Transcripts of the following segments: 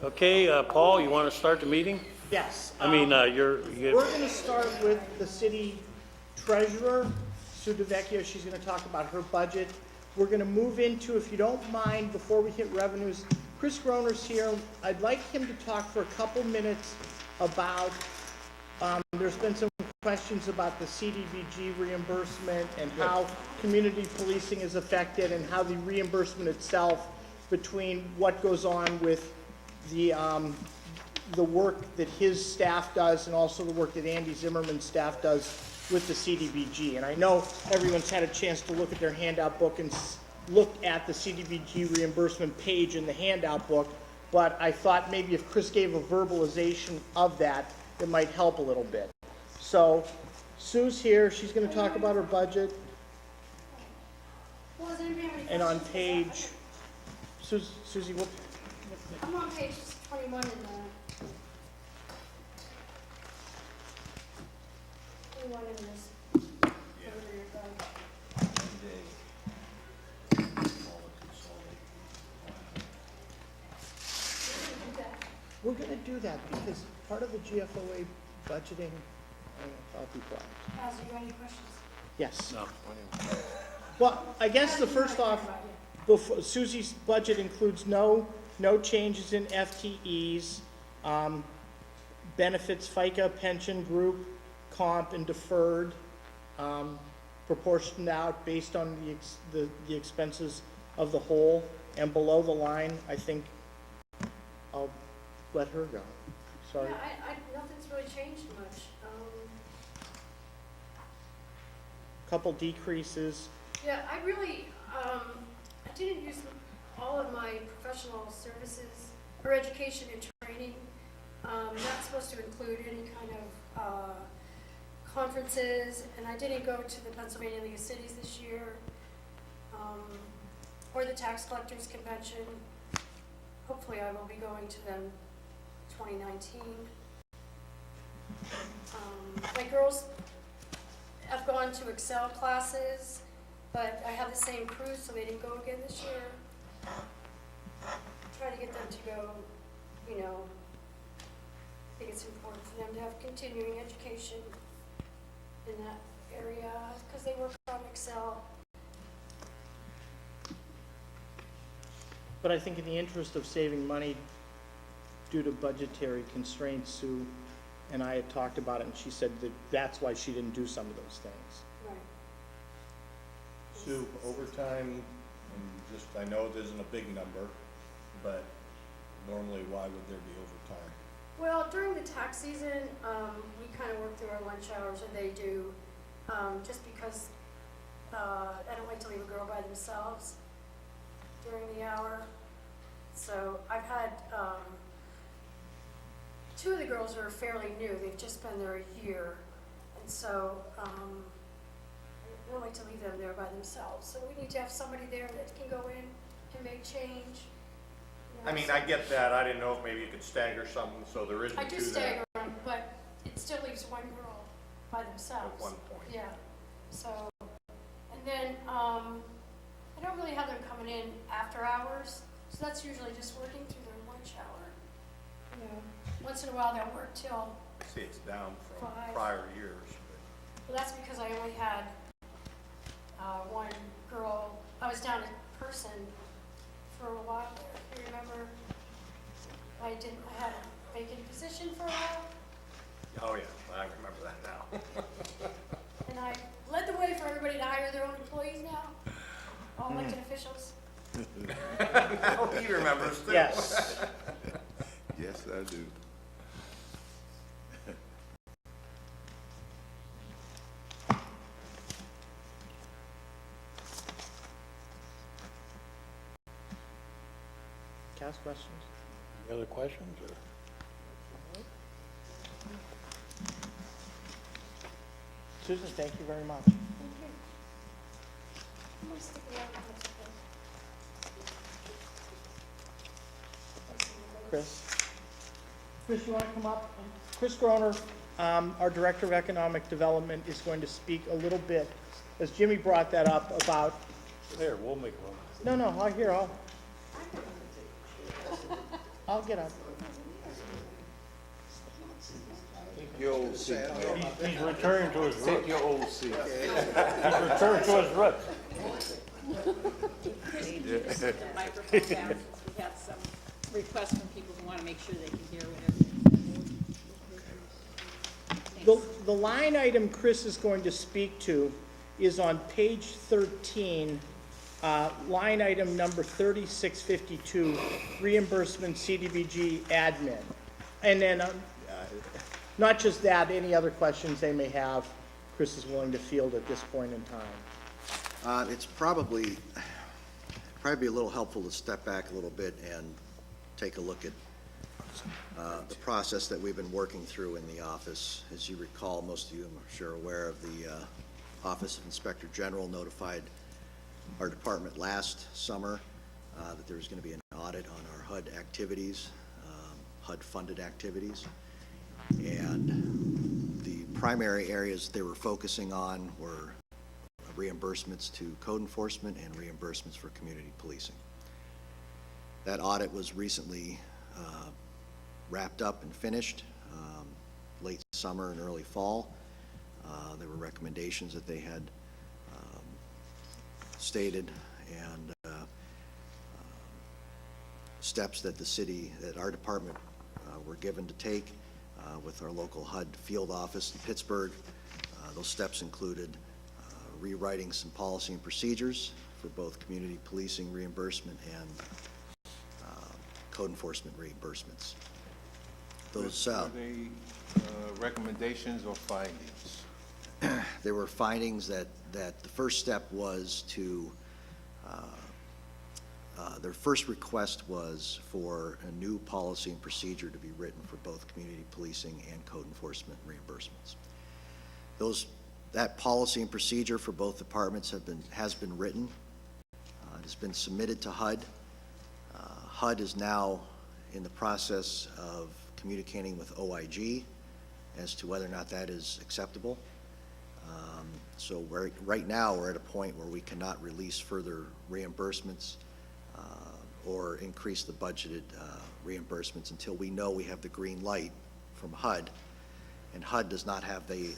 Okay, Paul, you want to start the meeting? Yes. I mean, We're going to start with the city treasurer, Sue DeVecchio. She's going to talk about her budget. We're going to move into, if you don't mind, before we hit revenues, Chris Groner's here. I'd like him to talk for a couple minutes about, there's been some questions about the CDBG reimbursement and how community policing is affected and how the reimbursement itself between what goes on with the work that his staff does and also the work that Andy Zimmerman's staff does with the CDBG. And I know everyone's had a chance to look at their handout book and look at the CDBG reimbursement page in the handout book, but I thought maybe if Chris gave a verbalization of that, it might help a little bit. So Sue's here. She's going to talk about her budget. And on page, Susie, what? I'm on page 21 in the 21 in this. Wherever you're going. We're going to do that because part of the GFOA budgeting, I'll be quiet. Has you got any questions? Yes. no. Well, I guess the first off, Susie's budget includes no changes in FTEs, benefits, FICA, pension, group, comp, and deferred, proportioned out based on the expenses of the whole. And below the line, I think I'll let her go. Sorry. Yeah, nothing's really changed much. Couple decreases. Yeah, I really, I didn't use all of my professional services or education and training. Not supposed to include any kind of conferences, and I didn't go to the Pennsylvania League of Cities this year, or the Tax Collectors Convention. Hopefully I will be going to them 2019. My girls have gone to Excel classes, but I have the same crew, so they didn't go again this year. Try to get them to go, you know, I think it's important for them to have continuing education in that area, because they work on Excel. But I think in the interest of saving money due to budgetary constraints, Sue and I had talked about it, and she said that that's why she didn't do some of those things. Right. Sue, overtime, and just, I know it isn't a big number, but normally why would there be overtime? Well, during the tax season, we kind of work through our lunch hours, or they do, just because I don't like to leave a girl by themselves during the hour. So I've had, two of the girls are fairly new. They've just been there a year. And so I don't like to leave them there by themselves. So we need to have somebody there that can go in and make change. You know, I mean, so- I get that, I didn't know if maybe you could stagger something so there isn't I two do there stagger them, but it still leaves one girl by themselves. at one point. Yeah, so, and then, I don't really have them coming in after hours, so that's usually just working through their lunch hour. You know, once in a while they'll work till, I see it's down from 5. prior years, well, that's because I only had, one girl, I was down in person for a while there, if you remember. I had a vacant position for a while, but, oh yeah, I remember that now. and I led the way for everybody to hire their own employees now, all elected officials. Oh, he remembers too. Yes. Yes, I do. Ask questions? Any other questions? Or? Susan, thank you very much. Thank you. I'm gonna stick around if that's okay. Chris? Chris, you want to come up? Chris Groner, our Director of Economic Development, is going to speak a little bit, as Jimmy brought that up, about... There, we'll make one. No, I'll get up. your old seat, man. He's returning to his Take roots. your old seat. He's returning to his roots. Microphone down, we have some requests from people who want to make sure they can hear whatever. The line item Chris is going to speak to is on page 13, line item number 3652, reimbursement CDBG admin. And then, not just that, any other questions they may have, Chris is willing to field at this point in time. It's probably be a little helpful to step back a little bit and take a look at the process that we've been working through in the office. As you recall, most of you, I'm sure, aware of the Office of Inspector General notified our department last summer that there was going to be an audit on our HUD activities, HUD-funded activities. And the primary areas they were focusing on were reimbursements to code enforcement and reimbursements for community policing. That audit was recently wrapped up and finished late summer and early fall. There were recommendations that they had stated and steps that our department were given to take with our local HUD field office in Pittsburgh. Those steps included rewriting some policy and procedures for both community policing reimbursement and code enforcement reimbursements. Those Were they recommendations or findings? there were findings that the first step was to their first request was for a new policy and procedure to be written for both community policing and code enforcement reimbursements. That policy and procedure for both departments has been written. It has been submitted to HUD. HUD is now in the process of communicating with OIG as to whether or not that is acceptable. So right now we're at a point where we cannot release further reimbursements or increase the budgeted reimbursements until we know we have the green light from HUD. And HUD does not have the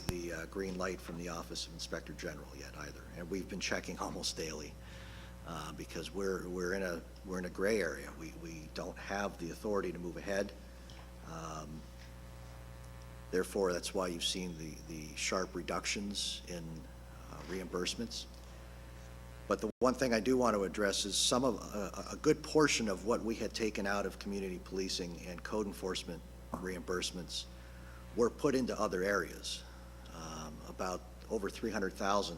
green light from the Office of Inspector General yet either. And we've been checking almost daily because we're in a gray area. We don't have the authority to move ahead. Therefore, that's why you've seen the sharp reductions in reimbursements. But the one thing I do want to address is a good portion of what we had taken out of community policing and code enforcement reimbursements were put into other areas. About over 300,000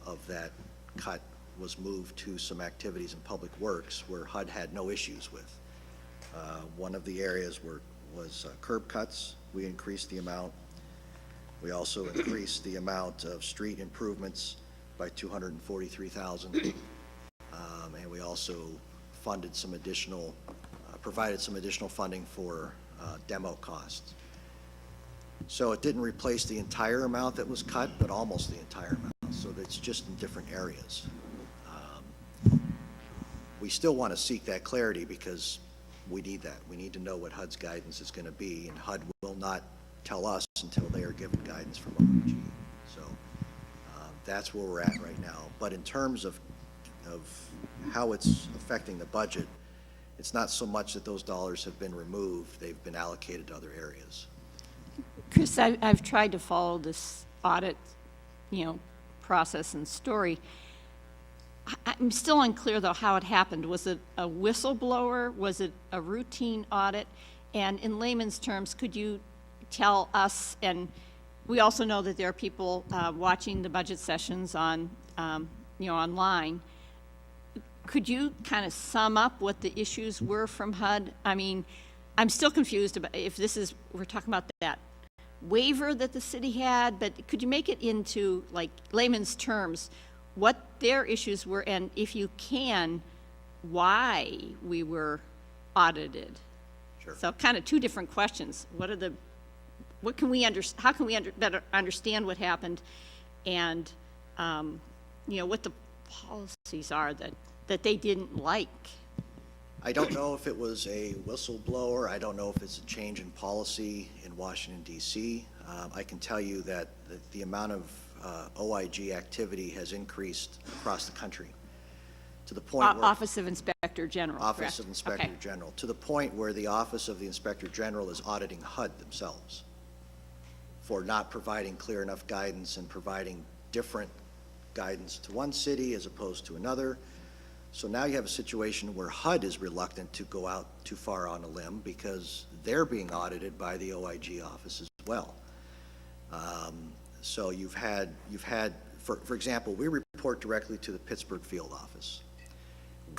of that cut was moved to some activities in public works where HUD had no issues with. One of the areas was curb cuts. We increased the amount. We also increased the amount of street improvements by 243,000. And we also funded some additional, provided some additional funding for demo costs. So it didn't replace the entire amount that was cut, but almost the entire amount. So it's just in different areas. We still want to seek that clarity because we need that. We need to know what HUD's guidance is going to be, and HUD will not tell us until they are given guidance from OIG. So that's where we're at right now. But in terms of how it's affecting the budget, it's not so much that those dollars have been removed, they've been allocated to other areas. Chris, I've tried to follow this audit, process and story. I'm still unclear, though, how it happened. Was it a whistleblower? Was it a routine audit? And in layman's terms, could you tell us, and we also know that there are people watching the budget sessions on, online. Could you kind of sum up what the issues were from HUD? I mean, I'm still confused about if we're talking about that waiver that the city had, but could you make it into like layman's terms what their issues were, and if you can, why we were audited? Sure. So kind of two different questions. How can we better understand what happened, and what the policies are that they didn't like? I don't know if it was a whistleblower. I don't know if it's a change in policy in Washington DC. I can tell you that the amount of OIG activity has increased across the country to the point where Office of Inspector General, Office correct? of Inspector Okay. General, to the point where the Office of the Inspector General is auditing HUD themselves for not providing clear enough guidance and providing different guidance to one city as opposed to another. So now you have a situation where HUD is reluctant to go out too far on a limb because they're being audited by the OIG office as well. So you've had, for example, we report directly to the Pittsburgh field office.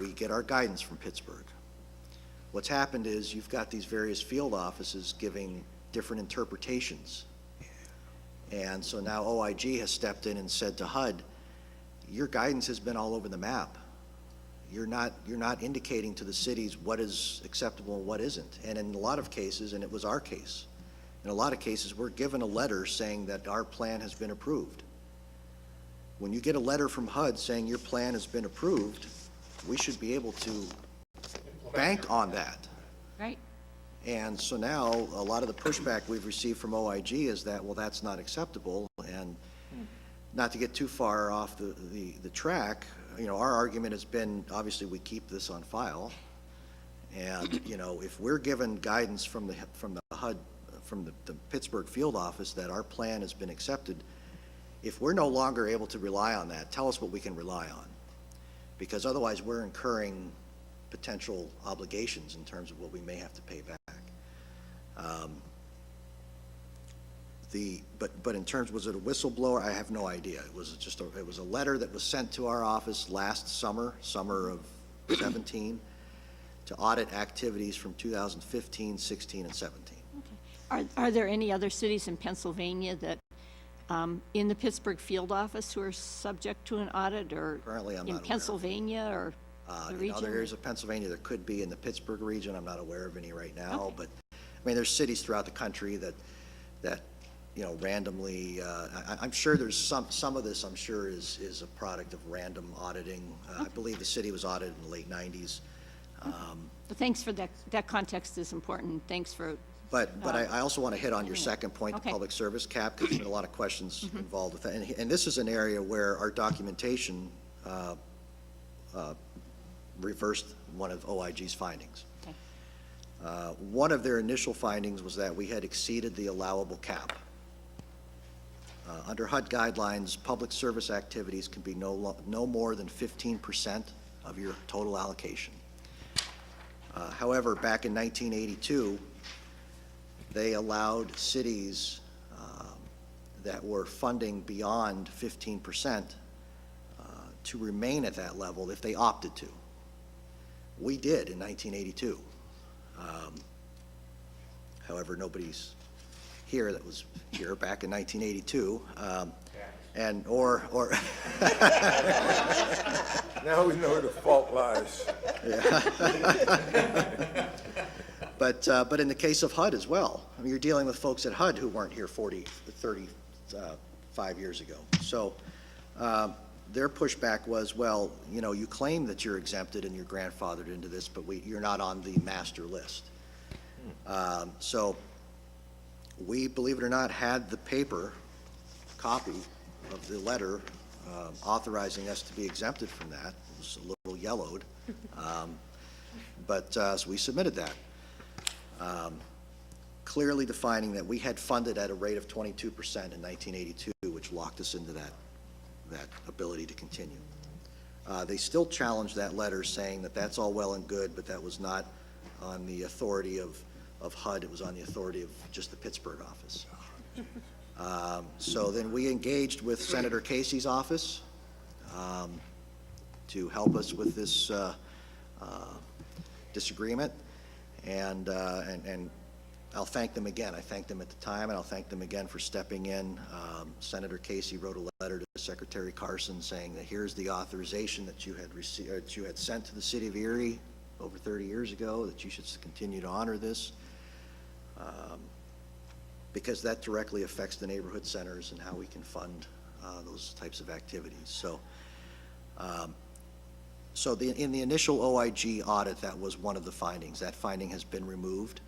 We get our guidance from Pittsburgh. What's happened is you've got these various field offices giving different interpretations. And so now OIG has stepped in and said to HUD, your guidance has been all over the map. You're not indicating to the cities what is acceptable and what isn't. And in a lot of cases, and it was our case, in a lot of cases, we're given a letter saying that our plan has been approved. When you get a letter from HUD saying your plan has been approved, we should be able to bank on that. Right? And so now, a lot of the pushback we've received from OIG is that, well, that's not acceptable, and not to get too far off the track, you know, our argument has been, obviously, we keep this on file, and, you know, if we're given guidance from the HUD, from the Pittsburgh field office that our plan has been accepted, if we're no longer able to rely on that, tell us what we can rely on, because otherwise we're incurring potential obligations in terms of what we may have to pay back. But in terms, was it a whistleblower? I have no idea. It was just it was a letter that was sent to our office last summer of 17, to audit activities from 2015, 16, and 17. Are there any other cities in Pennsylvania that, in the Pittsburgh field office, who are subject to an audit, or Currently, I'm not aware in of. Pennsylvania or the In region? other areas of Pennsylvania, there could be in the Pittsburgh region. I'm not aware of any right now, Okay. but I mean, there's cities throughout the country that you know, randomly. I'm sure there's some of this. I'm sure is a product of random auditing. I believe the city was audited in the late '90s. But thanks for that. That context is important. Thanks for. But I also want to hit on your second point, the Okay. public service cap, because there's been a lot of questions involved with that. And this is an area where our documentation reversed one of OIG's findings. Okay. One of their initial findings was that we had exceeded the allowable cap. Under HUD guidelines, public service activities can be no more than 15% of your total allocation. However, back in 1982, they allowed cities that were funding beyond 15% to remain at that level if they opted to. We did in 1982. However, nobody's here that was here back in 1982, and or Now we know where the fault lies. But in the case of HUD as well, I mean, you're dealing with folks at HUD who weren't here 35 years ago. So their pushback was, well, you know, you claim that you're exempted and you're grandfathered into this, but you're not on the master list. So we, believe it or not, had the paper copy of the letter authorizing us to be exempted from that. It was a little yellowed, so we submitted that. Clearly defining that we had funded at a rate of 22% in 1982, which locked us into that ability to continue. They still challenged that letter, saying that that's all well and good, but that was not on the authority of HUD. It was on the authority of just the Pittsburgh office. So then we engaged with Senator Casey's office to help us with this disagreement, and I'll thank them again. I thanked them at the time, and I'll thank them again for stepping in. Senator Casey wrote a letter to Secretary Carson saying that here's the authorization that you had received, that you had sent to the city of Erie over 30 years ago, that you should continue to honor this, because that directly affects the neighborhood centers and how we can fund those types of activities. So So in the initial OIG audit, that was one of the findings. That finding has been removed.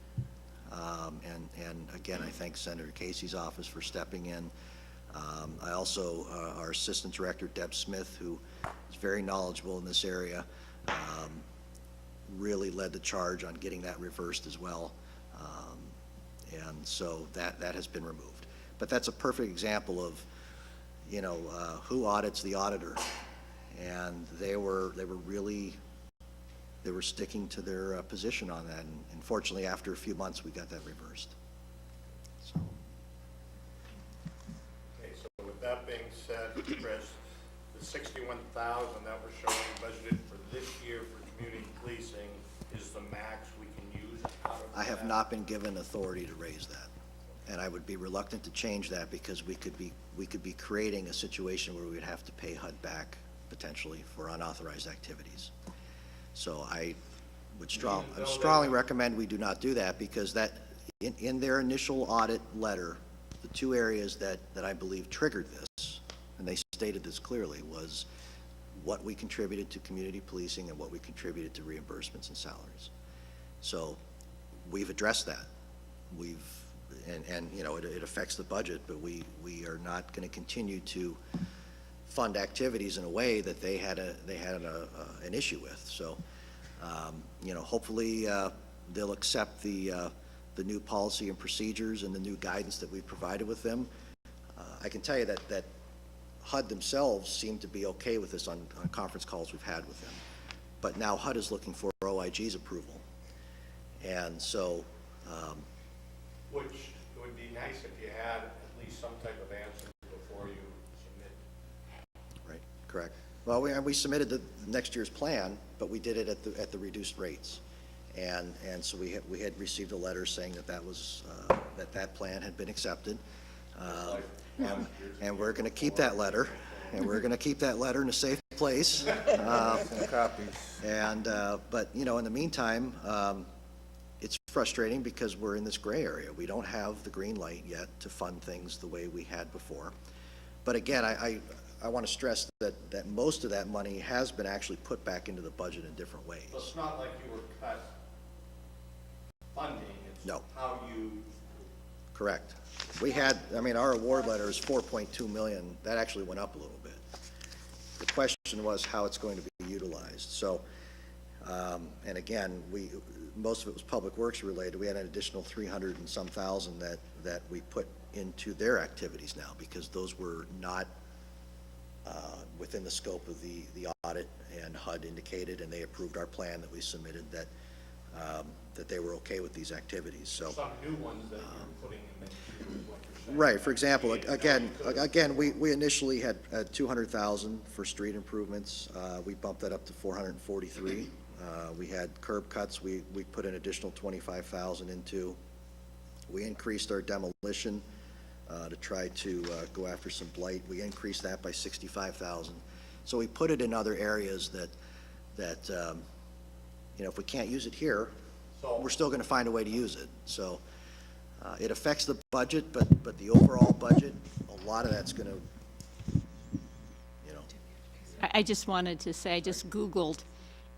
And again, I thank Senator Casey's office for stepping in. I also, our Assistant Director, Deb Smith, who is very knowledgeable in this area, really led the charge on getting that reversed as well. And so that has been removed. But that's a perfect example of, you know, who audits the auditor. And they were sticking to their position on that. And fortunately, after a few months, we got that reversed. So. Okay, so with that being said, Chris, the 61,000 that we're showing budgeted for this year for community policing is the max we can use out of I have that? not been given authority to raise that. And I would be reluctant to change that because we could be creating a situation where we would have to pay HUD back potentially for unauthorized activities. So I would strongly recommend we do not do that, because that, in their initial audit letter, the two areas that I believe triggered this, and they stated this clearly, was what we contributed to community policing and what we contributed to reimbursements and salaries. So we've addressed that. And you know, it affects the budget, but we are not going to continue to fund activities in a way that they had an issue with. So, you know, hopefully they'll accept the new policy and procedures and the new guidance that we've provided with them. I can tell you that HUD themselves seem to be okay with this on conference calls we've had with them. But now HUD is looking for OIG's approval. And so, Which it would be nice if you had at least some type of answer before you submit. right, correct. Well, we submitted the next year's plan, but we did it at the reduced rates. And so we had received a letter saying that plan had been accepted. And we're going to keep that letter, and we're going to keep that letter in a safe place. Copies. But, you know, in the meantime, it's frustrating because we're in this gray area. We don't have the green light yet to fund things the way we had before. But again, I want to stress that most of that money has been actually put back into the budget in different ways. So it's not like you were cut funding, it's No. how you, Correct. We had, I mean, our award letter is 4.2 million. That actually went up a little bit. The question was how it's going to be utilized. So, and again, most of it was public works related. We had an additional 300 and some thousand that we put into their activities now, because those were not within the scope of the audit, and HUD indicated, and they approved our plan that we submitted, that they were okay with these activities. So. some new ones that you're putting in the queue is what you're saying. Right, for example, again, we initially had 200,000 for street improvements. We bumped that up to 443. We had curb cuts, we put an additional 25,000 into. We increased our demolition to try to go after some blight. We increased that by 65,000. So we put it in other areas that you know, if we can't use it here, we're still going to find a way to use it. So it affects the budget, but the overall budget, a lot of that's going to, you know. I just wanted to say, I just Googled,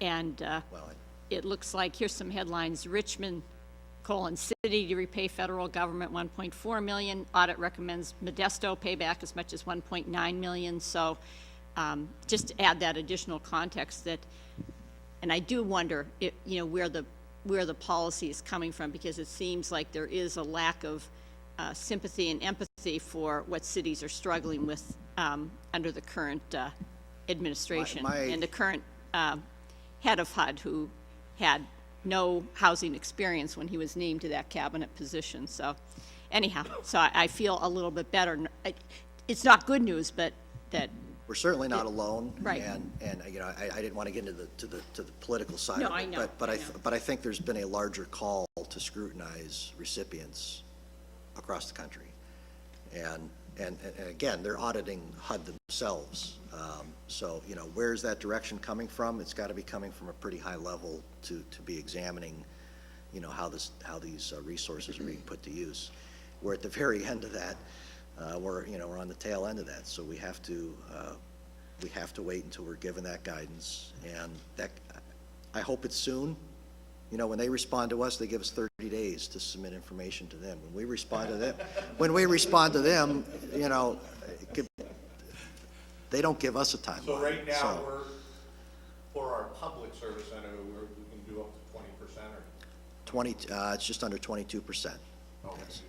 and Well, it looks like, here's some headlines: Richmond, city to repay federal government 1.4 million. Audit recommends Modesto pay back as much as 1.9 million. So just to add that additional context, that, and I do wonder if, you know, where the policy is coming from, because it seems like there is a lack of sympathy and empathy for what cities are struggling with under the current administration. And the current head of HUD, who had no housing experience when he was named to that cabinet position. So anyhow, so I feel a little bit better. It's not good news, but that. we're certainly not alone. Right. And you know, I didn't want to get into the political side No, of it. I know, But I know. but I think there's been a larger call to scrutinize recipients across the country. And again, they're auditing HUD themselves. So, you know, where's that direction coming from? It's got to be coming from a pretty high level to be examining, you know, how these resources are being put to use. We're at the very end of that. We're on the tail end of that. So we have to we have to wait until we're given that guidance, and that, I hope it's soon. You know, when they respond to us, they give us 30 days to submit information to them. When we respond to them, you know, they don't give us a timeline. So right now, So, we're, for our public service center, we can do up to 20% or? 20, it's just under 22%. Okay. Yes.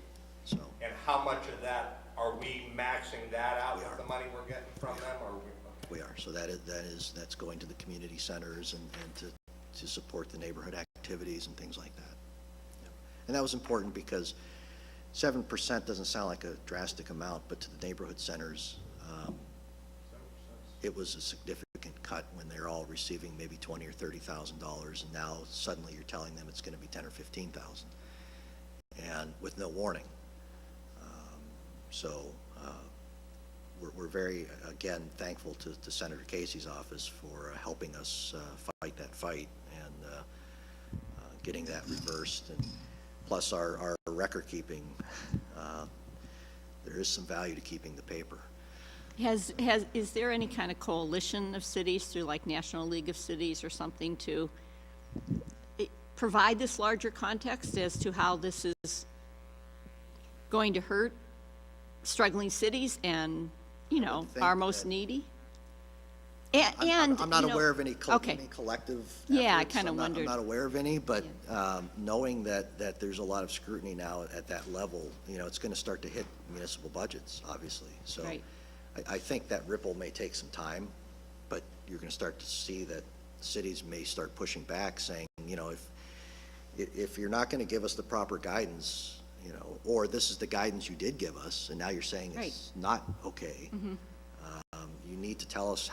So, And how much of that, are we maxing that out We with are. the money we're getting from them, or we? Okay. we are. So that's going to the community centers and to support the neighborhood activities and things like that. Yeah. And that was important because 7% doesn't sound like a drastic amount, but to the neighborhood centers, it was a significant cut when they're all receiving maybe $20,000 or $30,000, and now suddenly you're telling them it's going to be $10,000 or $15,000, and with no warning. So we're very, again, thankful to Senator Casey's office for helping us fight that fight and getting that reversed. And plus our record keeping, there is some value to keeping the paper. Is there any kind of coalition of cities through like National League of Cities or something to provide this larger context as to how this is going to hurt struggling cities and, you know, think our most that- needy? I'm not you know- aware of any Okay. collective Yeah, I efforts. kinda I'm not- wondered. I'm not aware of any, but knowing that there's a lot of scrutiny now at that level, you know, it's going to start to hit municipal budgets, obviously. So Right. I think that ripple may take some time, but you're going to start to see that cities may start pushing back, saying, you know, if you're not going to give us the proper guidance, you know, or this is the guidance you did give us, and now you're saying it's not okay. You need to tell us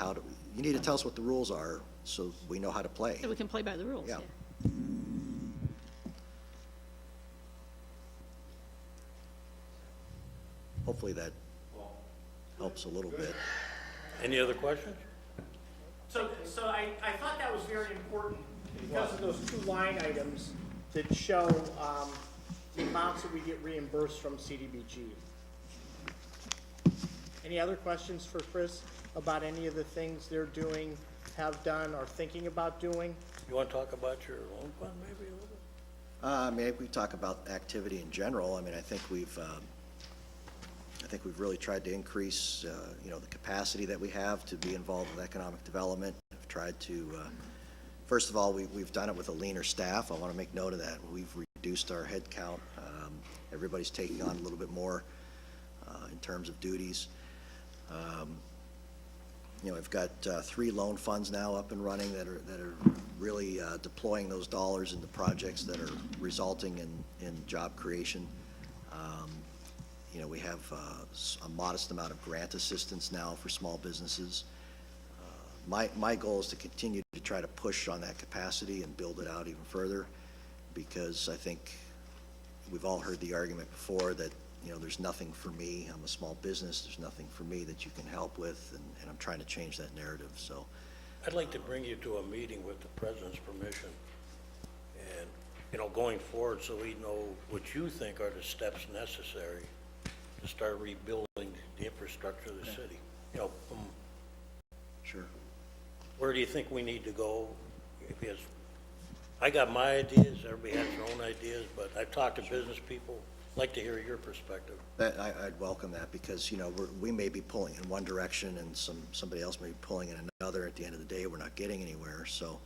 you need to tell us what the rules are so we know how to play. So we can play by the rules, Yeah. yeah. Hopefully that helps a little bit. Any other questions? So I thought that was very important because of those two line items that show the amounts that we get reimbursed from CDBG. Any other questions for Chris about any of the things they're doing, have done, or thinking about doing? You want to talk about your loan fund maybe a little bit? Maybe we talk about activity in general. I mean, I think we've really tried to increase, you know, the capacity that we have to be involved with economic development. I've tried to, first of all, we've done it with a leaner staff. I want to make note of that. We've reduced our head count. Everybody's taking on a little bit more in terms of duties. You know, I've got 3 loan funds now up and running that are really deploying those dollars into projects that are resulting in job creation. You know, we have a modest amount of grant assistance now for small businesses. My goal is to continue to try to push on that capacity and build it out even further, because I think we've all heard the argument before that, you know, there's nothing for me. I'm a small business. There's nothing for me that you can help with, and I'm trying to change that narrative. So I'd like to bring you to a meeting with the president's permission. And, you know, going forward, so we know what you think are the steps necessary to start rebuilding the infrastructure of the city. You know, sure. where do you think we need to go? Because I got my ideas, everybody has their own ideas, but I've talked to business people. I'd like to hear your perspective. I'd welcome that, because, you know, we may be pulling in one direction and somebody else may be pulling in another. At the end of the day, we're not getting anywhere. So,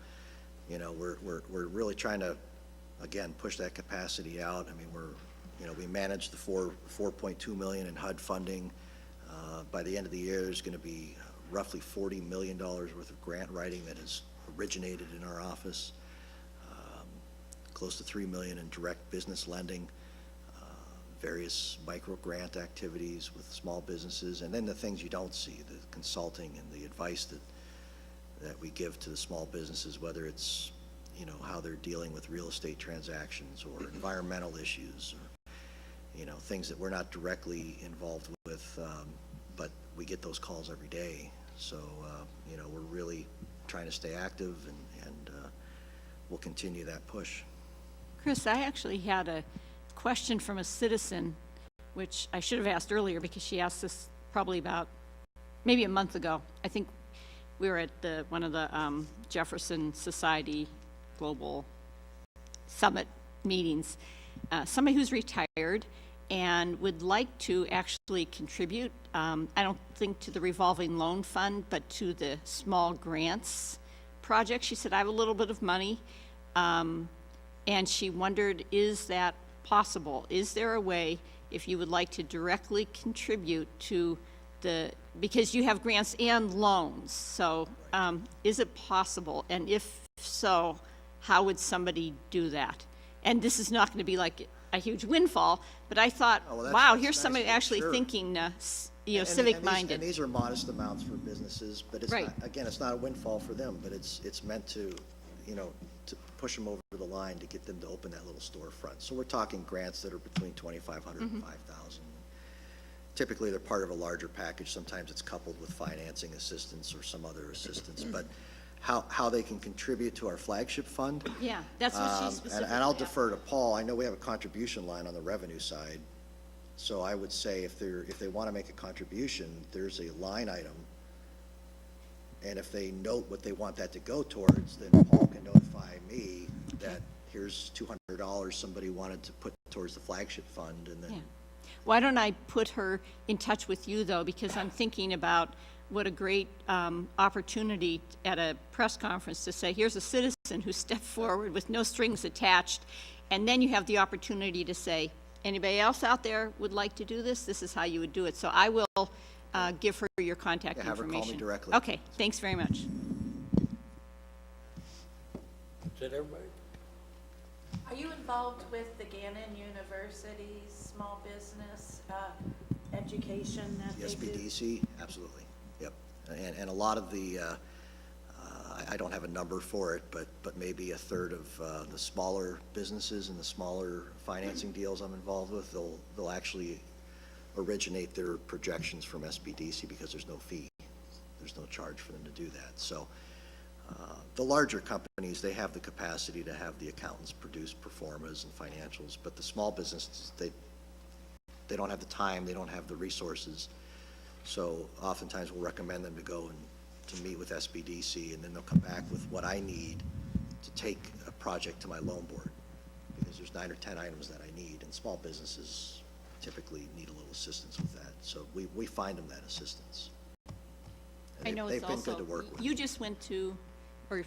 you know, we're really trying to, again, push that capacity out. I mean, you know, we managed the $4.2 million in HUD funding. By the end of the year, there's going to be roughly $40 million worth of grant writing that has originated in our office. Close to $3 million in direct business lending. Various micro grant activities with small businesses, and then the things you don't see, the consulting and the advice that we give to the small businesses, whether it's, you know, how they're dealing with real estate transactions or environmental issues, or, you know, things that we're not directly involved with, but we get those calls every day. So, you know, we're really trying to stay active, and we'll continue that push. Chris, I actually had a question from a citizen, which I should have asked earlier because she asked this probably about maybe a month ago. I think we were at one of the Jefferson Society Global Summit meetings, somebody who's retired and would like to actually contribute, I don't think to the revolving loan fund, but to the small grants project. She said, I have a little bit of money, and she wondered, is that possible? Is there a way, if you would like to directly contribute to because you have grants and loans, so is it possible? And if so, how would somebody do that? And this is not going to be like a huge windfall, but I thought, Oh, well, wow, that's here's nice. somebody actually Sure. thinking, And civic-minded. these are modest amounts for businesses, but it's Right. not, again, it's not a windfall for them, but it's meant to, to push them over the line to get them to open that little storefront. So we're talking grants that are between $2,500 and $5,000. Typically, they're part of a larger package. Sometimes it's coupled with financing assistance or some other assistance, but how they can contribute to our flagship fund. Yeah, that's what she And specifically I'll asked. defer to Paul. I know we have a contribution line on the revenue side. So I would say if they want to make a contribution, there's a line item. And if they note what they want that to go towards, then Paul can notify me that here's $200 somebody wanted to put towards the flagship fund, and Yeah. then, Why don't I put her in touch with you, though, because I'm thinking about what a great opportunity at a press conference to say, here's a citizen who stepped forward with no strings attached, and then you have the opportunity to say, anybody else out there would like to do this? This is how you would do it. So I will give her your contact Yeah, have her information. call me directly. Okay, thanks very much. Is that everybody? Are you involved with the Gannon University Small Business Education that the they do? SBDC, absolutely, yep. And a lot of the, I don't have a number for it, but maybe a third of the smaller businesses and the smaller financing deals I'm involved with, they'll actually originate their projections from SBDC because there's no fee. There's no charge for them to do that. So the larger companies, they have the capacity to have the accountants produce pro formas and financials, but the small businesses, they don't have the time, they don't have the resources. So oftentimes we'll recommend them to go and to meet with SBDC, and then they'll come back with what I need to take a project to my loan board, because there's 9 or 10 items that I need, and small businesses typically need a little assistance with that. So we find them that assistance. And I know it's they've been also, good to work with. you just went to, or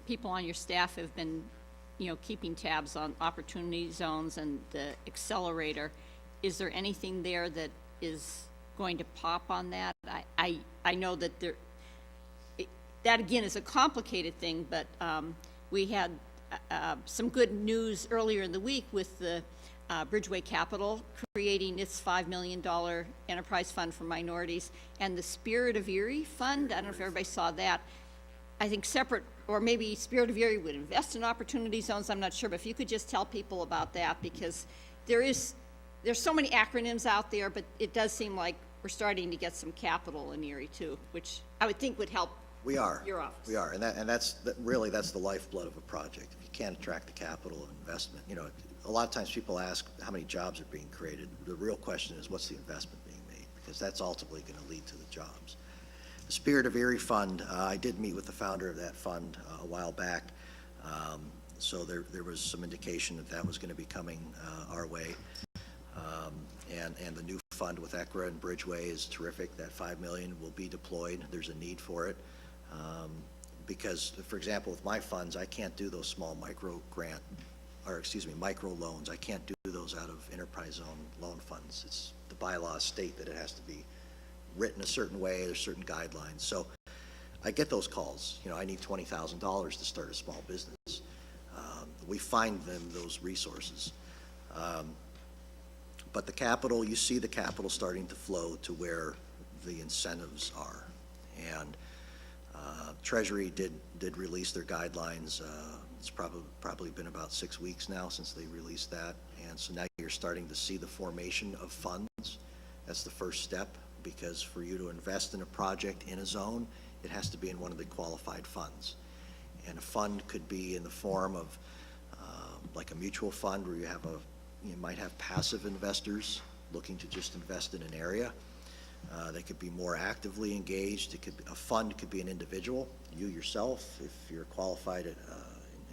people on your staff have been, keeping tabs on opportunity zones and the accelerator. Is there anything there that is going to pop on that? I know that that again is a complicated thing, but we had some good news earlier in the week with the Bridgeway Capital creating its $5 million enterprise fund for minorities, and the Spirit of Erie Fund, I don't know if everybody saw that. I think separate, or maybe Spirit of Erie would invest in opportunity zones, I'm not sure, but if you could just tell people about that, because there's so many acronyms out there, but it does seem like we're starting to get some capital in Erie too, which I would think would help We are. your office. We are, and that's really the lifeblood of a project. If you can't attract the capital and investment, a lot of times people ask how many jobs are being created. The real question is, what's the investment being made? Because that's ultimately going to lead to the jobs. The Spirit of Erie Fund, I did meet with the founder of that fund a while back, so there was some indication that was going to be coming our way. And the new fund with ECRA and Bridgeway is terrific. That $5 million will be deployed. There's a need for it. Because, for example, with my funds, I can't do those small micro loans. I can't do those out of enterprise zone loan funds. It's the bylaws state that it has to be written a certain way, there's certain guidelines. So I get those calls. I need $20,000 to start a small business. We find them those resources. But the capital, you see the capital starting to flow to where the incentives are. And Treasury did release their guidelines. It's probably been about 6 weeks now since they released that. And so now you're starting to see the formation of funds. That's the first step, because for you to invest in a project in a zone, it has to be in one of the qualified funds. And a fund could be in the form of like a mutual fund, where you might have passive investors looking to just invest in an area. They could be more actively engaged. A fund could be an individual, you yourself, if you're a qualified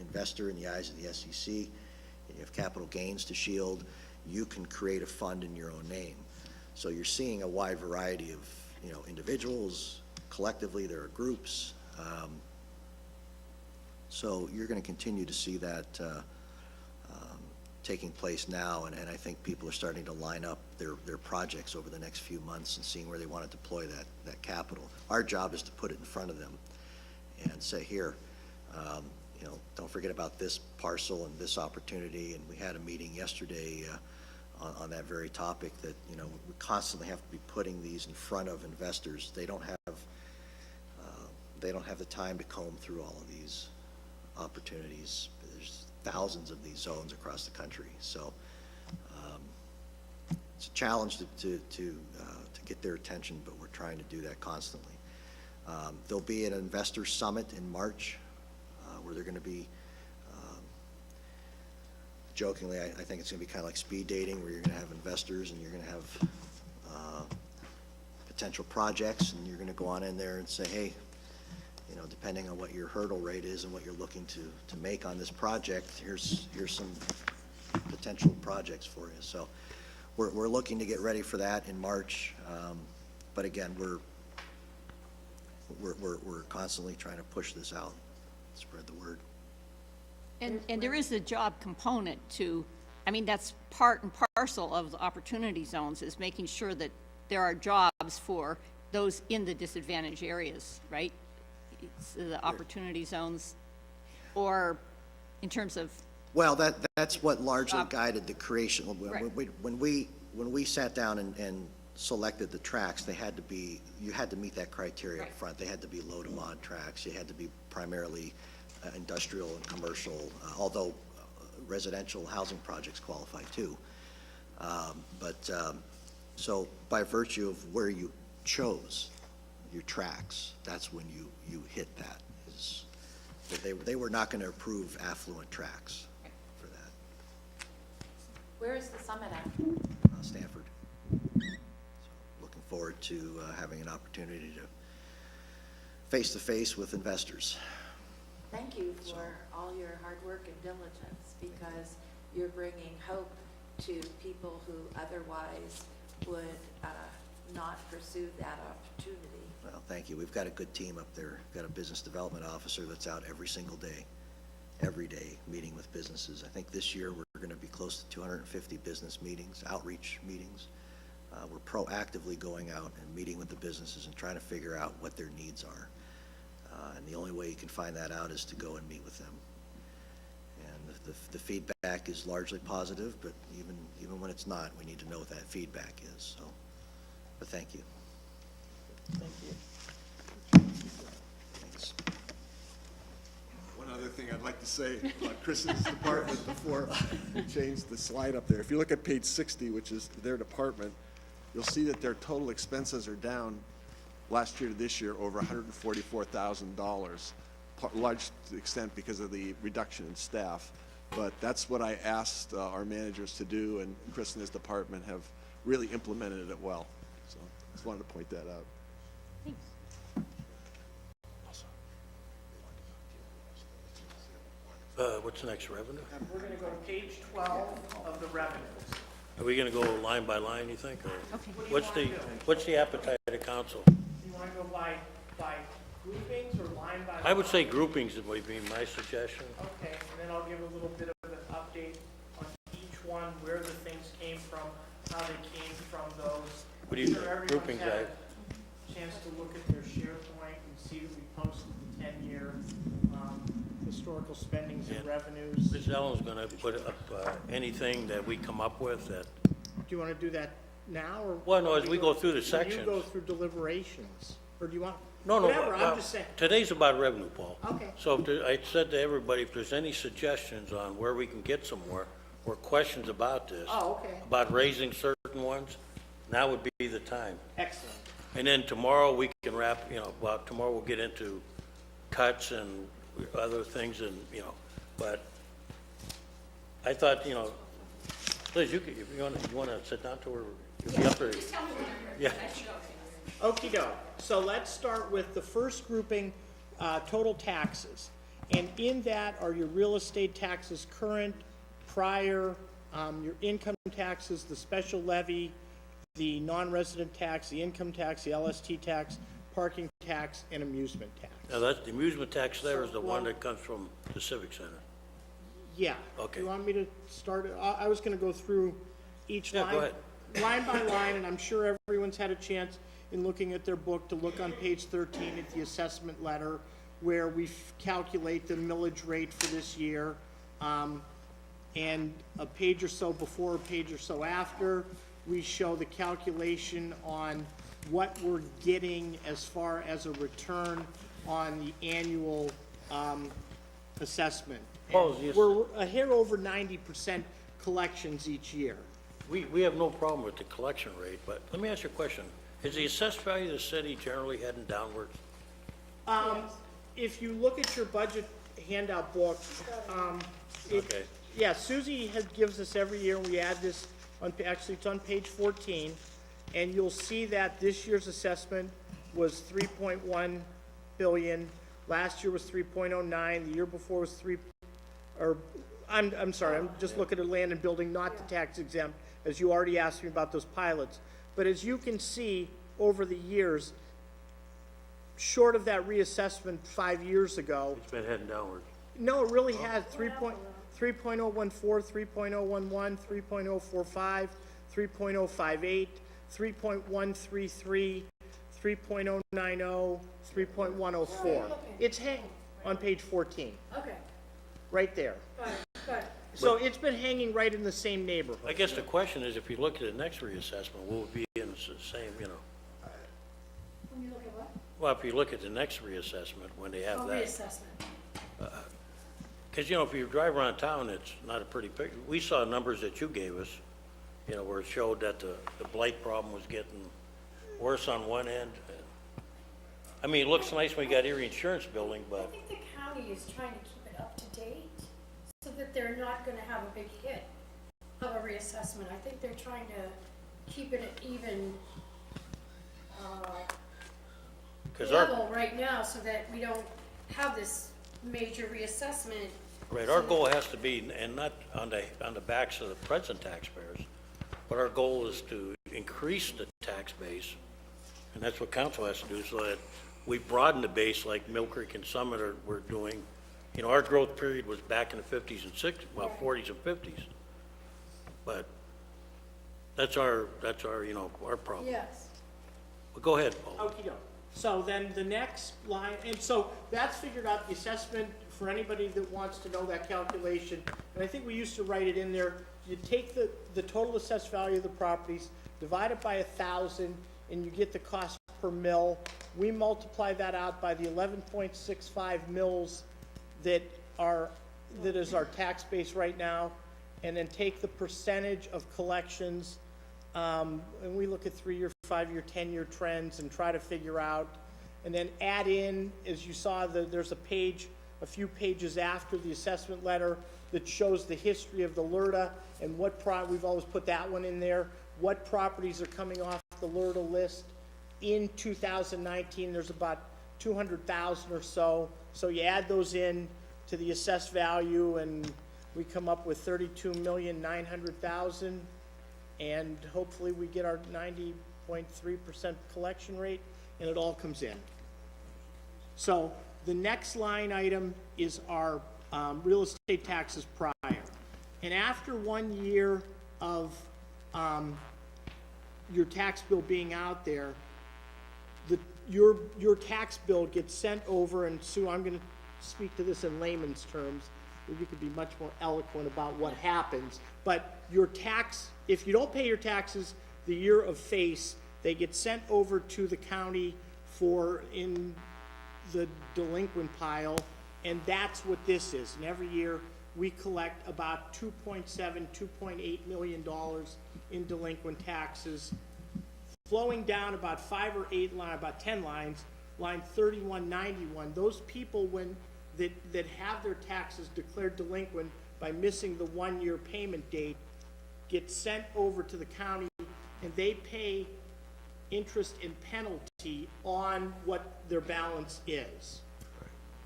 investor in the eyes of the SEC, and you have capital gains to shield, you can create a fund in your own name. So you're seeing a wide variety of, individuals. Collectively, there are groups. So you're going to continue to see that taking place now, and I think people are starting to line up their projects over the next few months and seeing where they want to deploy that capital. Our job is to put it in front of them and say, here, don't forget about this parcel and this opportunity. And we had a meeting yesterday on that very topic that, we constantly have to be putting these in front of investors. They don't have the time to comb through all of these opportunities. There's thousands of these zones across the country. So it's a challenge to get their attention, but we're trying to do that constantly. There'll be an investor summit in March where they're going to be, jokingly, I think it's going to be kind of like speed dating, where you're going to have investors and you're going to have potential projects, and you're going to go on in there and say, hey, depending on what your hurdle rate is and what you're looking to make on this project, here's some potential projects for you. So we're looking to get ready for that in March. But again, we're constantly trying to push this out, spread the word. And there is a job component to, that's part and parcel of the opportunity zones, is making sure that there are jobs for those in the disadvantaged areas, right? It's the opportunity zones, or in terms of, Well, that's what largely guided the creation. Right. When we sat down and selected the tracks, you had to meet that criteria up Right. front. They had to be low to mod tracks. You had to be primarily industrial and commercial, although residential housing projects qualify too. So by virtue of where you chose your tracks, that's when you hit that. They were not going to approve affluent tracks for that. Where is the summit at? Stanford. So looking forward to having an opportunity to face-to-face with investors. Thank you for all your hard work and diligence, because you're bringing hope to people who otherwise would not pursue that opportunity. Well, thank you. We've got a good team up there. We've got a business development officer that's out every single day, meeting with businesses. I think this year we're going to be close to 250 business meetings, outreach meetings. We're proactively going out and meeting with the businesses and trying to figure out what their needs are. And the only way you can find that out is to go and meet with them. And the feedback is largely positive, but even when it's not, we need to know what that feedback is. So, but thank you. Thank you. Thanks. One other thing I'd like to say about Chris's department before we change the slide up there. If you look at page 60, which is their department, you'll see that their total expenses are down last year to this year over $144,000, large extent because of the reduction in staff. But that's what I asked our managers to do, and Chris and his department have really implemented it well. So just wanted to point that out. thanks. What's the next, revenue? We're going to go to page 12 of the revenues. Are we gonna go line by line, you think, or? Okay. What's the appetite of council? You want to go by groupings or line by line? I would say groupings would be my suggestion. Okay, and then I'll give a little bit of an update on each one, where the things came from, how they came from those. What do you Sure think? everyone's Groupings, had Ag? a chance to look at their SharePoint and see that we posted the 10-year historical spendings and Yeah. revenues. Do Ms. Ellen's gonna put up anything that we come up with that, you want to do that now, or? Well, no, as we go through the When sections. you go through deliberations, or do you want? no, Whatever, I'm well, just saying. today's about revenue, Paul. Okay. So I said to everybody, if there's any suggestions on where we can get some more, or questions about this. Oh, okay. About raising certain ones, now would be the time. Excellent. And then tomorrow we can wrap, tomorrow we'll get into cuts and other things and, but I thought, Liz, if you want to sit down to her, You'll be up there. Yeah. Okey doke. So let's start with the first grouping, total taxes. And in that are your real estate taxes, current, prior, your income taxes, the special levy, the non-resident tax, the income tax, the LST tax, parking tax, and amusement tax. Now, that's, the amusement tax there is the one that comes from the Civic Center. Yeah. Okay. You want me to start, I was gonna go through each Yeah, line. go ahead. Line by line, and I'm sure everyone's had a chance in looking at their book to look on page 13 at the assessment letter, where we calculate the millage rate for this year. And a page or so before, a page or so after, we show the calculation on what we're getting as far as a return on the annual, assessment. Paul, is the ass- We're a hair over 90% collections each year. We have no problem with the collection rate, but let me ask you a question. Is the assessed value of the city generally heading downwards? If you look at your budget handout book, Okay. yeah, Susie gives us every year, and we add this on, actually, it's on page 14, and you'll see that this year's assessment was 3.1 billion, last year was 3.09, the year before was I'm sorry, I'm just looking at land and building, not the tax exempt, as you already asked me about those pilots. But as you can see, over the years, short of that reassessment 5 years ago, It's been heading downwards. no, it really has 3.014, 3.011, 3.045, 3.058, 3.133, 3.090, 3.104. It's hanging on page 14, Okay, right there. got it, got it. So it's been hanging right in the same neighborhood. I guess the question is, if you look at the next reassessment, will it be in the same, you know? When you look at what? Well, if you look at the next reassessment, when they have Oh, that. reassessment. Because, you know, if you drive around town, it's not a pretty picture. We saw numbers that you gave us, you know, where it showed that the blight problem was getting worse on one end. I mean, it looks nice when you got Erie Insurance Building, I but, think the county is trying to keep it up to date so that they're not gonna have a big hit of a reassessment. I think they're trying to keep it at even, because our, level right now so that we don't have this major reassessment. right, our goal has to be, and not on the backs of the present taxpayers, but our goal is to increase the tax base, and that's what council has to do, so that we broaden the base like Mill Creek and Summit we're doing. You know, our growth period was back in the 50s and 60s, well, 40s and 50s. But that's our, you know, our problem. Yes. But go ahead, Paul. Okey-doke. So then the next line, and so that's figured out the assessment for anybody that wants to know that calculation. And I think we used to write it in there. You take the total assessed value of the properties, divide it by 1,000, and you get the cost per mill. We multiply that out by the 11.65 mills that is our tax base right now, and then take the percentage of collections, and we look at 3-year, 5-year, 10-year trends and try to figure out, and then add in, as you saw, there's a few pages after the assessment letter that shows the history of the LERTA and we've always put that one in there, what properties are coming off the LERTA list. In 2019, there's about 200,000 or so. So you add those in to the assessed value, and we come up with 32,900,000, and hopefully we get our 90.3% collection rate, and it all comes in. So the next line item is our real estate taxes prior. And after 1 year of your tax bill being out there, your tax bill gets sent over, and Sue, I'm gonna speak to this in layman's terms, where you could be much more eloquent about what happens. But your tax, if you don't pay your taxes the year of face, they get sent over to the county in the delinquent pile, and that's what this is. And every year, we collect about $2.8 million in delinquent taxes, flowing down about 5 or 8 lines, about 10 lines, line 3191. Those people that have their taxes declared delinquent by missing the 1-year payment date get sent over to the county, and they pay interest and penalty on what their balance is.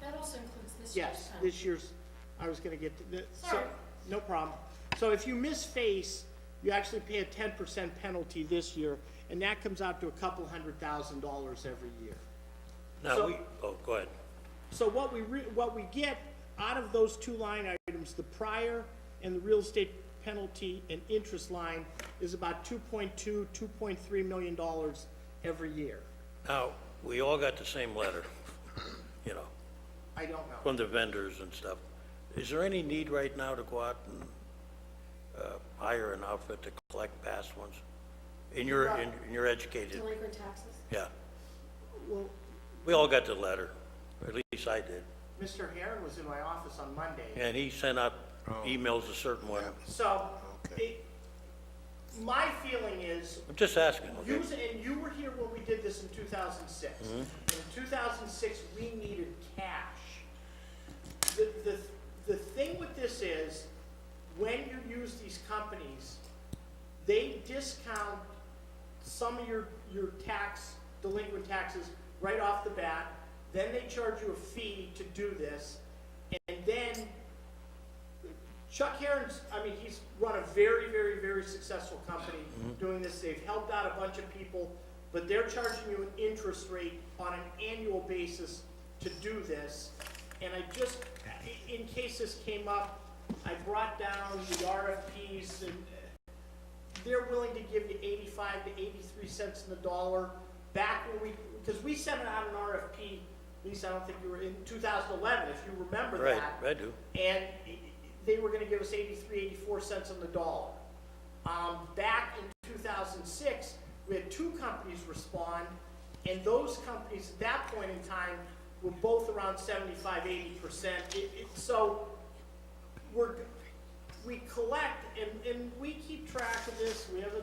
That also includes this year's Yes, penalty. this year's, I was gonna get to the, so, Sorry. no problem. So if you miss face, you actually pay a 10% penalty this year, and that comes out to a couple $100,000 every year. Now, So- go ahead. So what we get out of those two line items, the prior and the real estate penalty and interest line, is about $2.3 million every year. Now, we all got the same letter, you know, I don't know. from the vendors and stuff. Is there any need right now to go out and hire an outfit to collect past ones? In your educated, Delinquent taxes. yeah. Well, We all got the letter, at least I did. Mr. Herron was in my office on Monday. And he sent out emails a certain one. So, my feeling is, I'm just asking, okay? and you were here when we did this in 2006. In 2006, we needed cash. The thing with this is, when you use these companies, they discount some of your delinquent taxes right off the bat, then they charge you a fee to do this, and then Chuck Herron's, I mean, he's run a very, very, very successful company doing this. They've helped out a bunch of people, but they're charging you an interest rate on an annual basis to do this. And I just, in case this came up, I brought down the RFPs, and they're willing to give you 85 to 83 cents in the dollar. Back when because we sent out an RFP, at least I don't think you were in 2011, if you remember Right, that. I do. And they were gonna give us 83, 84 cents on the dollar. Back in 2006, we had two companies respond, and those companies at that point in time were both around 75, 80%. So we collect, and we keep track of this. We have a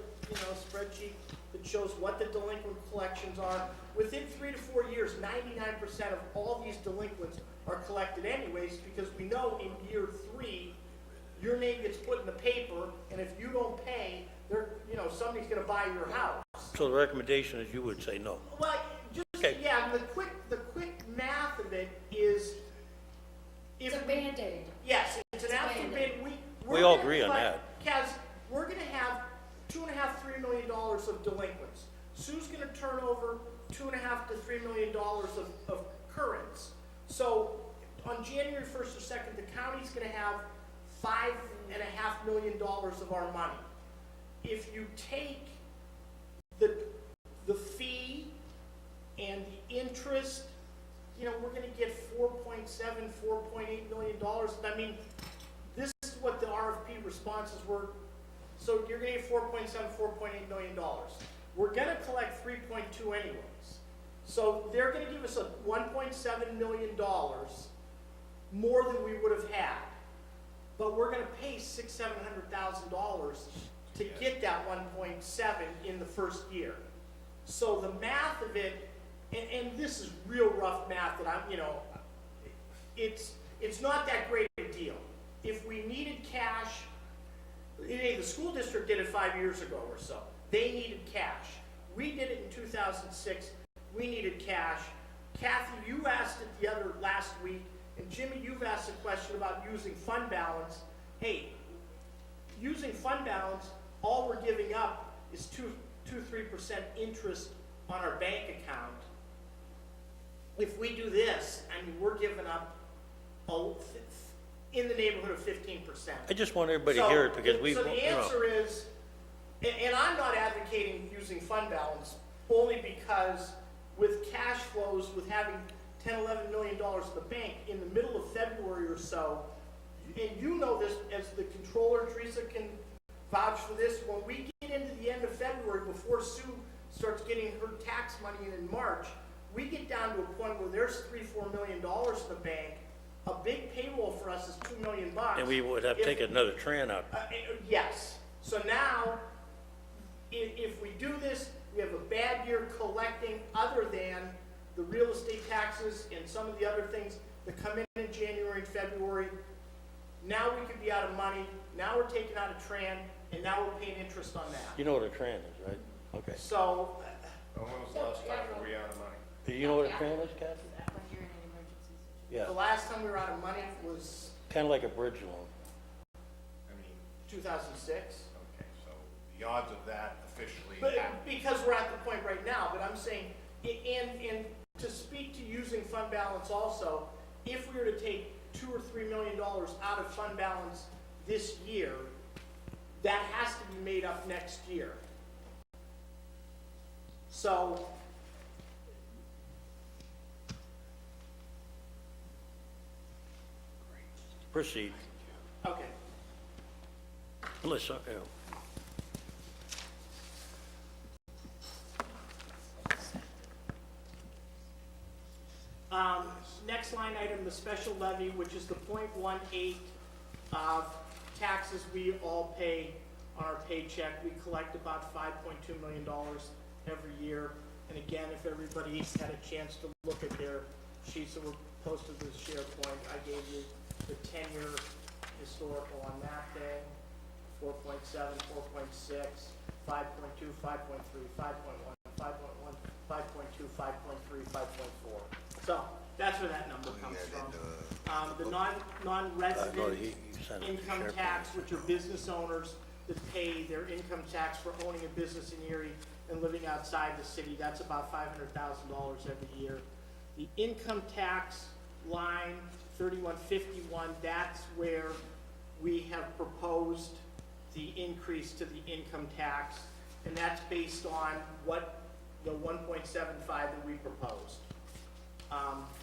spreadsheet that shows what the delinquent collections are. Within 3 to 4 years, 99% of all these delinquents are collected anyways, because we know in year 3, your name gets put in the paper, and if you don't pay, somebody's gonna buy your house. So the recommendation is you would say no. Well, Okay. yeah, the quick math of it is, It's a Band-Aid. yes, it's an It's a absolute Band-Aid. bid. We all agree on that. Kaz, we're gonna have $2.5–3 million of delinquents. Sue's gonna turn over $2.5 to $3 million of currents. So on January 1st or 2nd, the county's gonna have $5.5 million of our money. If you take the fee and the interest, we're gonna get $4.8 million. I mean, this is what the RFP responses were. So you're gonna get $4.8 million. We're gonna collect 3.2 anyways. So they're gonna give us a $1.7 million more than we would have had. But we're gonna pay $700,000 to get that 1.7 in the first year. So the math of it, and this is real rough math that it's not that great a deal. If we needed cash, the school district did it 5 years ago or so. They needed cash. We did it in 2006. We needed cash. Kathy, you asked it last week, and Jimmy, you've asked a question about using fund balance. Hey, using fund balance, all we're giving up is 2–3% interest on our bank account. If we do this, we're giving up in the neighborhood of 15%. I just want everybody to hear it because So the answer is, and I'm not advocating using fund balance, only because with cash flows, with having $10–11 million in the bank in the middle of February or so, and you know this as the controller, Teresa can vouch for this, when we get into the end of February, before Sue starts getting her tax money in March, we get down to a point where there's $3–4 million in the bank. A big payroll for us is $2 million. And we would have to take another tran out. Yes. So now, if we do this, we have a bad year collecting, other than the real estate taxes and some of the other things that come in January and February. Now we could be out of money. Now we're taking out a tran. and now we're paying interest on that. You know what a tran is, right? Okay. So, When was the last time we were out of money? Do you know what a tran is, Kathy? When you're in an emergency situation. Yeah, the last time we were out of money was kind of like a bridge loan. I mean, 2006. okay, so the odds of that officially But, happening. because we're at the point right now, but I'm saying, and to speak to using fund balance also, if we were to take $2 or $3 million out of fund balance this year, that has to be made up next year. So, Proceed. okay. Unless, you know. Next line item, the special levy, which is the 0.18 of taxes we all pay on our paycheck. We collect about $5.2 million every year. And again, if everybody's had a chance to look at their sheets that were posted to the SharePoint, I gave you the 10-year historical on that thing, 4.7, 4.6, 5.2, 5.3, 5.1, 5.1, 5.2, 5.3, 5.4. So that's where that number comes from. The non-resident he sent it to income SharePoint. tax, which are business owners that pay their income tax for owning a business in Erie and living outside the city, that's about $500,000 every year. The income tax line, 3151, that's where we have proposed the increase to the income tax, and that's based on what the 1.75 that we proposed.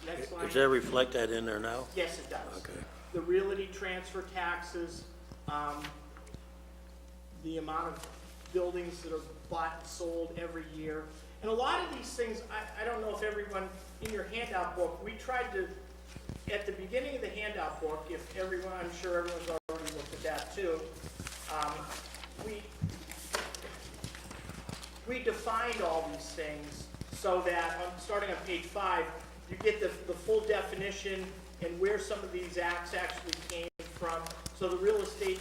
Next line. Does that reflect that in there now? Yes, it does. Okay. The realty transfer taxes, the amount of buildings that are bought and sold every year. And a lot of these things, I don't know if everyone, in your handout book, we tried to, at the beginning of the handout book, if everyone, I'm sure everyone's already looked at that too, we defined all these things so that, starting on page 5, you get the full definition and where some of these acts actually came from. So the realty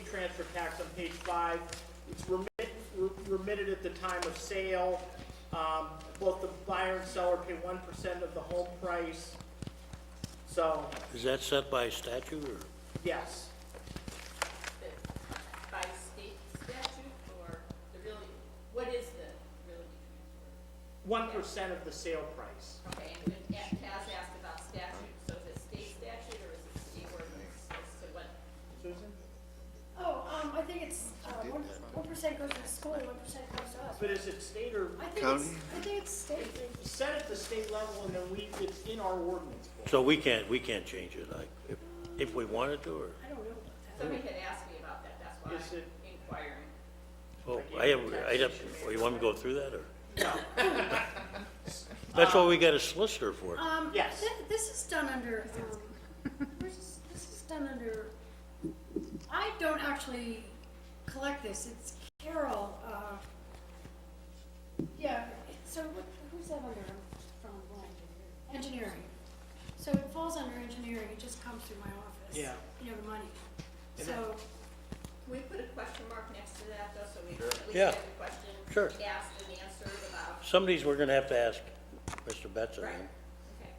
transfer tax on page 5, it's remitted at the time of sale. Both the buyer and seller pay 1% of the home price. So, Is that set by statute or? yes, By state statute or the realty, what is the realty transfer? 1% of the sale price. Okay, and Taz asked about statute, so is it state statute or is it state ordinance as to what? Susan? Oh, I think it's, 1% goes to the school, 1% goes to us. But is it state or, I think it's state. set at the state level and then it's in our ordinance book. So we can't change it, like, if we wanted to, or? I don't know about that. Somebody had asked me about that, that's why Is it- I'm inquiring. Oh, you want me to go through that, or? That's what we got a solicitor for. Yes. This is done under, this is done under, I don't actually collect this, it's Carol, yeah, so who's that under? From engineering. So it falls under engineering, it just comes through my office. Yeah. You know, the money. And So, Can we put a question mark next to that though, so we at least Yeah. have the question Sure. asked and answered about, Some of these we're gonna have to ask Mr. Betson. right? Okay.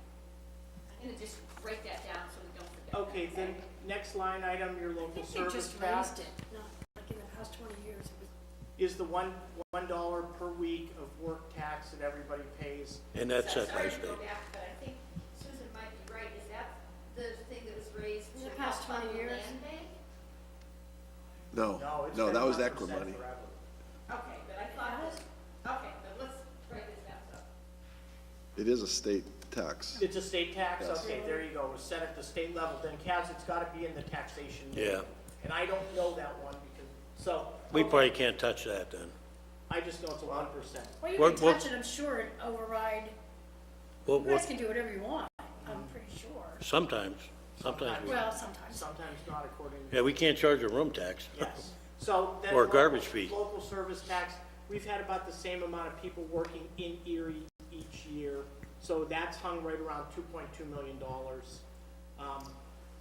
I'm gonna just write that down so we don't forget. Okay, then, next line item, your I local think they service just tax raised it, not like in the past 20 years. It was is the $1 per week of work tax that everybody pays. And that's set by Sorry to state. go back, but I think Susan might be right, is that the thing that was raised In to the help past fund 20 the years? land bank? No, It's no, been that was 1% ECRA money. forever. Okay, but I thought this, okay, but let's write this down, so. It is a state tax. It's a state tax, Yes. okay, there you go, it was set at the state level, then Kaz, it's gotta be in the taxation. Yeah. And I don't know that one because, so. We okay, probably can't touch that then. I just know it's a 1%. Well, you We're- can we're- touch it, I'm sure, and override. We'll, You we'll, guys can do whatever you want, I'm pretty sure. sometimes we, Well, sometimes. Sometimes not according to. yeah, we can't charge a room tax. Yes, so then. Or a local- garbage fee. Local service tax, we've had about the same amount of people working in Erie each year, so that's hung right around $2.2 million.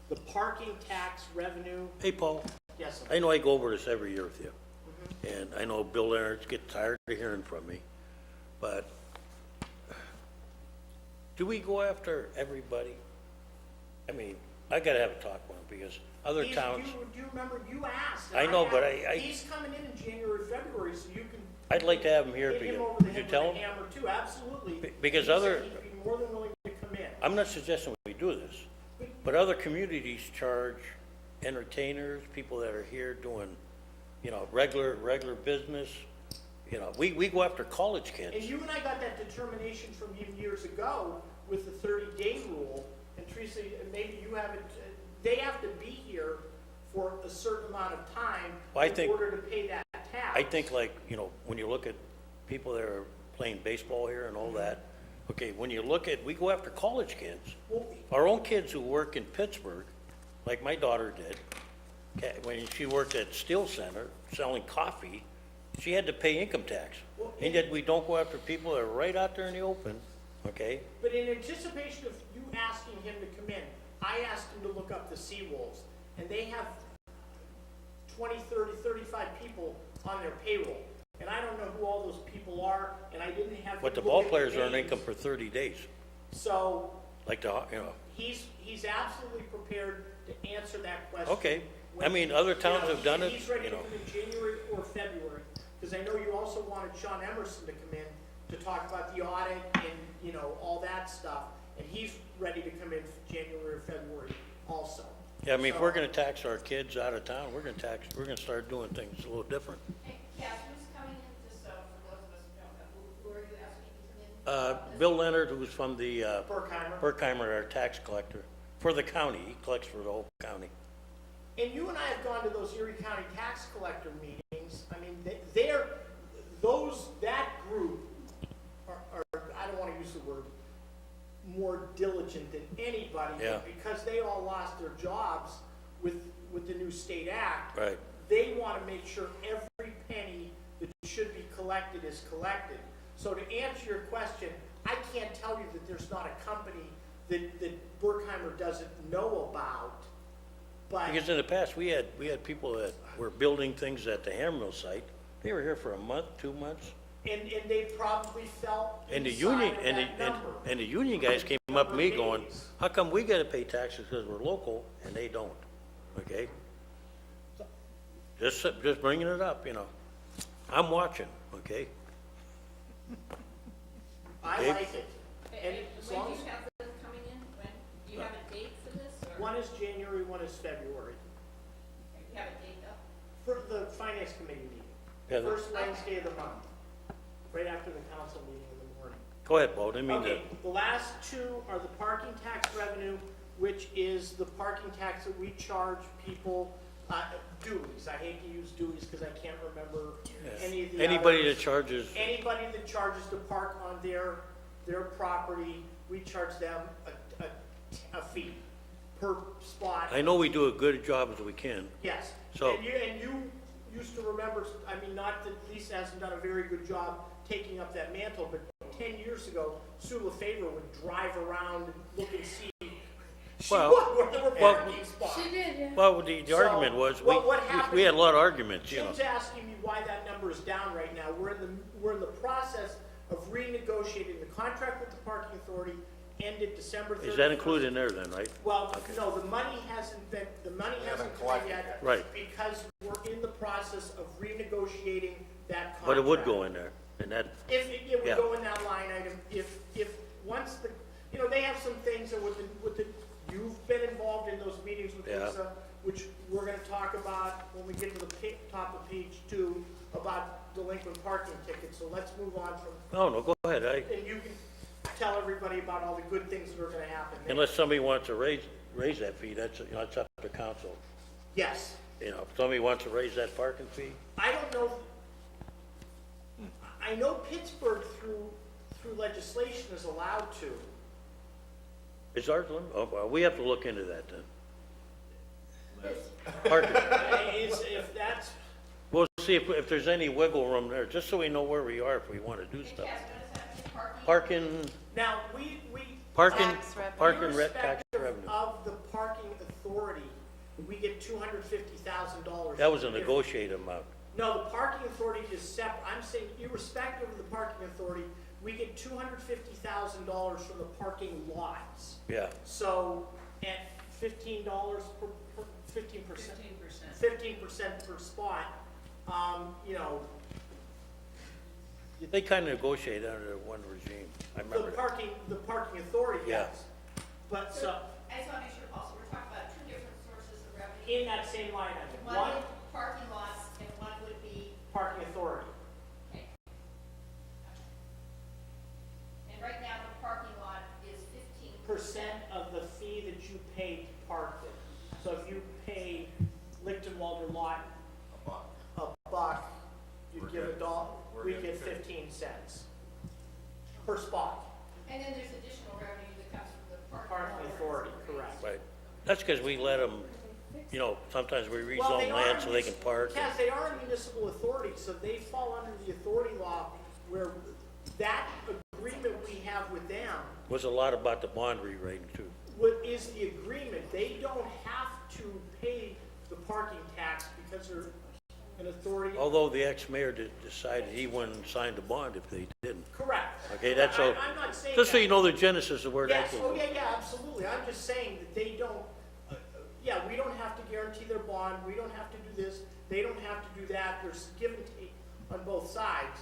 The parking tax revenue, Hey, Paul, Yes, sir. I know I go over this every year with you, and I know Bill Leonard gets tired of hearing from me, but do we go after everybody? I mean, I gotta have a talk with him, because other towns, Do you remember, you asked? I and know, but asked- I- He's coming in January, February, so you can. I'd like to have him here, Hit him because, over the did you head tell with a him? hammer too, absolutely. Because He said other- He'd be more than willing to come in. I'm not suggesting we do this, but other communities charge entertainers, people that are here doing, you know, regular business. You know, we go after college And kids. you and I got that determination from you years ago with the 30-day rule. And Teresa, maybe you haven't, they have to be here for a certain amount of time Well, I in think- order to pay that tax. I think, like, you know, when you look at people that are playing baseball here and all that, okay, when you look at, we go after college kids. Well, Our own kids who work in Pittsburgh, like my daughter did, when she worked at Steel Center selling coffee, she had to pay income tax. And yet we don't go after people that are right out there in the open, okay? But in anticipation of you asking him to come in, I asked him to look up the Seawolves, and they have 20, 30, 35 people on their payroll. And I don't know who all those people are, and I didn't have. But the him look ball at players earn names. income for 30 days, So like the, you know. he's absolutely prepared to answer that question. Okay. I when mean, he- other you towns know, have done it, He's ready you to know. come in January or February, because I know you also wanted Sean Emerson to come in to talk about the audit and, you know, all that stuff. And he's ready to come in January or February also. Yeah, I mean, if So- we're gonna tax our kids out of town, we're gonna start doing things a little different. Hey, Cass, who's coming in, just for those of us who don't know, who are you asking to come in? Bill Leonard, who's from the, Berkheimer. Berkheimer, our tax collector, for the county, he collects for the whole county. And you and I have gone to those Erie County tax collector meetings. I mean, they're, that group are, I don't want to use the word, more diligent than anybody. Yeah. Because they all lost their jobs with the new state act. Right. They want to make sure every penny that should be collected is collected. So to answer your question, I can't tell you that there's not a company that Berkheimer doesn't know about, but. Because in the past, we had people that were building things at the Hammermill site. They were here for a month, 2 months. And they probably felt And the inside union, of and that the, number. and the union guys came up to me Number of going, days. how come we gotta pay taxes because we're local and they don't? Okay? Just bringing it up, you know. I'm watching, okay? I Okay. like it. And as When long do as, you have them coming in? When, do you have a date for this, or? one is January, one is February, You have a date up? for the finance committee meeting. Yeah, the- First Wednesday of the month, right after the council meeting in the morning. Go ahead, Bo, didn't mean to. Okay, the last two are the parking tax revenue, which is the parking tax that we charge people, duties. I hate to use duties because I can't remember any of the Anybody others. that charges, Anybody that charges to park on their property, we charge them a fee per spot. I know we do a good job as we can. Yes. So- And you used to remember, I mean, not that Lisa hasn't done a very good job taking up that mantle, but 10 years ago, Sue LaFavor would drive around and look and see. She Well, would, where there were well- parking spots. She did, yeah. Well, the So, argument was, what happened- we had a lot of arguments, you know. Jim's asking me why that number is down right now. We're in the process of renegotiating the contract with the parking authority, ended December 31st. Is that included in there then, right? Well, no, the money hasn't come in collected yet. Right. Because we're in the process of renegotiating that contract. But it would go in there, and that, If it would Yeah. go in that line item, if once the, you know, they have some things that with the, you've been involved in those meetings with Yeah. Lisa, which we're gonna talk about when we get to the top of page 2 about delinquent parking tickets, so let's move on from, no, go ahead, and you can tell everybody about all the good things that are gonna happen there. unless somebody wants to raise that fee, that's up to council. Yes, You know, if somebody wants to raise that parking fee, I don't know, I know Pittsburgh through legislation is allowed to. is ours, oh, well, we have to look into that then. Parking, If that's, we'll see if there's any wiggle room there, just so we know where we are if we want to do stuff. Cass, what does that mean, parking? Parking, now, we. parking, Tax revenue. parking tax Irrespective revenue. of the parking authority, we get $250,000. That was a negotiated amount. No, the parking authority is separate. I'm saying irrespective of the parking authority, we get $250,000 from the parking lots. Yeah, So at $15 per 15%. 15% per spot, you know, they kind of negotiated under one regime. I remember that. the parking authority, Yeah. yes. But so, I just want to make sure, Paul, so we're talking about two different sources of revenue. in that same line item, One one would be parking lots and one would be, parking authority. okay. And right now, the parking lot is 15%. % of the fee that you pay to park it. So if you pay Lichtenwalder lot a buck, you give a dollar, we get 15 cents per spot. And then there's additional revenue that comes from the parking. Parking lot. authority, correct. Right. That's because we let them, you know, sometimes we Well, rezone land so they can park. Cass, they are a municipal authority, so they fall under the authority law where that agreement we have with them, Was a lot about the bond rewriting too. what is the agreement, they don't have to pay the parking tax because they're an authority. Although the ex-mayor decided he wouldn't sign the bond if they didn't. Correct. Okay, that's so, I'm not saying just so that. you know the genesis of where that Yes, came oh, from. yeah, absolutely. I'm just saying that they don't, yeah, we don't have to guarantee their bond, we don't have to do this, they don't have to do that, there's give and take on both sides.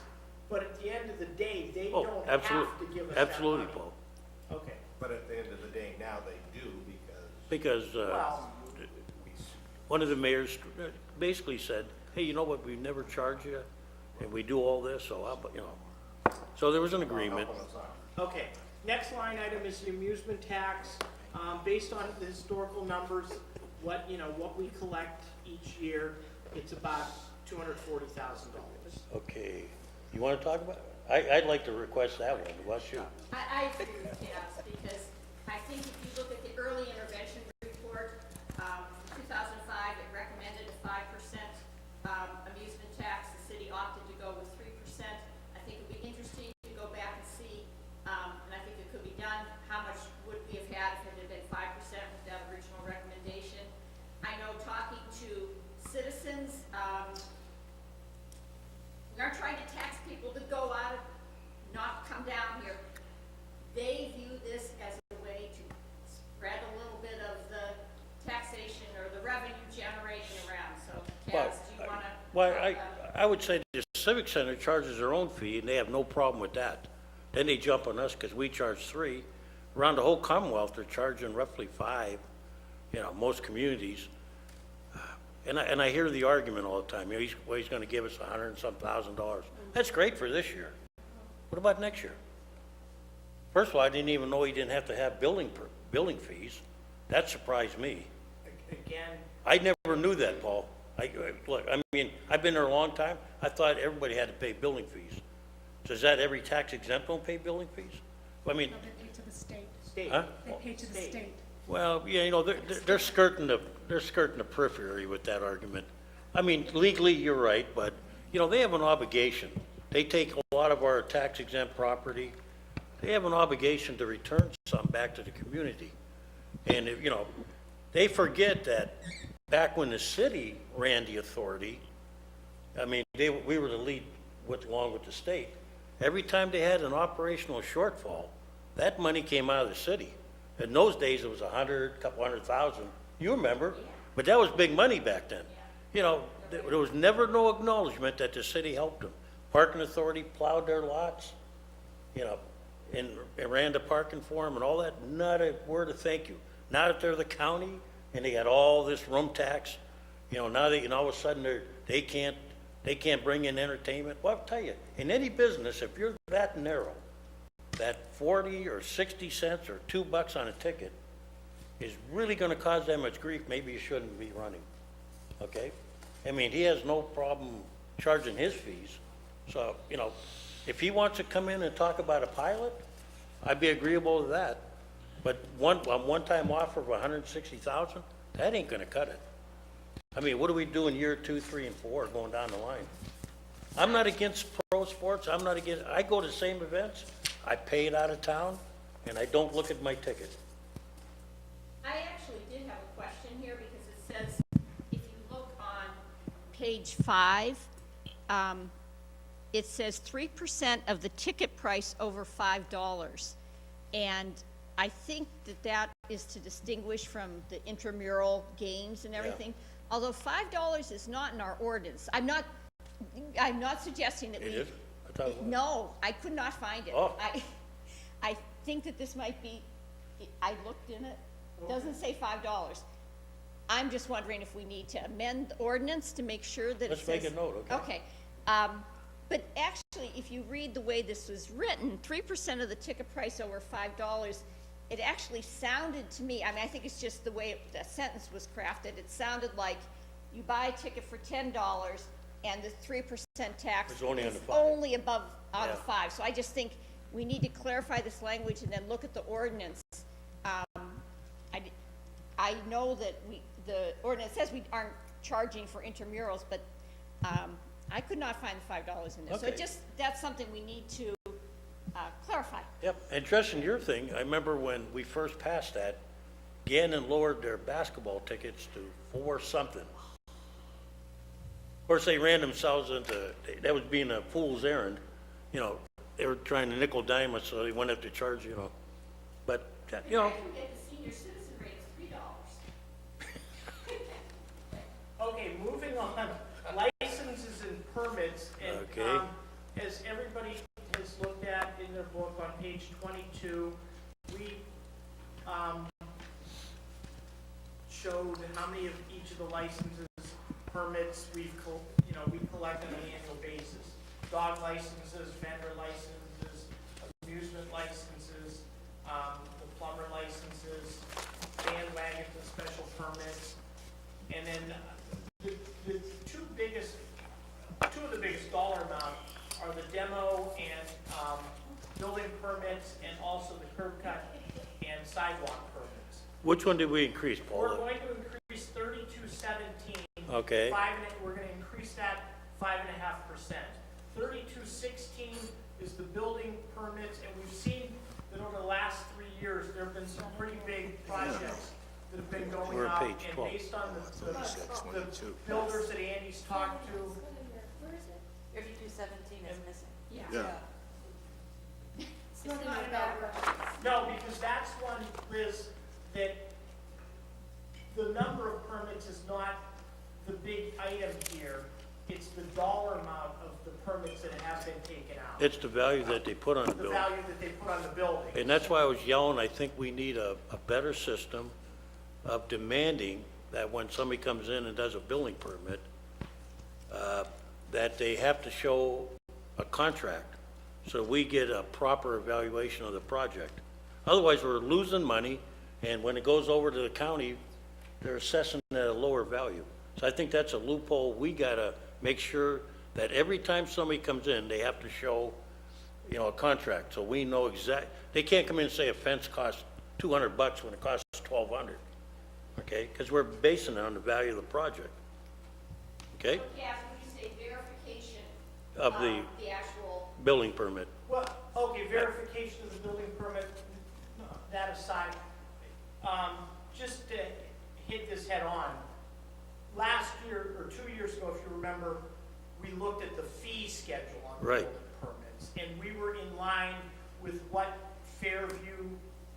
But at the end of the day, they Oh, don't have to absolutely, give us that absolutely, money. Paul. Okay, But at the end of the day, now they do Because, well, one of the mayors basically said, hey, you know what, we never charge you, and we do all this, so how about, you know. So there was an agreement. okay. Next line item is the amusement tax. Based on the historical numbers, what we collect each year, it's about $240,000. Okay, you want to talk about, I'd like to request that one, what's you? I agree with Cass, because I think if you look at the early intervention report, 2005, it recommended a 5% amusement tax. The city opted to go with 3%. I think it'd be interesting to go back and see, and I think it could be done, how much would we have had if it had been 5% with that original recommendation. I know talking to citizens, we aren't trying to tax people to go out of, not come down here. They view this as a way to spread a little bit of the taxation or the revenue generating around. So, Cass, do you want to? Well, I would say the Civic Center charges their own fee, and they have no problem with that. Then they jump on us because we charge 3. Around the whole Commonwealth, they're charging roughly 5, you know, most communities. And I hear the argument all the time, you know, he's going to give us $100 and some thousand. That's great for this year. What about next year? First of all, I didn't even know he didn't have to have building fees. That surprised me. Again, I never knew that, Paul. Look, I mean, I've been there a long time. I thought everybody had to pay building fees. So is that every tax exempt don't pay building fees? I mean, They pay to the state. state. huh? They pay to the state. Well, yeah, you know, they're skirting the periphery with that argument. I mean, legally, you're right, but, you know, they have an obligation. They take a lot of our tax exempt property. They have an obligation to return some back to the community. And, you know, they forget that back when the city ran the authority, I mean, we were the lead along with the state. Every time they had an operational shortfall, that money came out of the city. In those days, it was 100, couple 100,000. You remember, but that was big money back then. You know, there was never no acknowledgement that the city helped them. Parking authority plowed their lots, you know, and ran the parking for them and all that. Not a word of thank you. Now that they're the county and they got all this room tax, you know, now they, and all of a sudden they can't bring in entertainment. Well, I'll tell you, in any business, if you're that narrow, that 40 or 60 cents or $2 on a ticket is really going to cause that much grief, maybe you shouldn't be running, okay? I mean, he has no problem charging his fees. So, you know, if he wants to come in and talk about a pilot, I'd be agreeable to that. But one-time offer of 160,000, that ain't going to cut it. I mean, what do we do in year 2, 3, and 4 going down the line? I'm not against pro sports. I go to the same events. I pay it out of town, and I don't look at my ticket. I actually did have a question here because it says page 5, it says 3% of the ticket price over $5. And I think that that is to distinguish from the intramural games and everything. Although $5 is not in our ordinance. I'm not suggesting that It we. is? I thought it was. No, I could not find it. Oh. I think that this might be, I looked in it, it doesn't say $5. I'm just wondering if we need to amend the ordinance to make sure that it Let's says. make a note, okay? Okay, but actually, if you read the way this was written, 3% of the ticket price over $5, it actually sounded to me, I mean, I think it's just the way the sentence was crafted, it sounded like you buy a ticket for $10 and the 3% tax It's only on is the 5. only above, on the Yeah. 5. So I just think we need to clarify this language and then look at the ordinance. I know that the ordinance says we aren't charging for intramurals, but, I could not find the $5 in this. So Okay. that's something we need to, clarify. Yep, addressing your thing, I remember when we first passed that, Gannon lowered their basketball tickets to 4 something. Of course, they ran themselves into, that was being a fool's errand, you know, they were trying to nickel dime us, so they wouldn't have to charge, you know, but, you know, I can get the senior citizen rate is $3. Okay, moving on, licenses and permits, and, Okay. as everybody has looked at in their book on page 22, we, showed how many of each of the licenses, permits we collect on an annual basis. Dog licenses, vendor licenses, amusement licenses, the plumber licenses, bandwagons and special permits. And then the two of the biggest dollar amount are the demo and, building permits and also the curb cut and sidewalk permits. which one did we increase, We're Paul? going to increase 3217. Okay. We're gonna increase that 5.5%. 3216 is the building permits, and we've seen that over the last 3 years, there have been some pretty big projects that have been going We're on up. page 12. And based on the builders that Andy's talked to, 3217 is missing. Yeah. It's not in my background. no, because that's one, Liz, that the number of permits is not the big item here. It's the dollar amount of the permits that have been taken out. It's the value that they put on the The bill. value that they put on the building. And that's why I was yelling, I think we need a better system of demanding that when somebody comes in and does a building permit, that they have to show a contract, so we get a proper evaluation of the project. Otherwise, we're losing money, and when it goes over to the county, they're assessing it at a lower value. So I think that's a loophole. We gotta make sure that every time somebody comes in, they have to show, you know, a contract, so we know they can't come in and say a fence costs $200 when it costs $1,200, okay? Because we're basing it on the value of the project, okay? Cass, when you say verification Of the the actual, building permit. Well, okay, verification of the building permit, that aside, just to hit this head on, last year, or 2 years ago, if you remember, we looked at the fee schedule on the Right. building permits, and we were in line with what Fairview,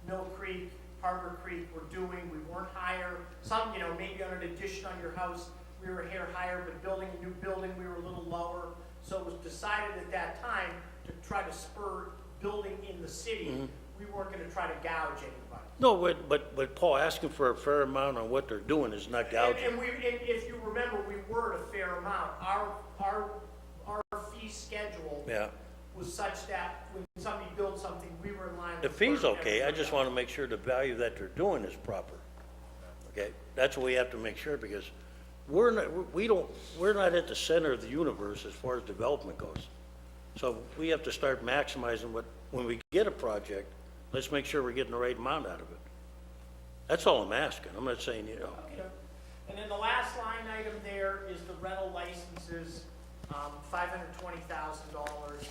Mill Creek, Harbor Creek were doing. We weren't higher, some, maybe on an addition on your house, we were here higher, but building a new building, we were a little lower. So it was decided at that time to try to spur building in the city. We weren't gonna try to gouge anybody. No, but Paul, asking for a fair amount on what they're doing is not gouging. And if you remember, we were at a fair amount. Our fee schedule Yeah. was such that when somebody built something, we were in line. The with fee's where okay, I everybody just else. want to make sure the value that they're doing is proper. Okay, that's what we have to make sure, because we're not at the center of the universe as far as development goes. So we have to start maximizing when we get a project, let's make sure we're getting the right amount out of it. That's all I'm asking, I'm not saying, Okay. And then the last line item there is the rental licenses, $520,000,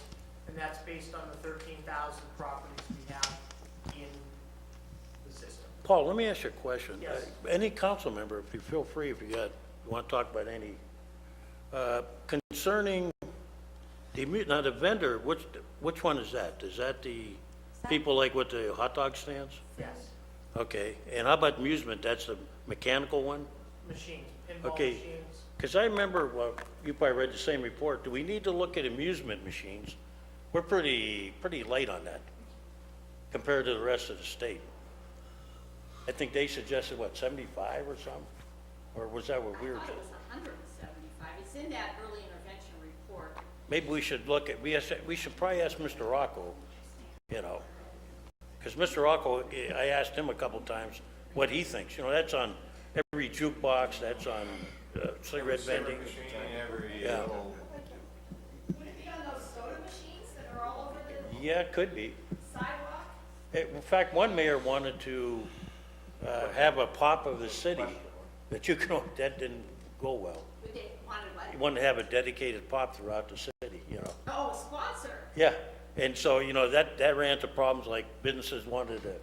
and that's based on the 13,000 properties we have in the system. Paul, let me ask you a question. Yes. Any council member, if you feel free, if you want to talk about any Concerning now the vendor, which one is that? Is that the people like with the hot dog stands? Yes. Okay, and how about amusement? That's the mechanical one? Machines, pinball Okay, machines. because I remember, well, you probably read the same report. Do we need to look at amusement machines? We're pretty light on that compared to the rest of the state. I think they suggested, what, 75 or something? Or was that what we were I thought doing? it was 175. It's in that early intervention report. Maybe we should look at, we should probably ask Mr. Rocco, you know, because Mr. Rocco, I asked him a couple times what he thinks. You know, that's on every jukebox, that's on cigarette vending. Yeah. Would it be on those soda machines that are all over the Yeah, it could be. sidewalk? In fact, one mayor wanted to have a pop of the city, that you can, that didn't go well. Would they wanted He what? wanted to have a dedicated pop throughout the city, you know. Oh, a sponsor. Yeah, and so, you know, that ran into problems like businesses wanted to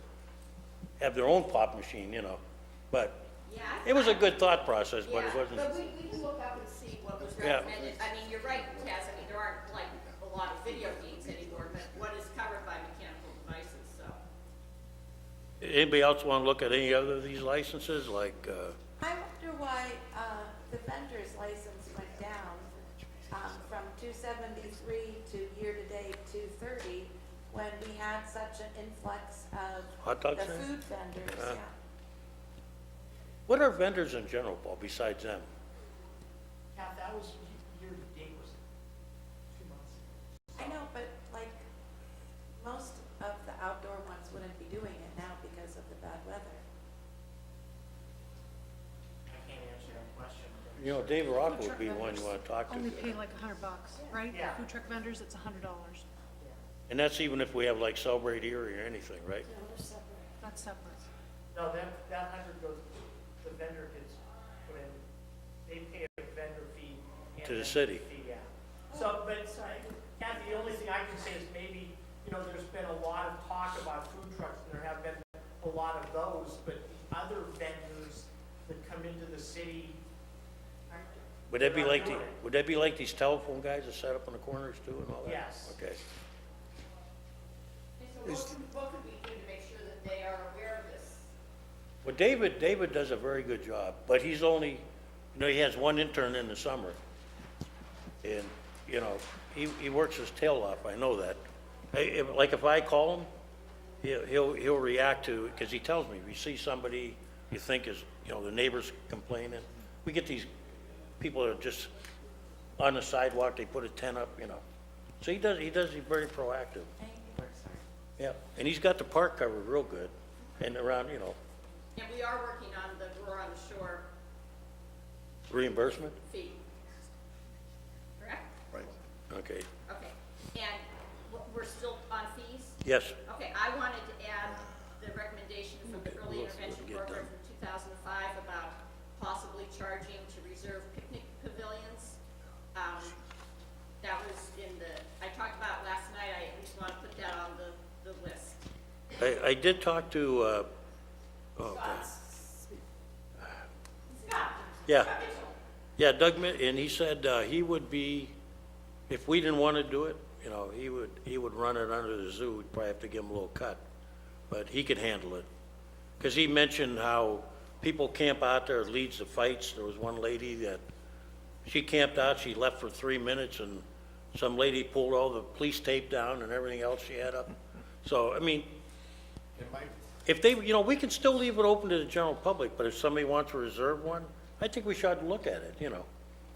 have their own pop machine, you know. But Yeah. it was a good thought process, but it Yeah, wasn't, but we can look up and see what was Yeah. recommended. I mean, you're right, Taz, I mean, there aren't like a lot of video games anymore, but what is covered by mechanical devices, so. anybody else want to look at any other of these licenses, like, I wonder why the vendor's license went down from 273 to year-to-date 230 when we had such an influx of Hot dog the stands? food vendors, Yeah. yeah. what are vendors in general, Paul, besides them? Yeah, that was, year to date was 2 months. I know, but like, most of the outdoor ones wouldn't be doing it now because of the bad weather. I can't answer that question. You know, Dave Rocco would be one you want to talk to. Only pay like $100, right? Yeah. Food truck vendors, it's $100. And that's even if we have like Celebrate Erie or anything, right? No, they're separate. That's separate. No, that 100 goes, the vendor gets put in, they pay a vendor fee. and To the then city. fee, yeah. So, but Kathy, the only thing I can say is maybe, you know, there's been a lot of talk about food trucks, and there have been a lot of those, but the other vendors that come into the city aren't. Would that be they're not like doing it. would that be like these telephone guys that set up in the corners too and all that? Yes. Okay. And so what could we do to make sure that they are aware of this? Well, David does a very good job, but he's only, you know, he has one intern in the summer. And, you know, he works his tail off, I know that. Like if I call him, he'll react to, because he tells me, if you see somebody you think is, you know, the neighbor's complaining, we get these people that are just on the sidewalk, they put a tent up, you know. So he's very proactive. And he works hard. Yeah, and he's got the park covered real good, and around, you know, And we are working on the Roar on the Shore reimbursement, fee. Correct? Right. okay, Okay. And we're still on fees? yes, Okay, I wanted to add the recommendation from the early Let's intervention get program done. from 2005 about possibly charging to reserve picnic pavilions. That was in the, I talked about it last night, I just want to put that on the list. I did talk to, oh, God. Scott? Yeah. Scott Mitchell. Yeah, Doug, and he said, he would be, if we didn't want to do it, you know, he would run it under the zoo, we'd probably have to give him a little cut, but he could handle it. Because he mentioned how people camp out there, it leads to fights. There was one lady that, she camped out, she left for 3 minutes, and some lady pulled all the police tape down and everything else she had up. So, I mean, if they, you know, we can still leave it open to the general public, but if somebody wants to reserve one, I think we should look at it, you know.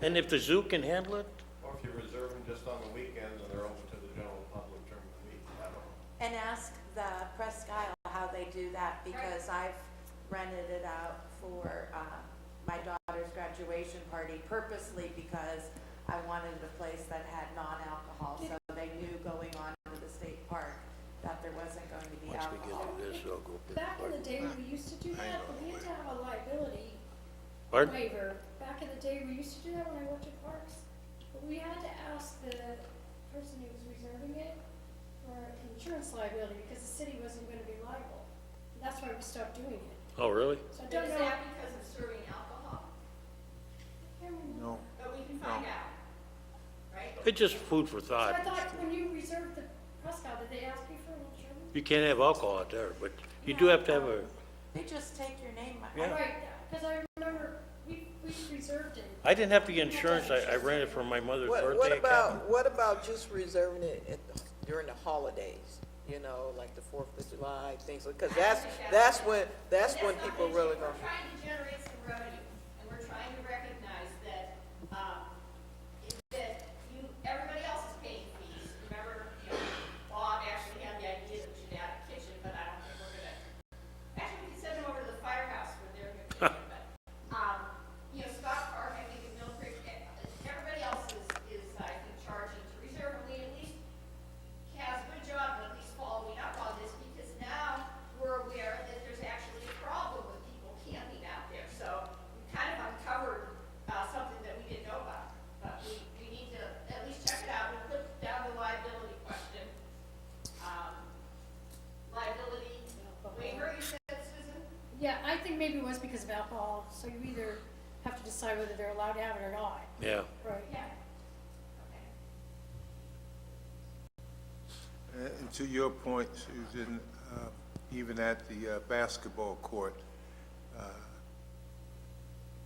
And if the zoo can handle it, Or if you reserve them just on the weekends and they're open to the general public during the week, I don't know. And ask the Presque Isle how they do that, because I've rented it out for my daughter's graduation party purposely because I wanted a place that had non-alcohol, so they knew going on to the state park that there wasn't going to be once we get alcohol. through this, they'll go. Back in the day, we used to do that, but we had to have a liability Pardon? waiver. Back in the day, we used to do that when I worked at parks. But we had to ask the person who was reserving it for insurance liability because the city wasn't gonna be liable. That's why we stopped doing it. Oh, really? So I don't Is know. that because of serving alcohol? I can't remember. No. But we can find out. It's just food for So I thought. thought when you reserved the Prescott, did they ask you for insurance? You can't have alcohol out there, but you do have to have a, They just take your name. Yeah. Right, because I remember we reserved it. I didn't have to get insurance. I rented from my mother's What birthday account. about just reserving it during the holidays? You know, like the 4th of July, things, because that's when people really go. We're trying to generate some revenue, and we're trying to recognize that, everybody else is paying fees. Remember, Bob actually had the idea that we should add a kitchen, but I don't think we're gonna, actually, we can send them over to the firehouse for their new kitchen, but, Scott Park, I think, in Mill Creek, everybody else is, I think, charging to reserve, and we at least has a good job of at least following up on this, because now we're aware that there's actually a problem with people camping out there. So we kind of uncovered something that we didn't know about. But we need to at least check it out. We put down the liability question. Liability waiver, you said, Susan? Yeah, I think maybe it was because of alcohol, so you either have to decide whether they're allowed to have it or not. Yeah. Right. Yeah. Okay. And to your point, Susan, even at the basketball court,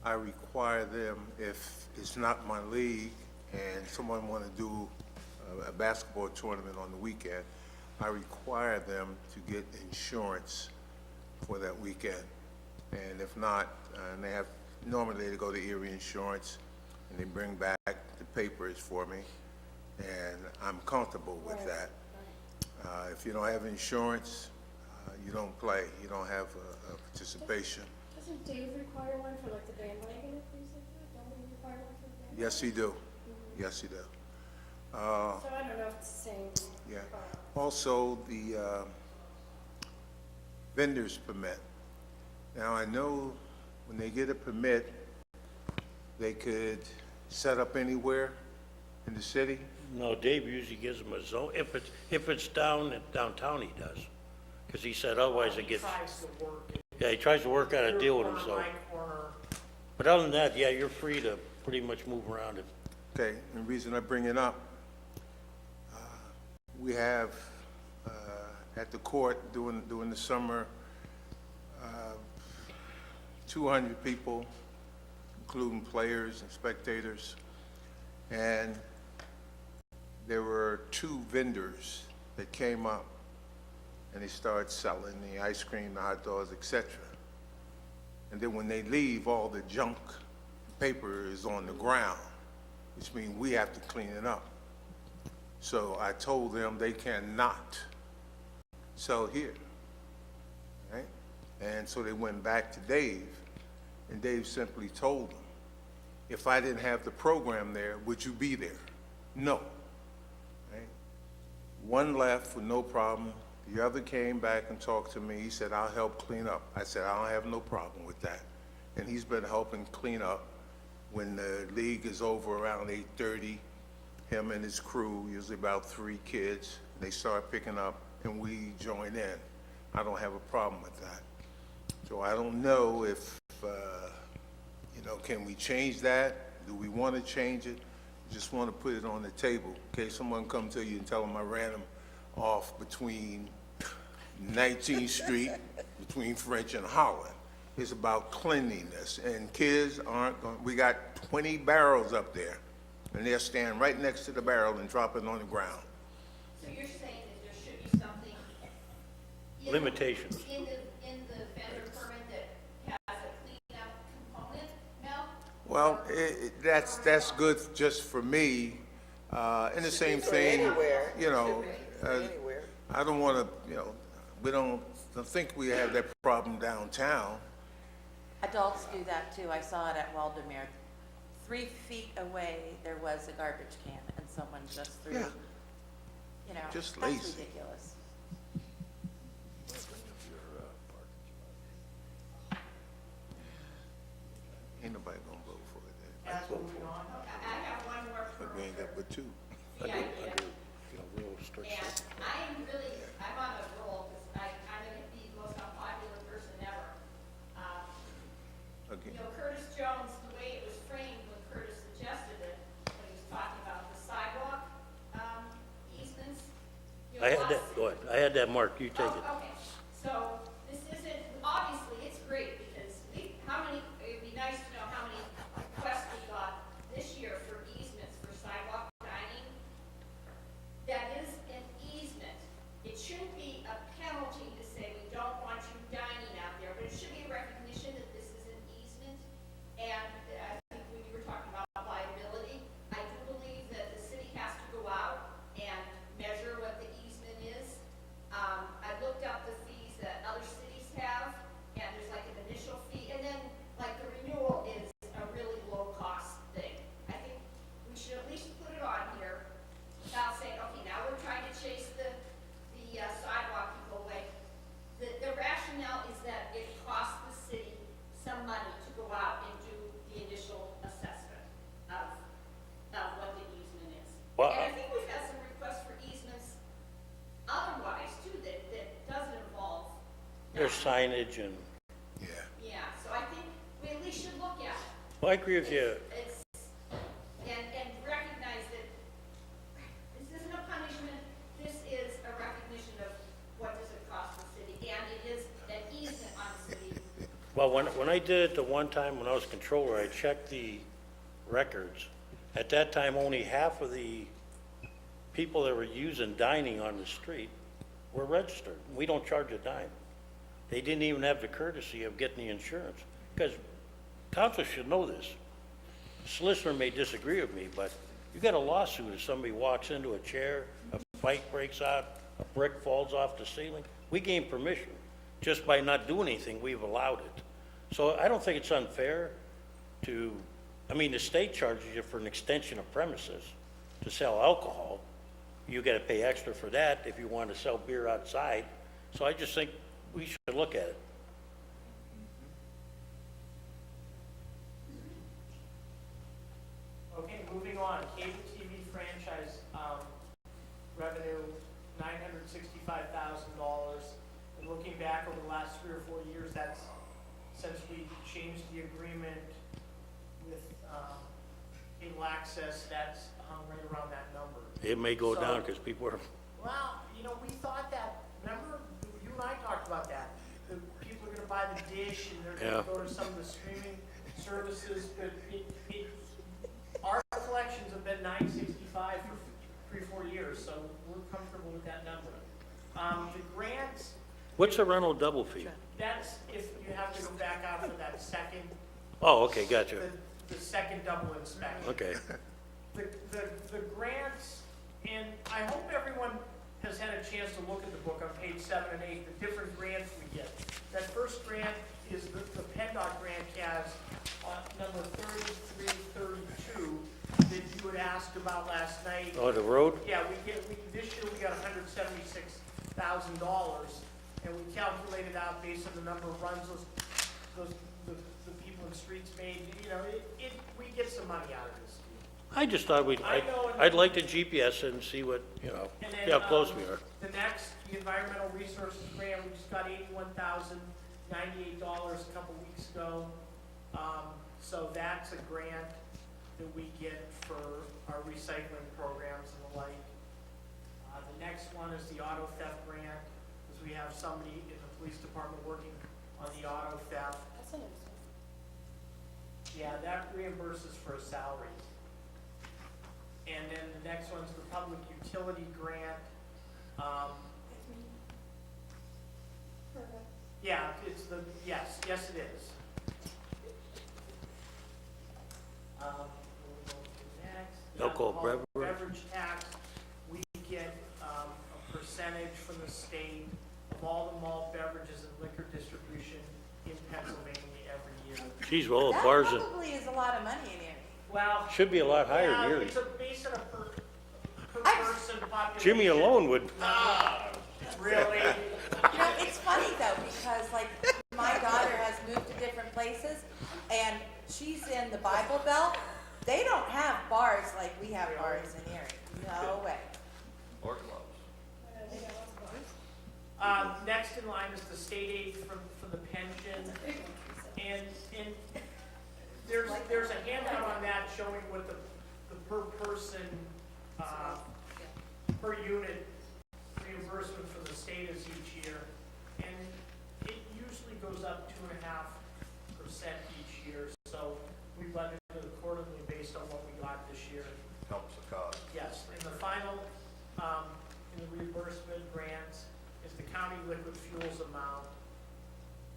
I require them, if it's not my league and someone want to do a basketball tournament on the weekend, I require them to get insurance for that weekend. And if not, and they have, normally they go to Erie Insurance and they bring back the papers for me, and I'm comfortable with that. If you don't have insurance, you don't play, you don't have a participation. Doesn't Dave require one for like the bandwagon and things like that? Don't we require one for the bandwagon? Yes, he do. Yes, he do. So I don't know if it's the same. Yeah. Also, the vendor's permit. Now, I know when they get a permit, they could set up anywhere in the city. No, Dave usually gives them a zone. If it's downtown, he does. Because he said otherwise it gets, Tries to work. yeah, he tries to work out a deal with Your himself. corner, my corner. But other than that, yeah, you're free to pretty much move around it. Okay, and the reason I bring it up, we have at the court during the summer, 200 people, including players and spectators, and there were 2 vendors that came up and they started selling the ice cream, the hot dogs, etc. And then when they leave, all the junk paper is on the ground, which means we have to clean it up. So I told them they cannot sell here, right? And so they went back to Dave, and Dave simply told them, if I didn't have the program there, would you be there? No. Right? One left with no problem. The other came back and talked to me. He said, I'll help clean up. I said, I don't have no problem with that. And he's been helping clean up when the league is over around 8:30. Him and his crew, usually about 3 kids, they start picking up and we join in. I don't have a problem with that. So I don't know if, can we change that? Do we want to change it? Just want to put it on the table in case someone come to you and tell them I ran them off between 19th Street, between French and Holland. It's about cleanliness, and kids aren't going, we got 20 barrels up there, and they're standing right next to the barrel and dropping on the ground. So you're saying that there should be something in Limitations. in the vendor permit that has a cleanup component, Mel? Well, that's good just for me, and the same thing, Anywhere. anywhere. I don't want to, we don't think we have that problem downtown. Adults do that too. I saw it at Waldemere. 3 feet away, there was a garbage can and someone just threw, Yeah. that's Just lazy. ridiculous. Ain't nobody gonna vote for it. I have one more But we ain't got but 2. Yeah, Real strict. and I am really, I'm on a roll, because I'm gonna be the most unpopular person ever. Okay. Curtis Jones, the way it was framed when Curtis suggested it, when he was talking about the sidewalk, I had that, go ahead, I had that marked, you take it. Oh, okay, so this isn't, obviously, it's great, because it'd be nice to know how many requests we got this year for easements for sidewalk dining. That is an easement. It shouldn't be a penalty to say we don't want you dining out there, but it should be a recognition that this is an easement. And I think when you were talking about liability, I do believe that the city has to go out and measure what the easement is. I looked up the fees that other cities have, and there's like an initial fee, and then like the renewal is a really low cost thing. I think we should at least put it on here without saying, okay, now we're trying to chase the sidewalk people away. The rationale is that it costs the city some money to go out and do the initial assessment of what the easement is. Well, And I think we've had some requests for easements otherwise too, that doesn't involve. There's signage and, Yeah, so I think we at least should look at it. well, I agree with you. It's, and recognize that this isn't a punishment, this is a recognition of what does it cost the city, and it is an easement on the city. Well, when I did it the one time when I was controller, I checked the records. At that time, only half of the people that were using dining on the street were registered. We don't charge a dime. They didn't even have the courtesy of getting the insurance. Because council should know this. The solicitor may disagree with me, but you got a lawsuit if somebody walks into a chair, a fight breaks out, a brick falls off the ceiling. We gain permission. Just by not doing anything, we've allowed it. So I don't think it's unfair to, I mean, the state charges you for an extension of premises to sell alcohol. You gotta pay extra for that if you want to sell beer outside. So I just think we should look at it. Okay, moving on, cable TV franchise, revenue, $965,000. And looking back over the last 3 or 4 years, that's, since we changed the agreement with, cable access, that's hung right around that number. It may go So- down because people are, Well, we thought that, remember, you and I talked about that. The people are gonna buy the dish and they're Yeah. gonna go to some of the streaming services, but our collections have been $965 for 3 or 4 years, so we're comfortable with that number. The grants, what's a rental double fee? that's if you have to go back out for that second, Oh, okay, gotcha. the second double inspection. Okay. The grants, and I hope everyone has had a chance to look at the book on page 7 and 8, the different grants we get. That first grant is the PennDOT grant has number 3332 that you had asked about last night. Oh, the road? Yeah, this year we got $176,000, and we calculated out based on the number of runs the people in streets made, we get some money out of this. I just thought I know. I'd like to GPS it and see what, And see how close we then, are. the next, the environmental resources grant, we just got $81,098 a couple weeks ago. So that's a grant that we get for our recycling programs and the like. The next one is the auto theft grant, because we have somebody in the police department working on the auto theft. That's an interesting. Yeah, that reimburses for a salary. And then the next one's the public utility grant. Yeah, yes, it is. We'll go to next. Alcohol beverage. Beverage tax, we get a percentage from the state of all the malt beverages and liquor distribution in Pennsylvania every year. Geez, well, That bars, are- probably is a lot of money in here. Well, should be a lot higher yeah, than yours. it's based on a per I- person population. Jimmy alone would, Really? It's funny though, because like, my daughter has moved to different places, and she's in the Bible Belt. They don't have bars like we have bars in Erie. No way. Or clubs. Next in line is the state aid from the pension. And there's a handout on that showing what the per person, per unit reimbursement from the state is each year, and it usually goes up 2.5% each year, so we budgeted accordingly based on what we got this year. Helps the cause. Yes, and the final, in the reimbursement grants is the county liquid fuels amount.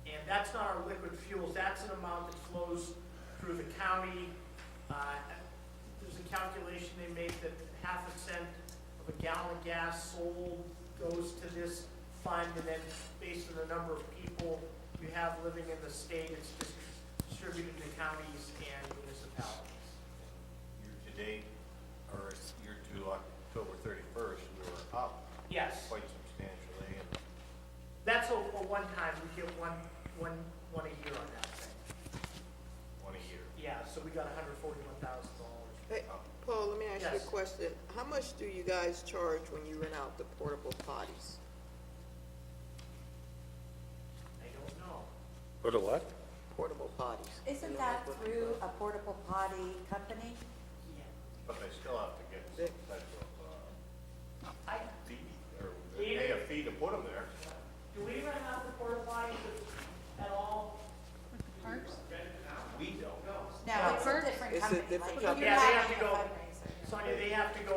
And that's not our liquid fuels, that's an amount that flows through the county. There's a calculation they make that 0.5 cent of a gallon of gas sold goes to this fund, and then based on the number of people you have living in the state, it's just distributed to counties and municipalities. Year to date, or year to October 31st, we were up Yes. quite substantially. And That's a one-time, we get one a year on that thing. one a year. Yeah, so we got $141,000. Hey, Paul, let me ask you Yes. a question. How much do you guys charge when you rent out the portable potties? I don't know. For the what? Portable potties. Isn't that through a portable potty company? But they still have to get some type of, fee, or they pay a fee to put them there. Do we rent out the porta potties at all? Parks? We don't. No, it's a different It's a company. different Like, company. you're Yeah, they have having to a go, fundraiser. Sonia, they have to go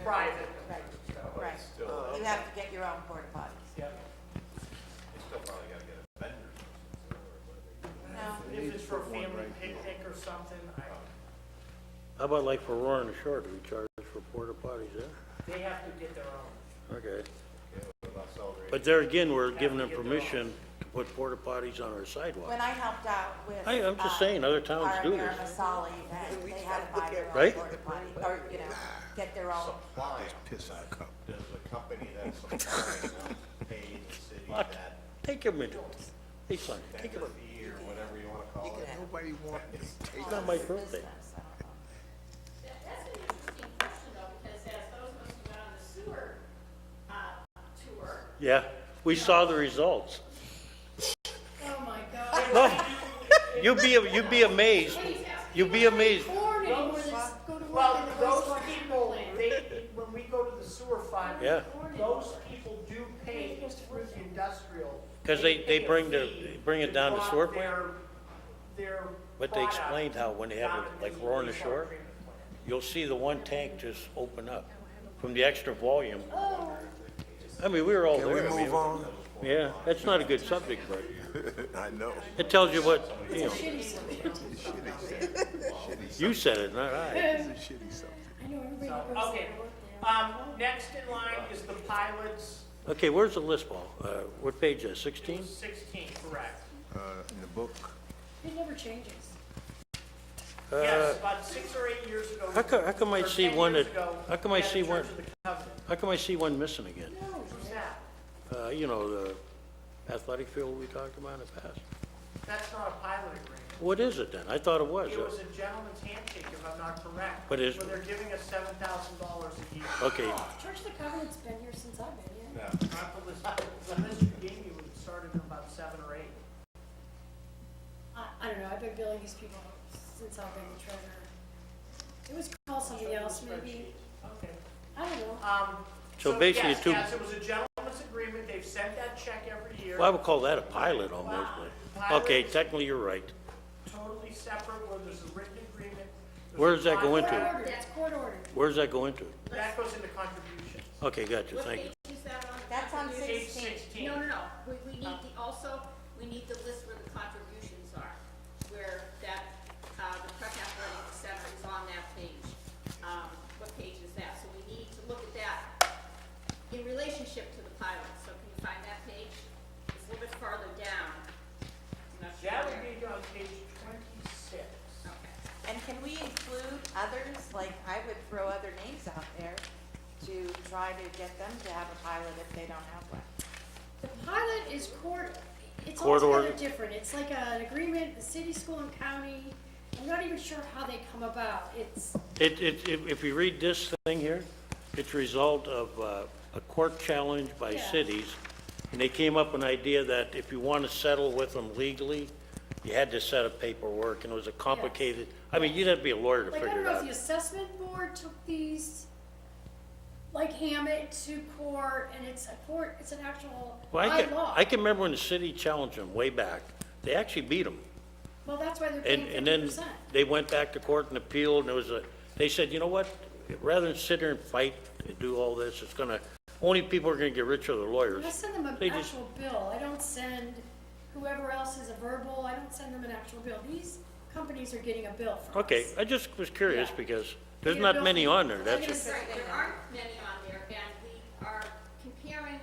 private. Right, But right. it's still, You have to get your own porta potties. Yeah. they still probably gotta get a vendor. No, If it's for a family picnic or something, How about like for Roaring Shore, do we charge for porta potties there? they have to get their own. Okay. Okay, what about celebrating? But there again, we're giving them permission to put porta potties on our sidewalk. when I helped out with. I'm just saying, other towns do this. Our Masali event, they had to buy their own Right? porta potty, or, you know, get their own. Supply, Piss out cup. does the company that's supplying them pay the city What? that Take him into, hey son, take him, vendor fee or whatever you wanna call it? Nobody wants me to take it's not my birthday. Business, I don't know. That's an interesting question though, because as those of us who went on the sewer, tour, Yeah, we saw the results. Oh, my God. No, you'd be amazed. You'd be amazed. Born anymore than go to work Well, in the those wastewater people, plant. when we go to the sewer fund, Yeah. those people do pay through the industrial. 'Cause they pay a bring fee it down to drop sewer plant? Their But they product explained how when they have down it, in like the Roaring wastewater Shore, treatment plant. you'll see the one tank just open up from the extra volume. I mean, we were all Can there. we I mean, move on? Yeah, that's not a good subject, but I know. it tells you what, you know, Shitty subject. you said it, not I. It's a shitty subject. I know everybody that goes Okay, there to work there. next in line is the pilots, Okay, where's the list ball? What page is that, 16? 16, correct. In the book. It never changes. Yes, about 6 or 8 years ago. How come I or see 10 one years that- ago, how come we I had a see Church one- of the Covenant. How come I see one missing again? No, Who's that? You know, the athletic field we talked about in the past. That's not a pilot agreement. What is it then? I thought it was. It was a gentleman's handshake, if I'm not correct. But is- Where they're giving us $7,000 a year. Okay, Church of the Covenant's been here since I've been here. Yeah. Not the list, the list you gave me was started in about 7 or 8. I don't know, I've been billing these people since I've been the treasurer. It was called something else, maybe, Okay. I don't know. So basically yes, two- Yes, it was a gentleman's agreement, they've sent that check every year. well, I would call that a pilot almost, but, okay, technically you're right. Totally separate, where there's a written agreement. there's Where a does that go contract. into? Court ordered, it's court ordered. Where's that go into? That goes into contributions. Okay, gotcha, what thank you. page is that on? That's on Contributions? Page 16. 16. No. We need we need the list where the contributions are, where that, the Prep Athletic Center is on that page. What page is that? So we need to look at that in relationship to the pilot. So can you find that page? It's a little bit farther down. I'm not sure That would where. be on page 26. Okay. And can we include others, like I would throw other names out there to try to get them to have a pilot if they don't have one? The pilot is court, it's Court altogether order. different. It's like an agreement, the city, school, and county. I'm not even sure how they come about. It's, If you read this thing here, it's a result of a court challenge by Yeah. cities, and they came up with an idea that if you want to settle with them legally, you had to set up paperwork, and it was a complicated, I mean, you'd have to be a lawyer to like, I figure don't it know if the out. assessment board took these like Hammett to court, and it's a court, it's an actual Well, by law. I can remember when the city challenged them way back. They actually beat them. Well, that's why they're paying And then 50%. they went back to court and appealed, and there was they said, you know what? Rather than sit there and fight and do all this, it's gonna, only people are gonna get rich are the lawyers. I send them an They just- actual bill. I don't send whoever else is a verbal, I don't send them an actual bill. These companies are getting a bill from us. Okay, I just was curious Yeah. because there's Get a not bill many from- on there, I'm that's gonna just, say Right, there that. aren't many on there, and we are comparing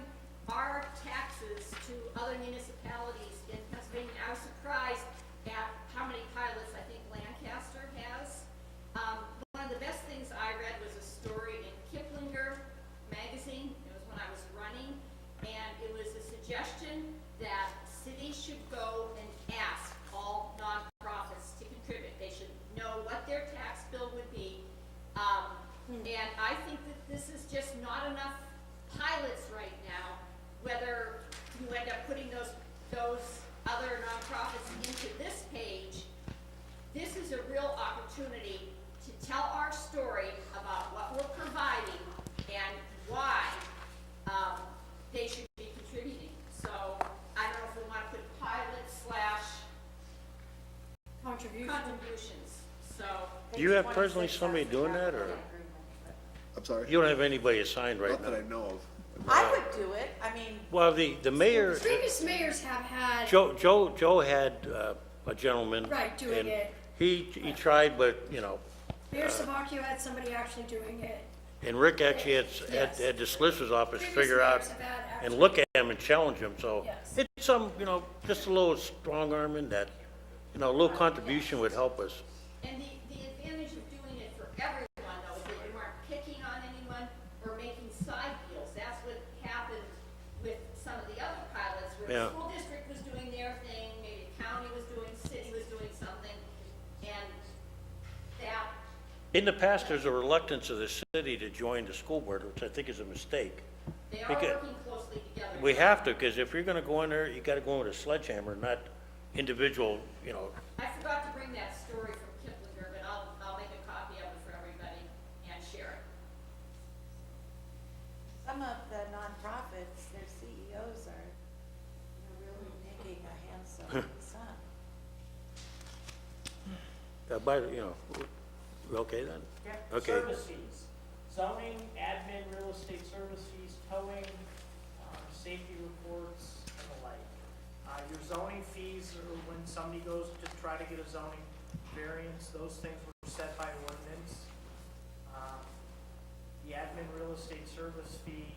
our taxes to other municipalities in Pennsylvania. I was surprised at how many pilots I think Lancaster has. One of the best things I read was a story in Kiplinger magazine. It was when I was running, and it was a suggestion that cities should go and ask all nonprofits to contribute. They should know what their tax bill would be. And I think that this is just not enough pilots right now, whether you end up putting those other nonprofits into this page. This is a real opportunity to tell our story about what we're providing and why they should be contributing. So I don't know if we want to put pilots / contributions, so. do you have personally somebody doing that, or I'm sorry? you don't have anybody assigned right Not that now? I know of. I would do it, I mean, Well, the mayor, Previous mayors have had, Joe had a gentleman. Right, doing and it. He tried, but, you know, Mayor Savacchio had somebody actually doing it. and Rick actually Yes. had the solicitor's office Previous figure out mayors have had and actually- look at him and challenge him, so. Yes. It's some, you know, just a little strong arming that, you know, a little contribution would help us. And the advantage of doing it for everyone, though, is that you aren't picking on anyone or making side deals. That's what happened with some of the other pilots, where Yeah. the school district was doing their thing, maybe the county was doing, city was doing something, and that, In the past, there's a reluctance of the city to join the school board, which I think is a mistake. they are Because- working closely together. We have to, because if you're gonna go in there, you gotta go in with a sledgehammer, not individual, you know. I forgot to bring that story from Kiplinger, but I'll make a copy of it for everybody and share it. some of the nonprofits, their CEOs are, really making a handsome sum. You know, we okay then? Okay. Service fees, zoning, admin, real estate service fees, towing, safety reports, and the like. Your zoning fees are when somebody goes to try to get a zoning variance, those things were set by ordinance. The admin real estate service fee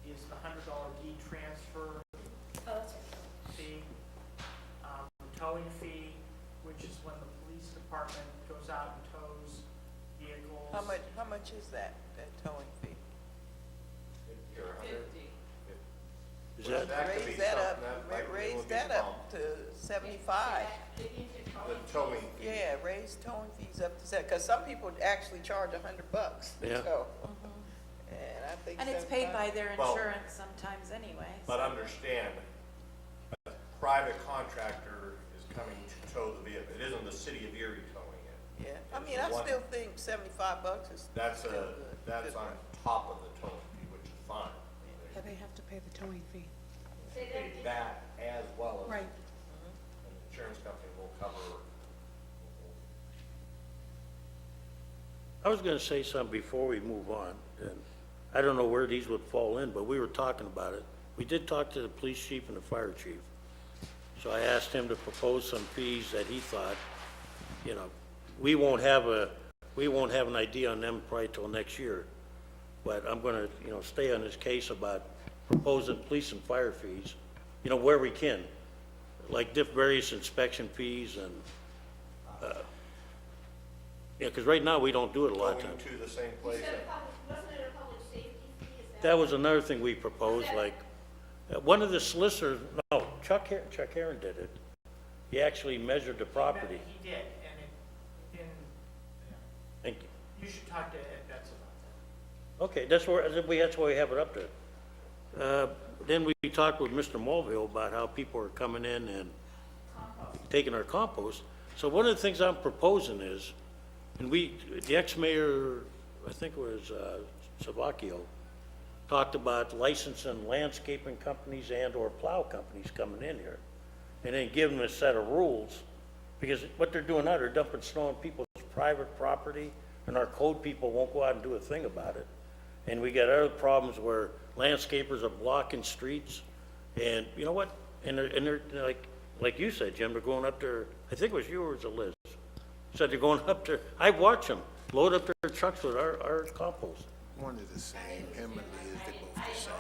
is the $100 deed transfer Oh, that's right. fee. The towing fee, which is when the police department goes out and tows vehicles. How much is that towing fee? Is that, That could be Raise that something up, that might be raise able to be that up bumped. to 75. The towing fee. Yeah, raise towing fees up to because some people actually charge $100. Yeah. So, and I think. And it's paid 75 by their Well- insurance sometimes anyway. But understand, a private contractor is coming to tow the vehicle. It isn't the city of Erie towing it. Yeah, I It's mean, I one- still think $75 is. That's still good. that's Good on money. top of the towing fee, which is fine. Yeah, they have to pay the towing fee. That as well as. Right. And the insurance company will cover. I was gonna say something before we move on, and I don't know where these would fall in, but we were talking about it. We did talk to the police chief and the fire chief. So I asked him to propose some fees that he thought, you know, we won't have an idea on them probably till next year. But I'm gonna, you know, stay on this case about proposing police and fire fees, you know, where we can. Like various inspection fees and, yeah, because right now we don't do it a lot of Going times. to the same place. Wasn't it a public safety fee? Is That was another thing we proposed, like, one of the solicitors, no, Chuck Heron did it. He actually measured the property. He did, and And, you should talk to Ed Betts about that. okay, that's why we have it up there. Then we talked with Mr. Mulville about how people are coming in and taking our compost. So one of the things I'm proposing is, and the ex-mayor, I think it was Savacchio, talked about licensing landscaping companies and/or plow companies coming in here, and then giving them a set of rules, because what they're doing now, they're dumping snow on people's private property, and our code people won't go out and do a thing about it. And we got other problems where landscapers are blocking streets, and you know what? And they're like you said, Jim, they're going up there, I think it was you or was it Liz? Said they're going up there, I watch them load up their trucks with our compost. One is the same, him and Liz, they both the same.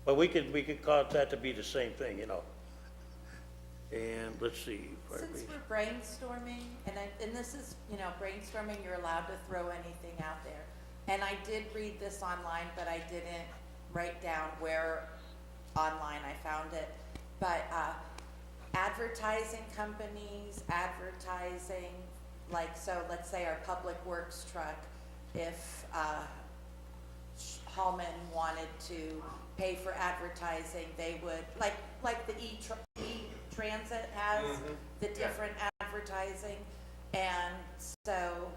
But we could cause that to be the same thing, you know. And let's see. Since we're brainstorming, and this is, brainstorming, you're allowed to throw anything out there. And I did read this online, but I didn't write down where online I found it. But advertising companies, so let's say our public works truck, if Hallman wanted to pay for advertising, they would, like the E-Transit has the different advertising, and so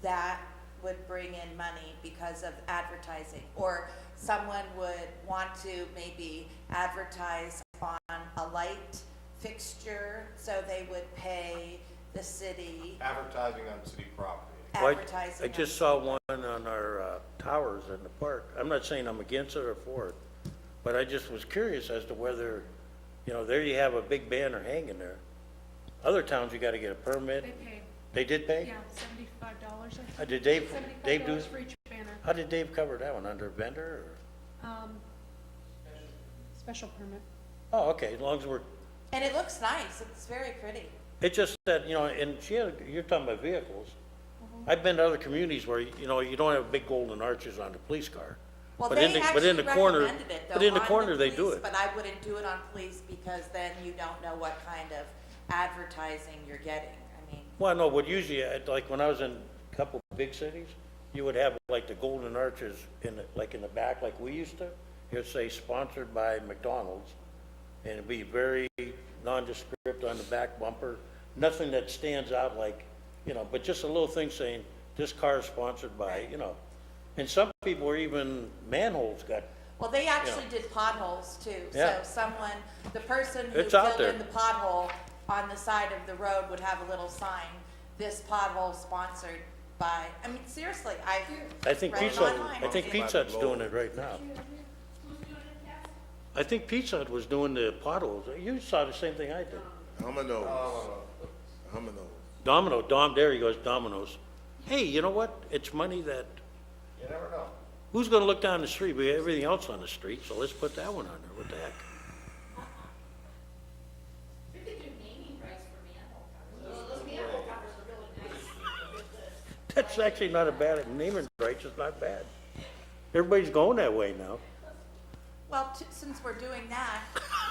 that would bring in money because of advertising. Or someone would want to maybe advertise on a light fixture, so they would pay the city. Advertising on city property. Advertising. I just saw one on our towers in the park. I'm not saying I'm against it or for it, but I just was curious as to whether, there you have a big banner hanging there. Other towns, you gotta get a permit. They paid, They did pay? yeah, $75, I think. Did Dave do, $75 for each banner. how did Dave cover that one, under a vendor or? Special permit. Oh, okay, as long as we're, And it looks nice, it's very pretty. it's just that, and you're talking about vehicles. I've been to other communities where, you don't have big golden arches on the police car. Well, But they in the actually corner, recommended it, though, but in the on corner, they do police, it. But I wouldn't do it on police, because then you don't know what kind of advertising you're getting. I mean, Well, no, what usually, like when I was in a couple of big cities, you would have like the golden arches in the back, like we used to. It would say sponsored by McDonald's, and it'd be very nondescript on the back bumper. Nothing that stands out like, but just a little thing saying, this car is sponsored by, And some people were even, manholes got, well, they actually did potholes too. Yeah. So the person who It's out filled there. in the pothole on the side of the road would have a little sign, this pothole sponsored by, I mean, seriously, I think read it Pizza, online. I think Pizza Hut's doing it right now. I think Pizza Hut was doing the potholes. You saw the same thing I did. Domino's. There he goes, Domino's. Hey, you know what? It's money that, You never know. who's gonna look down the street? We have everything else on the street, so let's put that one on there. What the heck? You could do naming rights for manhole covers. Those manhole covers are really nice. That's actually not a bad, naming rights is not bad. Everybody's going that way now. Well, since we're doing that,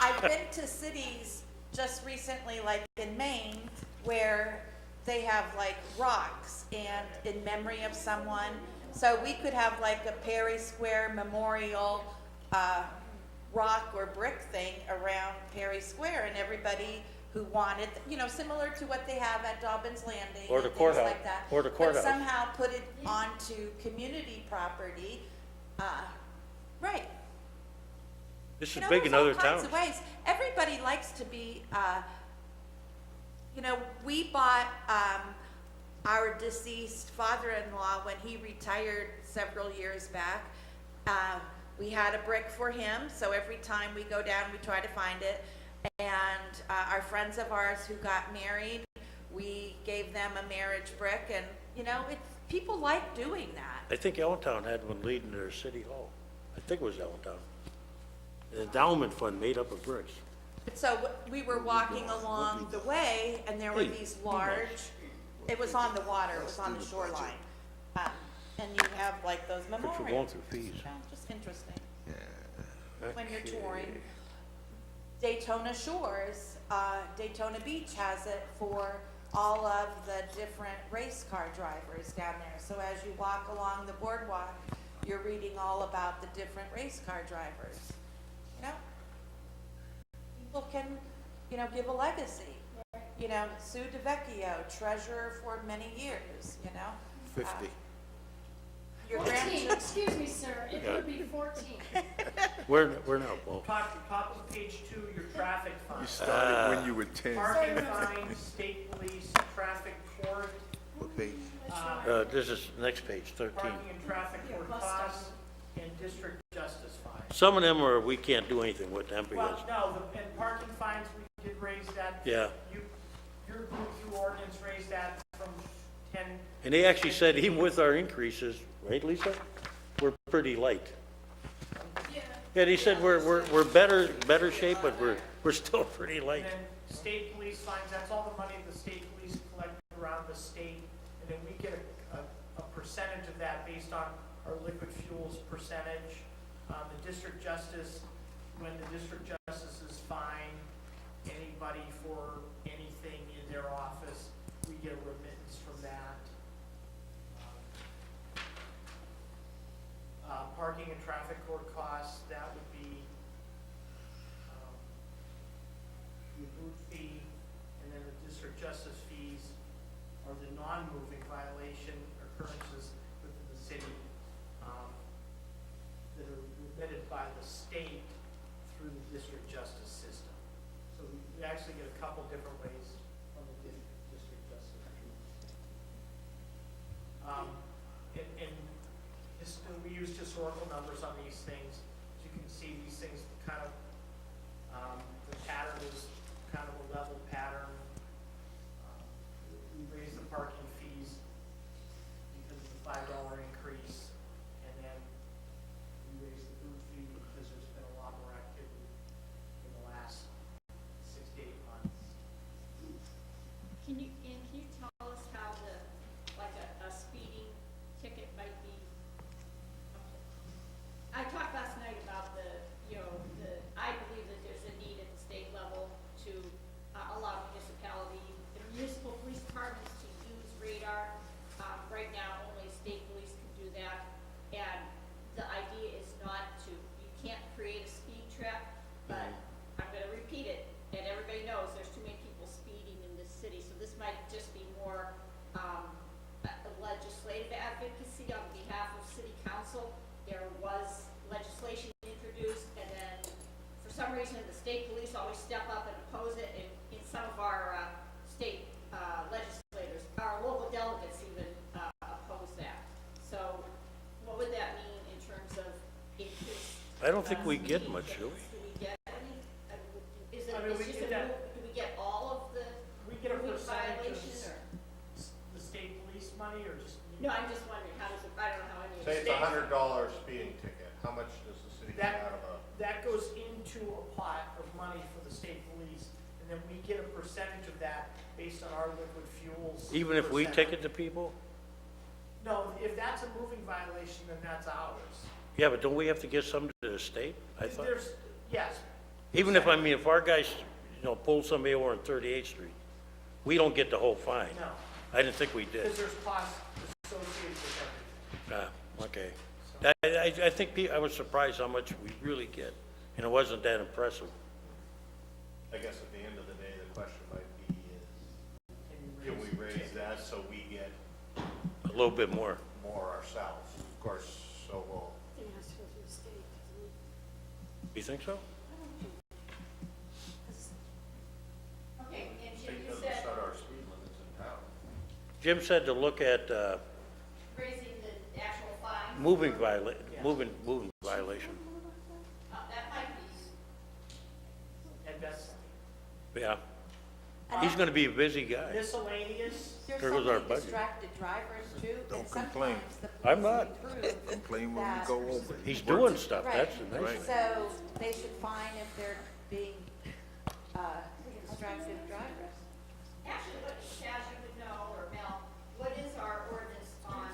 I've been to cities just recently, like in Maine, where they have like rocks and in memory of someone. So we could have like a Perry Square memorial rock or brick thing around Perry Square, and everybody who wanted, similar to what they have at Dobbins Landing Or the and things courthouse, like that. or the courthouse. But somehow put it onto community property, right. This is big in other There's all kinds towns. of ways. Everybody likes to be, we bought our deceased father-in-law when he retired several years back. We had a brick for him, so every time we go down, we try to find it. And our friends of ours who got married, we gave them a marriage brick, and, people like doing that. I think Allentown had one leading their city hall. I think it was Allentown. The endowment fund made up of bricks. So we were walking along the way, and there were Hey, these large, it was on the water, it was on the shoreline. And you have like those But memorials. you're going through fees. Just interesting. When you're touring. Daytona Shores, Daytona Beach has it for all of the different race car drivers down there. So as you walk along the boardwalk, you're reading all about the different race car drivers. People can, give a legacy. Sue DeVecchio, treasurer for many years, 50. Your 14, grandchildren, excuse me, sir, It would be 14. Where now, Paul? Top of page 2, your traffic You fines. started when you were 10. Parking fines, state police, traffic court, What page? This is next page, 13. parking and traffic court costs, and district justice fines. Some of them are, we can't do anything with them because, Well, no, and parking fines, we did raise that. yeah. Your group through ordinance raised that from 10. And they actually said even with our increases, right, Lisa? We're pretty light. Yeah, they said we're better shape, but we're still pretty light. And then state police fines, that's all the money the state police collect around the state. And then we get a percentage of that based on our liquid fuels percentage. The district justice, when the district justices fine anybody for anything in their office, we get a remittance from that. Parking and traffic court costs, that would be the route fee, and then the district justice fees are the non-moving violation occurrences within the city that are remitted by the state through the district justice system. So we actually get a couple different ways from the district justice. And this, we use historical numbers on these things. As you can see, these things kind of, the pattern is kind of a level pattern. We raised the parking fees because of the $5 increase, and then we raised the food fee because there's been a lot more activity in the last 6 to 8 months. Can you tell us how a speeding ticket might be? I talked last night about I believe that there's a need at the state level to allow the municipal police departments to use radar. Right now, only state police can do that. And the idea is not to, you can't create a speed trap, but I'm gonna repeat it, and everybody knows there's too many people speeding in this city, so this might just be more, a legislative advocacy on behalf of city council. There was legislation introduced, and then for some reason, the state police always step up and oppose it, and in some of our state legislators, our local delegates even oppose that. So what would that mean in terms of increased? I don't think we get much, do we? Do we get any? Is it, I mean, it's we just get a, that- do we get all of the We get a moving percentage violation, of or? the state police money, or just? No, I'm just wondering, how does it, I don't know how any of Say the it's states. $100 speeding ticket, how much does the city get out of a? That goes into a pot of money for the state police, and then we get a percentage of that based on our liquid fuels. Even if we percentage. ticket the people? No, if that's a moving violation, then that's ours. Yeah, but don't we have to give some to the state? I thought, There's, yes, even if our guys, pull somebody over on 38th Street, we don't get the whole fine. no, I didn't think we did. because there's costs associated with everything. Okay. I think I was surprised how much we really get, and it wasn't that impressive. I guess at the end of the day, the question might be is, can we raise that so we get A little bit more. more ourselves? Of course, so will. You think so? Okay, and Jim, State you doesn't said set our speed limits in town. Jim said to look at raising the actual fine, moving violation. that might be, And that's Yeah. He's gonna be a busy guy. miscellaneous. There's There so goes our many budget. distracted drivers too, Don't and complain. sometimes the I'm police not. prove Complain when we that- go over. He's doing stuff, Right. that's the nice Right. thing. So they should fine if they're being, distracted drivers. actually, what, Chaz, you would know, or Mel, what is our ordinance on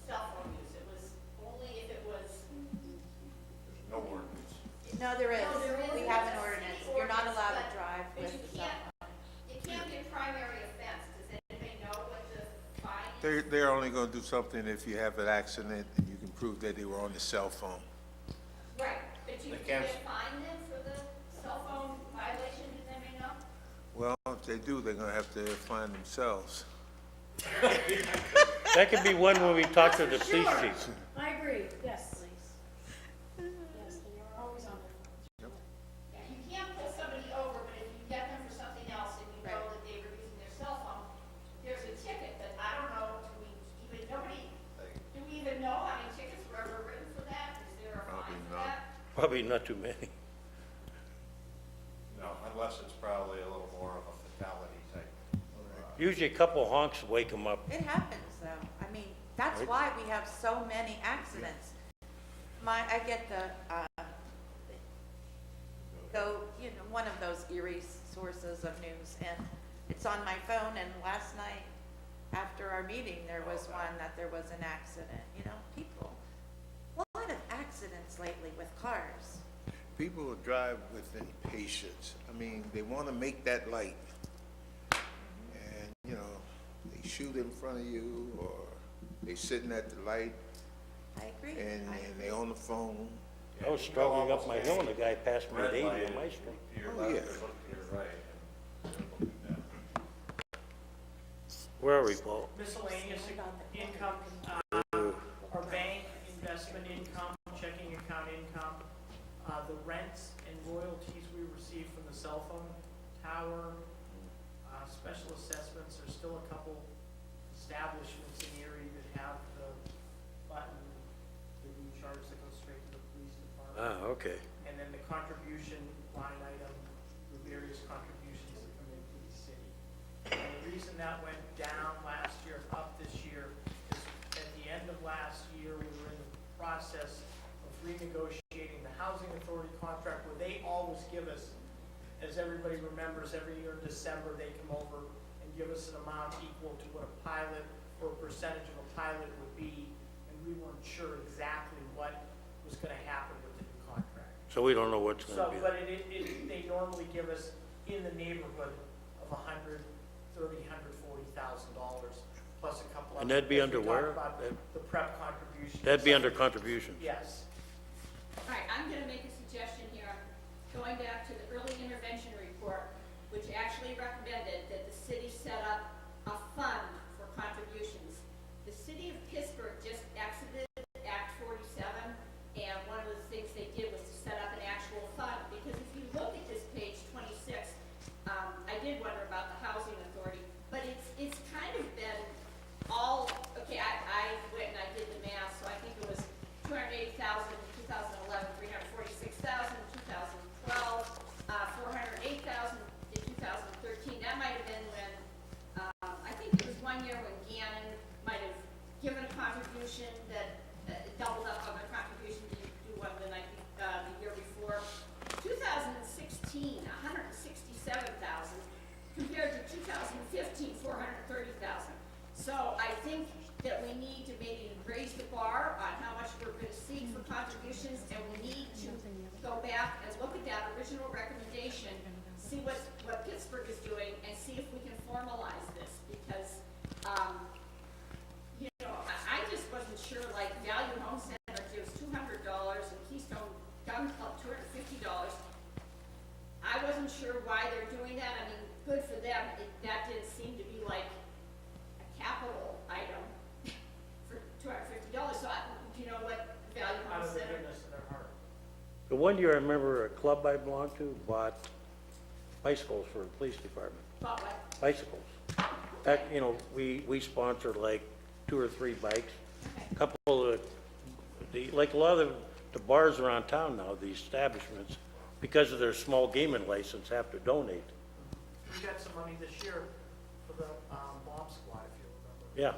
cell phone use? It was only if it was, No ordinance. No, there is. No, there is. We have an ordinance. You're not allowed to But- drive but with you a cell can't- phone. it can't be a primary offense. Does anybody know what the fine is? They're only gonna do something if you have an accident and you can prove that they were on the cell phone. Right, but you They can can't- fine them for the cell phone violation, does anybody know? Well, if they do, they're gonna have to find themselves. That could be one when we talk to the police chief. I agree, yes. probably not too many. No, unless it's probably a little more of a fatality type. Usually a couple honks wake them up. It happens, though. I mean, that's why we have so many accidents. I get one of those eerie sources of news, and it's on my phone, and last night, after our meeting, there was one that there was an accident, people. A lot of accidents lately with cars. People will drive with impatience. I mean, they want to make that light. And, they shoot in front of you, or they sitting at the light, I agree. and they on the phone. I was struggling up my hill and a guy passed me at 80 on my street. To your Oh, left, yeah. or look to your right. and- Where are we, Paul? Miscellaneous income, our bank, investment income, checking account income, the rents and royalties we receive from the cell phone tower, special assessments. There's still a couple establishments in Erie that have the button, the recharge that goes straight to the police department. Okay. And then the contribution line item, the various contributions that come into the city. And the reason that went down last year, up this year, is at the end of last year, we were in the process of renegotiating the housing authority contract, where they always give us, as everybody remembers, every year in December, they come over and give us an amount equal to what a pilot or a percentage of a pilot would be, and we weren't sure exactly what was gonna happen with the new contract. So we don't know what's So, gonna be. but they normally give us in the neighborhood of $140,000, plus a couple of. And that'd be as we under talked where? about the prep contribution. That'd be under contributions. Yes. All right, I'm gonna make a suggestion here, going back to the early intervention report, which actually recommended that the city set up a fund for contributions. The city of Pittsburgh just exited Act 47, and one of the things they did was to set up an actual fund, because if you look at this page 26, I did wonder about the housing authority, but it's kind of been all, okay, I went and I did the math, so I think it was 280,000 in 2011, 346,000 in 2012, 408,000 in 2013. That might have been when, I think it was one year when Gannon might have given a contribution that doubled up on the contribution to do one the year before. 2016, 167,000 compared to 2015, 430,000. So I think that we need to maybe raise the bar on how much we're going to seek for contributions, and we need to go back and look at that original recommendation, see what Pittsburgh is doing, and see if we can formalize this, because, I just wasn't sure, like Value Home Center gives $200 and Keystone Gun Club $250. I wasn't sure why they're doing that. I mean, good for them. That didn't seem to be like a capital item for $250. So do you know what Value Out Home of the Center? goodness of their heart. The one year I remember a club I belonged to bought bicycles for the police department. About what? Bicycles. That, we sponsored like 2 or 3 bikes. A couple of like a lot of the bars around town now, the establishments, because of their small gaming license, have to donate. We got some money this year for the bomb squad, if you remember. Yeah.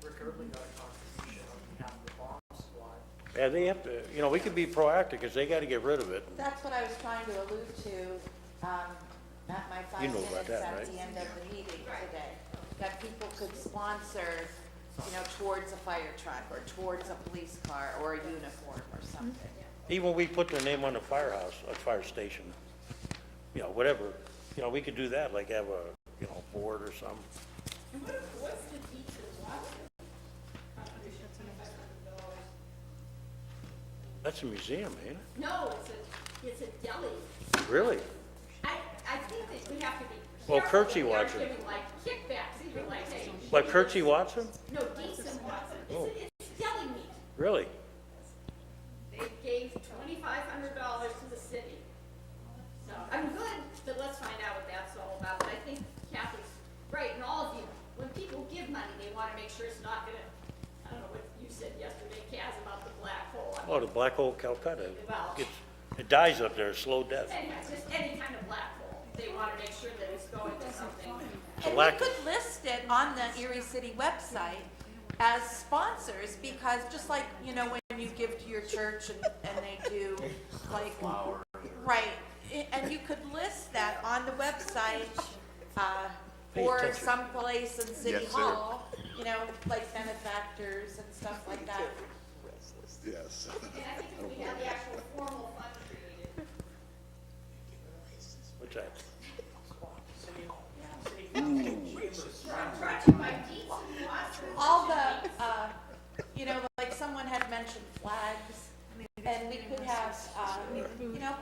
Rick Erdley got a contribution on behalf of the bomb squad. Yeah, they have to, we could be proactive because they got to get rid of it. That's what I was trying to allude to, at my 5 You know about minutes that, at right? the end of the meeting today. That people could sponsor, towards a fire truck, or towards a police car, or a uniform, or something. Even we put their name on the firehouse, a fire station, whatever. We could do that, like have a, board or something. And what's the Beach and Watson contribution of $2,500? That's a museum, ain't it? No, it's a deli. Really? I think that we have to be Well, careful Curtsy that we aren't Watson. giving like kickbacks, even like, hey. Like Curtsy Watson? No, Decent Watson. Oh. It's deli meat. Really? They gave $2,500 to the city. So, I'm good, but let's find out what that's all about. But I think Kathy's right, and all of you, when people give money, they want to make sure it's not gonna, I don't know what you said yesterday, Kaz, about the black hole. Oh, the Black Hole Calcutta. Well, Gets It dies up there, slow death. Anyhow, just any kind of black hole. They want to make sure that it's going to something. And lack we of- could list it on the Erie City website as sponsors, because just like, you know, when you give to your church and they do like, right, and you could list that on the website, or attention. someplace in City Yes, sir. Hall, you know, like benefactors and stuff like that. Yes. And I think if we have the actual formal fund created, What's that? brought to you by Deeds and Watson. All the, you know, like someone had mentioned flags, and we could have, you know,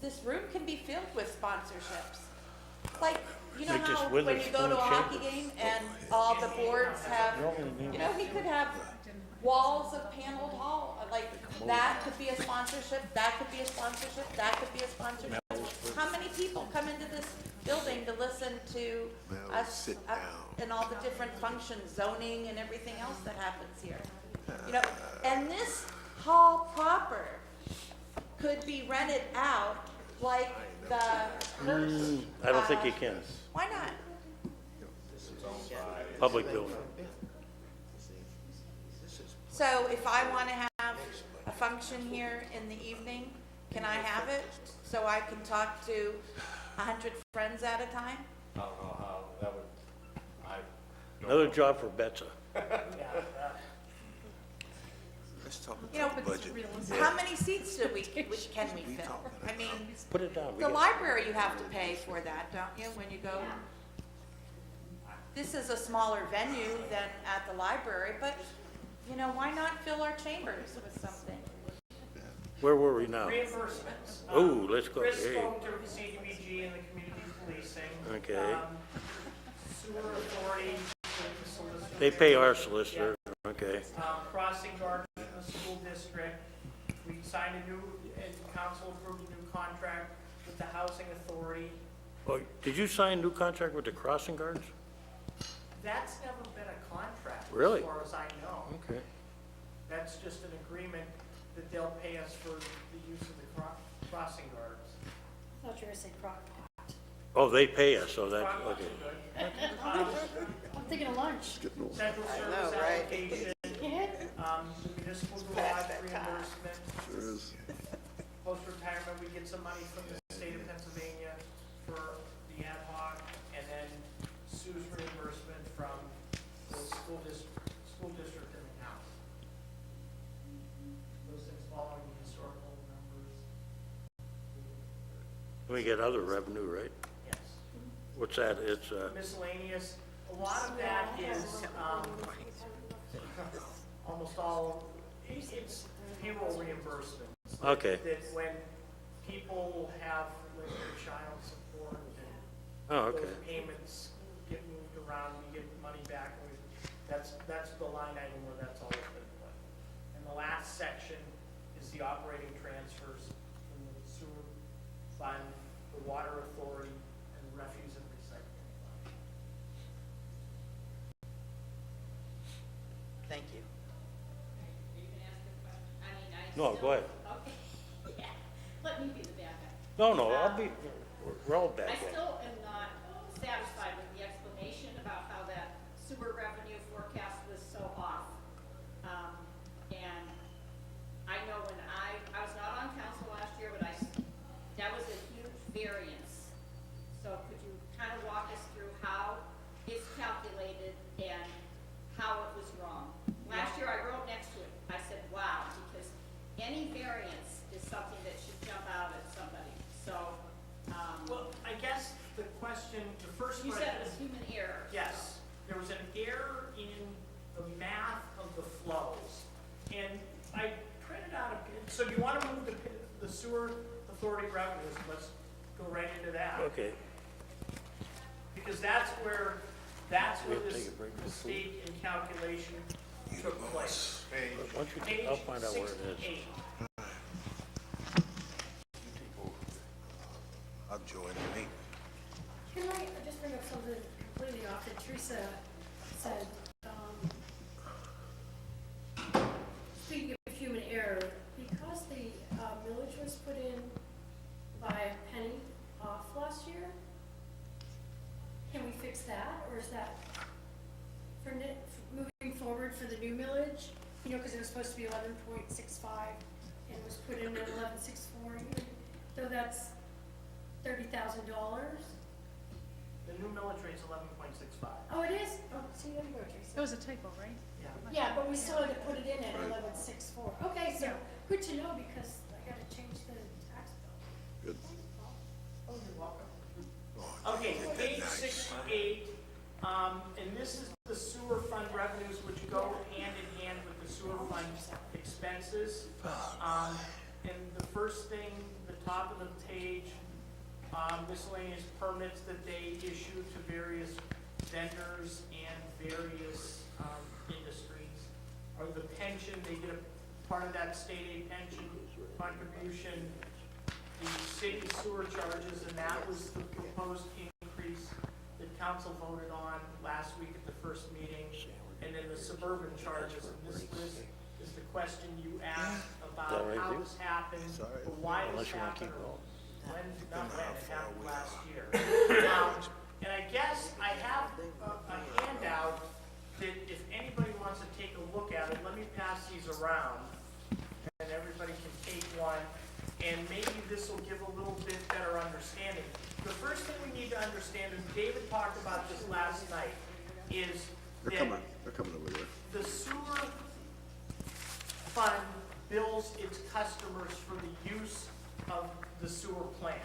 this room can be filled with sponsorships. Like, you know Make this how when you go to a Witherspoon hockey chamber. game and all the boards have, you know, he could have walls of paneled hall, like, that could be a sponsorship, that could be a sponsorship, that could be a sponsorship. How many people come into this building to listen to us sit and all the different functions, zoning and everything else that happens here? You know, and this hall proper could be rented out like the Hearst. I don't think you can. Why not? Public building. So if I want to have a function here in the evening, can I have it? So I can talk to 100 friends at a time? I don't know how that would, Another job for Betsa. Let's talk You know, about budget. how many seats can we fill? I mean, Put it down. We the get- library, you have to pay for that, don't you, when you go? This is a smaller venue than at the library, but, you know, why not fill our chambers with something? Where were we now? Reimbursements. Oh, let's go. Chris Hey. spoke to CDBG and the community policing. Okay. Sewer authority, the solicitor. They pay our solicitor, okay. Crossing guard in the school district. We signed a new, and council approved a new contract with the housing authority. Oh, did you sign a new contract with the crossing guards? That's never been a contract. Really? As far as I know. Okay. That's just an agreement that they'll pay us for the use of the crossing guards. I thought you were gonna say crock pot. Oh, they pay us, so that's, Crock pots okay. are good. I'm thinking of lunch. Central service know, right? application, municipal garage reimbursement. There is. Post-retirement, we get some money from the state of Pennsylvania for the ad hoc, and then Sue's reimbursement from the school district and the house. Those things following the historical numbers. We get other revenue, right? Yes. What's that? It's, Miscellaneous, a lot of that is, almost all, it's payroll reimbursements. Okay. That when people have like their child support and oh, okay. those payments get moved around, we get money back. That's the line item where that's always been put. And the last section is the operating transfers from the sewer fund, the water authority, and the refuse and recycling fund. Thank you. You can ask a question. I mean, I No, still- go ahead. Okay, yeah, let me be the bad guy. No, I'll be, we're all bad I guys. still am not satisfied with the explanation about how that sewer revenue forecast was so off. And I know when I was not on council last year, but that was a huge variance. So could you kind of walk us through how it's calculated and how it was wrong? Last year I wrote next to it, I said, wow, because any variance is something that should jump out at somebody. So, Well, I guess the question, the first you question. said it was human error. Yes, there was an error in the math of the flows. And I printed out so you want to move the sewer authority revenues, let's go right into that. Okay. Because that's where We have to this take a break for food. mistake in calculation took place. Why don't you, Page I'll find out where it is. 68. I'll join the meeting. Can I just bring up something completely off that Teresa said? Speaking of human error, because the millage was put you know, because it was supposed to be 11.65 and it was put in at 11.64, so that's $30,000. The new millage rate's 11.65. Oh, it is? Oh, see, there you go, Tracy. It was a typo, right? Yeah, but we still had to put it in at 11.64. Okay, so, good to know because I gotta change the tax bill. Good. Oh, you're welcome. Okay, page 68, and this is the sewer fund revenues which go hand in hand with the sewer fund expenses. And the first thing, the top of the page, miscellaneous permits that they issue to various vendors and various industries. Or the pension, they get a part of that state aid pension contribution, the city sewer charges, and that was the proposed increase that council voted on last week at the first meeting, and then the suburban charges, and this is the question you asked about right, how dude? this happened, or why this happened, or when, not when, it happened last year. And I guess I have a handout that if anybody wants to take a look at it, let me pass these around, and everybody can take one, and maybe this will give a little bit better understanding. The first thing we need to understand, and David talked about this last night, is They're that coming over there. the sewer fund bills its customers for the use of the sewer plant.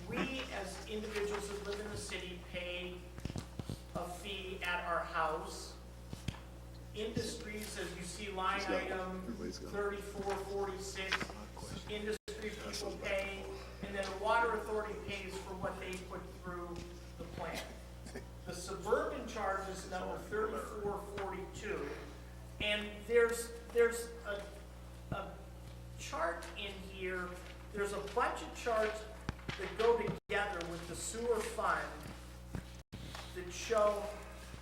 We, as individuals that live in the city, pay a fee at our house. Industries, as you see line item 3446, industry people pay, and then the water authority pays for what they put through the plant. The suburban charge is number 3442, and there's a chart in here, there's a bunch of charts that go together with the sewer fund that show,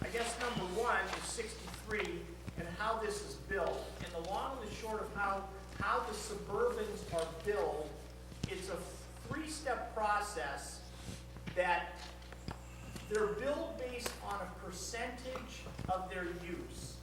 I guess number one is 63, and how this is billed. And the long and the short of how the suburbans are billed, it's a three-step process that they're billed based on a percentage of their use.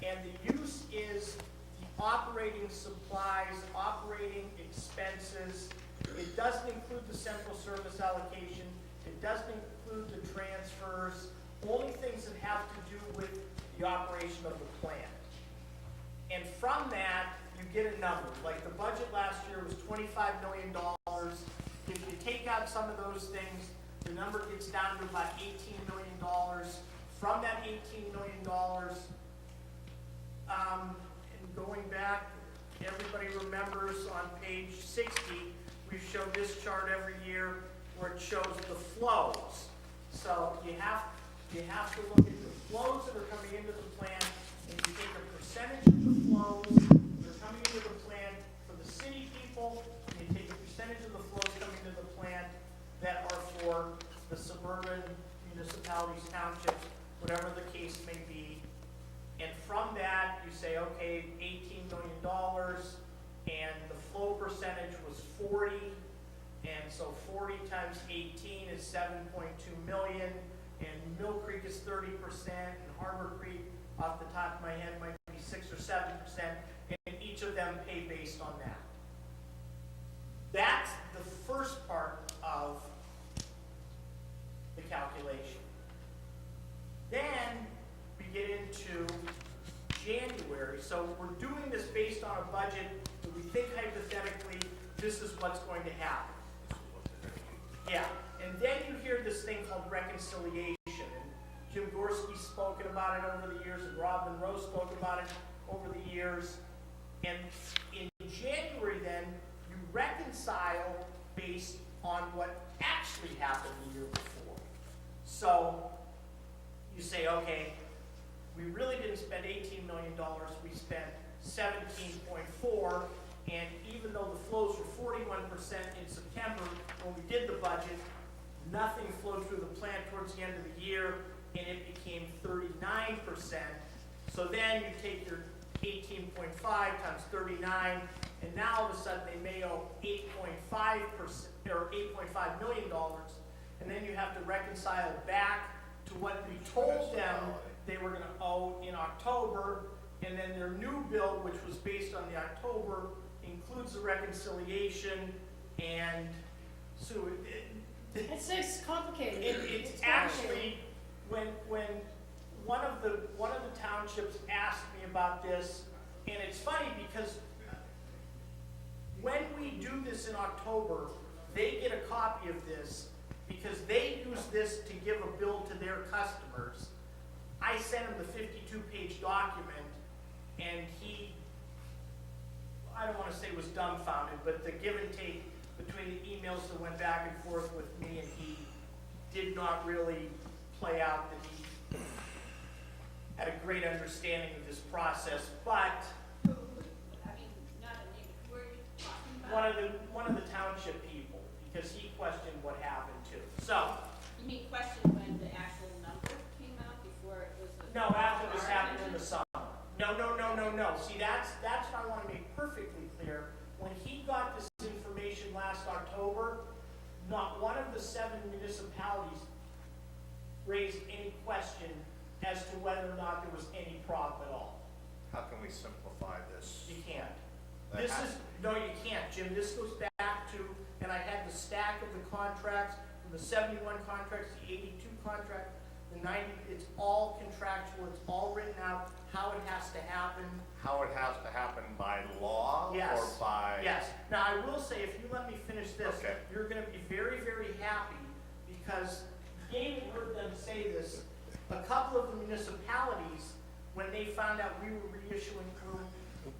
And the use is the operating supplies, operating expenses. It doesn't include the central service allocation. It doesn't include the transfers, only things that have to do with the operation of the plant. And from that, you get a number. Like the budget last year was $25 million. If you take out some of those things, the number gets down to about $18 million. From that $18 million, and going back, everybody remembers on page 60, we show this chart every year where it shows the flows. So you have to look at the flows that are coming into the plant, and you take a percentage of the flows that are coming into the plant for the city people, and you take a percentage of the flows coming into the plant that are for the suburban municipalities, townships, whatever the case may be. And from that, you say, okay, $18 million, and the flow percentage was 40, and so 40 times 18 is 7.2 million, and Mill Creek is 30%, and Harbor Creek, off the top of my head, might be 6 or 7%, and each of them pay based on that. That's the first part of the calculation. Then we get into January. So we're doing this based on a budget that we think hypothetically this is what's going to happen. Yeah, and then you hear this thing called reconciliation. And Jim Gorski's spoken about it over the years, and Rob Monroe spoke about it over the years. And in January then, you reconcile based on what actually happened the year before. So you say, okay, we really didn't spend $18 million, we spent 17.4, and even though the flows were 41% in September, when we did the budget, nothing flowed through the plant towards the end of the year, and it became 39%. So then you take your 18.5 times 39, and now all of a sudden they may owe 8.5%, or $8.5 million, and then you have to reconcile back to what we told them they were going to owe in October, And then their new bill, which was based on the October, includes the reconciliation, and so It's complicated. it's actually, when one of the townships asked me about this, and it's funny because when we do this in October, they get a copy of this because they use this to give a bill to their customers. I sent him the 52-page document, and he, I don't want to say was dumbfounded, but the give and take between the emails that went back and forth with me and he did not really play out that he had a great understanding of this process, but I mean, not a name, who are you talking about? one of the township people, because he questioned what happened too. So, You mean question when the actual number came out before it was? no, after this happened in the summer. No. See, that's what I want to make perfectly clear. When he got this information last October, not one of the 7 municipalities raised any question as to whether or not there was any problem at all. How can we simplify this? You can't. That has- No, you can't, Jim. This goes back to, and I had the stack of the contracts, from the 71 contracts, the 82 contract, the 90, it's all contractual, it's all written out, how it has to happen. How it has to happen by law? Yes. Or by? Yes. Now, I will say, if you let me finish this, Okay. you're gonna be very, very happy, because you ain't heard them say this. A couple of the municipalities, when they found out we were reissuing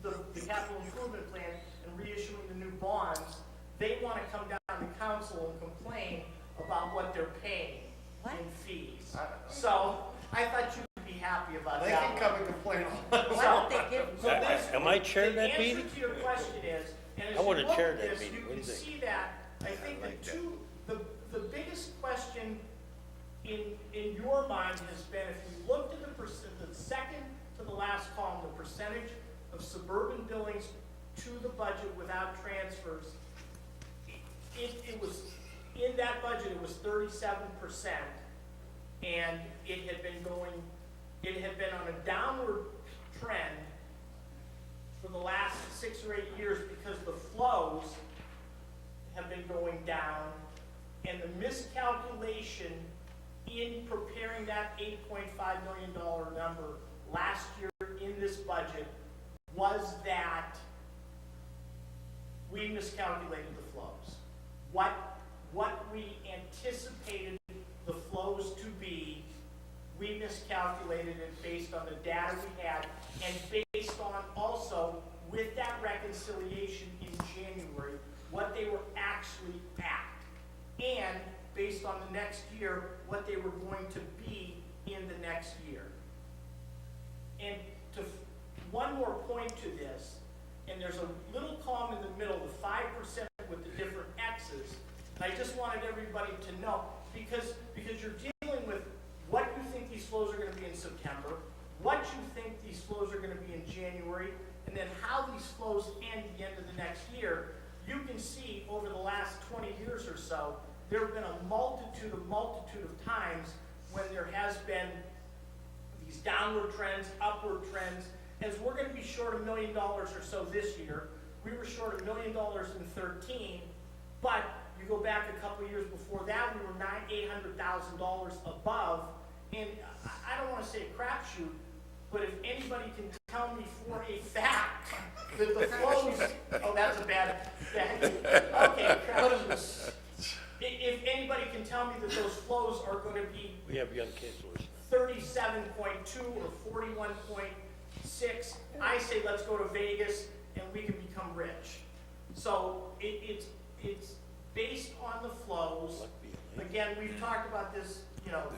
the capital improvement plan and reissuing the new bonds, they wanna come down to council and complain about what they're paying in fees. So, I thought you'd be happy about They that can one. come and complain all they Why don't they give So this- Am I chairing that meeting? The answer to your question is, and as I you would've look chaired at that this, meeting. you What do can you think? see that, I think like the biggest question in your mind has been, if you looked at the second to the last column, the percentage of suburban billings to the budget without transfers, it was, in that budget, it was 37%, and it had been on a downward trend for the last 6 or 8 years because the flows have been going down, and the miscalculation in preparing that $8.5 million number last year in this budget was that we miscalculated the flows. What we anticipated the flows to be, we miscalculated it based on the data we had, and based on also, with that reconciliation in January, what they were actually at, and based on the next year, what they were going to be in the next year. And one more point to this, and there's a little column in the middle, the 5% with the different X's, and I just wanted everybody to know, because you're dealing with what you think these flows are going to be in September, what you think these flows are going to be in January, and then how these flows end at the end of the next year. You can see over the last 20 years or so, there have been a multitude of times when there has been these downward trends, upward trends, as we're going to be short $1 million or so this year. We were short $1 million in 13, but you go back a couple of years before that, we were $800,000 above, and I don't want to say a crapshoot, but if anybody can tell me for a fact that the flows, oh, that's a bad, okay, crapshoot. If anybody can tell me that those flows are going to be We have young kids listening. 37.2 or 41.6, I say let's go to Vegas and we can become rich. So it's based on the flows. Again, we've talked about this,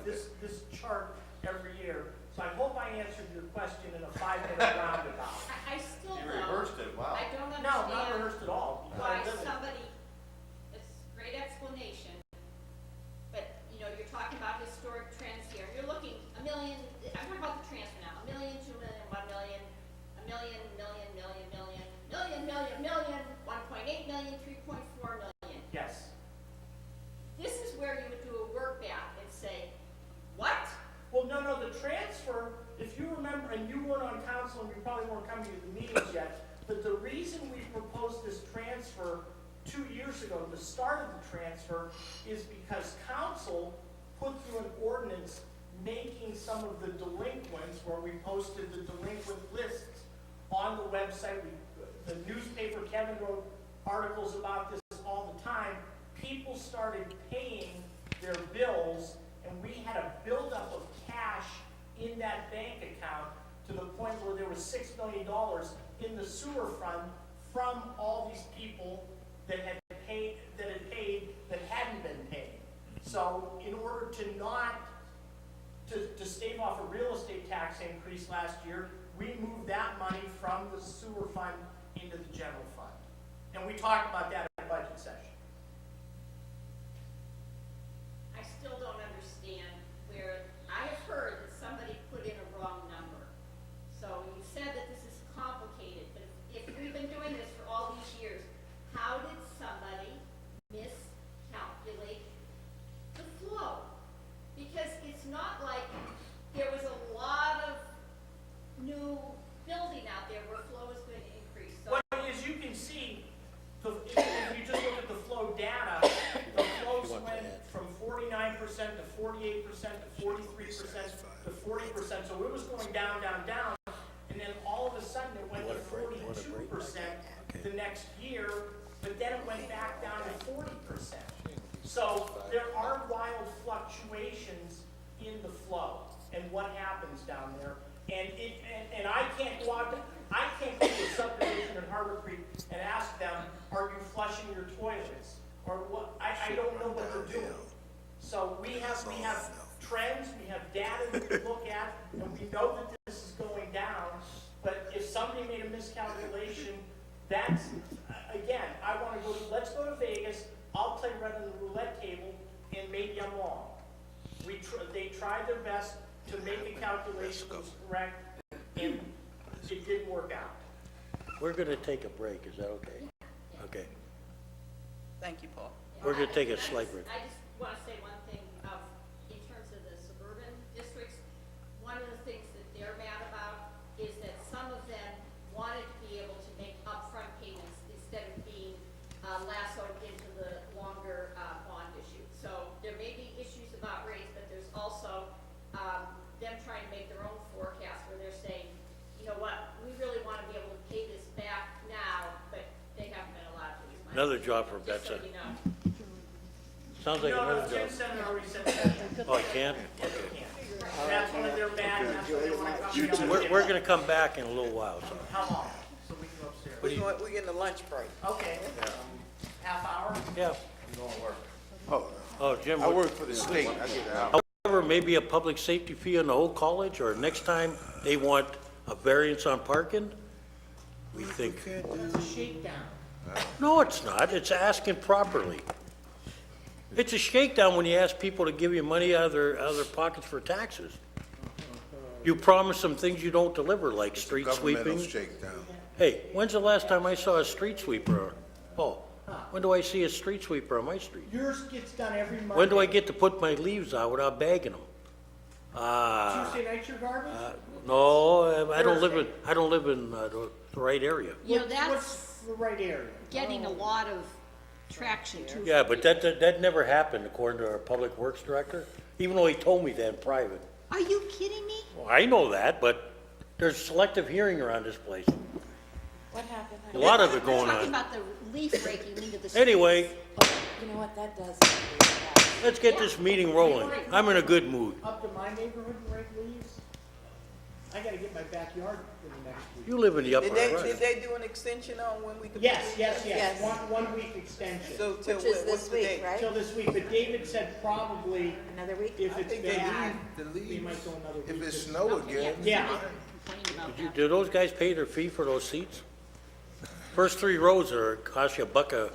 this chart every year. So I hope I answered your question in a 5-minute roundabout. I still You don't. reversed it, wow. I don't No, not understand rehearsed at all. why somebody, it's a great explanation, but, you're talking about historic trends here. You're looking $1 million, I'm talking about the transfer now, $1 million, $2 million, $1 million, $1 million, million, million, million, million, million, million, 1.8 million, 3.4 million. Yes. This is where you would do a work back and say, what? Well, no, the transfer, if you remember, and you weren't on council and you probably weren't coming to the meetings yet, but the reason we proposed this transfer 2 years ago, the start of the transfer, is because council put through an ordinance making some of the delinquents, where we posted the delinquent lists on the website. The newspaper, Kevin wrote articles about this all the time. People started paying their bills, and we had a buildup of cash in that bank account to the point where there was $6 million in the sewer fund from all these people that had paid, that hadn't been paying. So in order to not, to stave off a real estate tax increase last year, we moved that money from the sewer fund into the general fund. And we talked about that at budget session. I still don't understand where, I have heard that somebody put in a wrong number. So you said that this is complicated, but if we've been doing this for all these years, how did somebody miscalculate the flow? Because it's not like there was a lot of new building out there where flow is going to increase. So But as you can see, if you just look at the flow data, the flows went from 49% to 48% to 43% to 40%. So it was going down, down, down. And then all of a sudden it went to 42% the next year, but then it went back down to 40%. So there are wild fluctuations in the flow and what happens down there. And I can't go out, I can't go to a subdivision in Harbor Creek and ask them, are you flushing your toilets? Or what, I don't know what they're doing. So we have trends, we have data that we look at, and we know that this is going down. But if somebody made a miscalculation, that's, again, I want to go, let's go to Vegas, I'll play red on the roulette table, and maybe I'm wrong. They tried their best to make the calculation was correct, and it didn't work out. We're gonna take a break, is that okay? Okay. Thank you, Paul. We're gonna take a slight break. I just want to say one thing, in terms of the suburban districts, one of the things that they're mad about is that some of them wanted to be able to make upfront payments instead of being lassoed into the longer bond issue. So there may be issues about rates, but there's also them trying to make their own forecast where they're saying, you know what, we really want to be able to pay this back now, but they haven't been allowed to use money. Another job for Just so Betsa. you know. Sounds like No, another Jim job. Senator already said that. Oh, I can't? Yes, they can. That's one of their bad, and that's what they want to come to. We're gonna come back in a little while, so. How long? So we can go upstairs. We're getting a lunch break. Okay. Half hour? Yeah. Oh, Oh, Jim, I work for the state. I get out. however, maybe a public safety fee on the whole college, or next time they want a variance on parking, we think, It's a shakedown. no, it's not, it's asking properly. It's a shakedown when you ask people to give you money out of their pockets for taxes. You promise them things you don't deliver, like street Governmental sweeping. shakedown. Hey, when's the last time I saw a street sweeper? Oh, when do I see a street sweeper on my street? Yours gets done every Monday. When do I get to put my leaves out without bagging them? Tuesday night's your garbage? No, I don't live in the right area. You know, that's What's the right area? getting a lot of traction too. Yeah, but that never happened according to our public works director, even though he told me that in private. Are you kidding me? Well, I know that, but there's selective hearing around this place. What happened? A lot of it We're going talking on. about the leaf breaking into the streets. Anyway, You know what, that does. make me sad. let's get this meeting rolling. I'm in a good mood. Up to my neighborhood and rake leaves? I gotta get my backyard in the next week. You live in the upper Did west. they do an extension on when we could? Yes, yes, Yes. yes, 1 week extension. So till Which is what's this the week, date? right? Till this week, but David said probably Another week? if it's think they bad, leave the we leaves. might go another week. If it's just- snow again. Yeah. Complained about that. Do those guys pay their fee for those seats? First 3 rows are, cost you $1.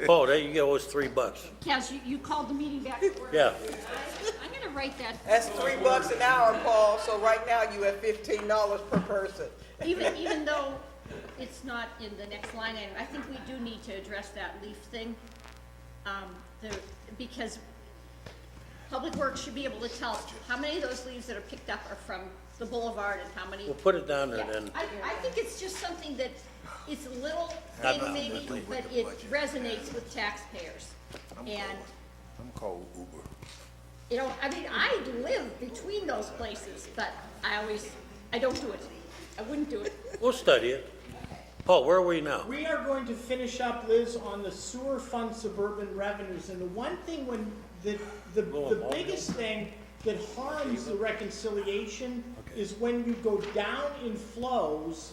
Oh, there you go, it's $3. Kaz, you called the meeting back to order. Yeah. I'm gonna write that, That's $3 an hour, Paul, so right now you have $15 per person. even though it's not in the next line item, I think we do need to address that leaf thing. Because Public Works should be able to tell us how many of those leaves that are picked up are from the boulevard and how many. We'll put it down there Yeah, then. I think it's just something that, it's a little I'm thing maybe, with but the it budget. resonates with taxpayers. And, I'm called Uber. you know, I mean, I live between those places, but I don't do it. I wouldn't do it. We'll study it. Paul, where are we now? We are going to finish up, Liz, on the sewer fund suburban revenues, and the one thing when, the biggest thing that harms the reconciliation is when you go down in flows,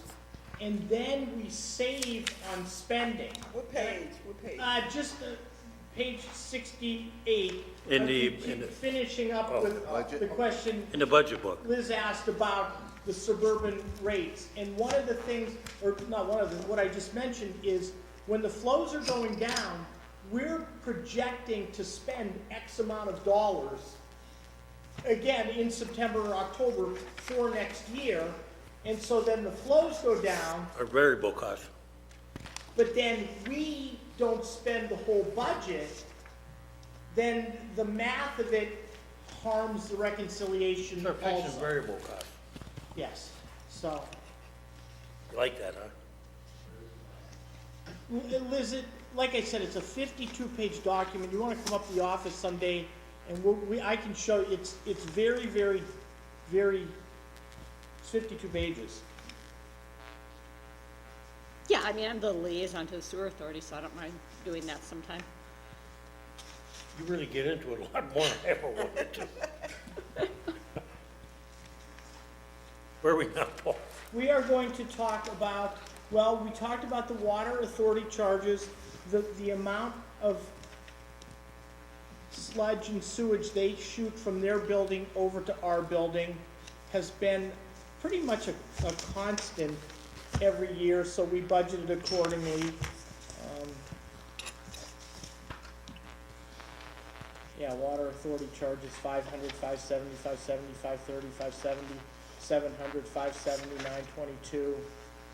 and then we save on spending. What page, what page? Just, page 68. In the- Keep in the- finishing up Oh, with budget? the question In the budget book. Liz asked about the suburban rates, and one of the things, or not one of them, what I just mentioned is, when the flows are going down, we're projecting to spend X amount of dollars, again, in September or October for next year, and so then the flows go down, Our variable cost. but then we don't spend the whole budget, then the math of it harms the reconciliation It's our fixed and also. variable cost. Yes, so, You like that, huh? Liz, like I said, it's a 52-page document. You wanna come up to the office someday, and I can show you, it's very, very, very, it's 52 pages. Yeah, I mean, I'm the liaison to the sewer authority, so I don't mind doing that sometime. You really get into it a lot more than I ever wanted to. Where are we now, Paul? We are going to talk about, well, we talked about the water authority charges, the amount of sludge and sewage they shoot from their building over to our building has been pretty much a constant every year, so we budgeted accordingly. Yeah, water authority charges 500, 570, 570, 530, 570, 700, 570, 922,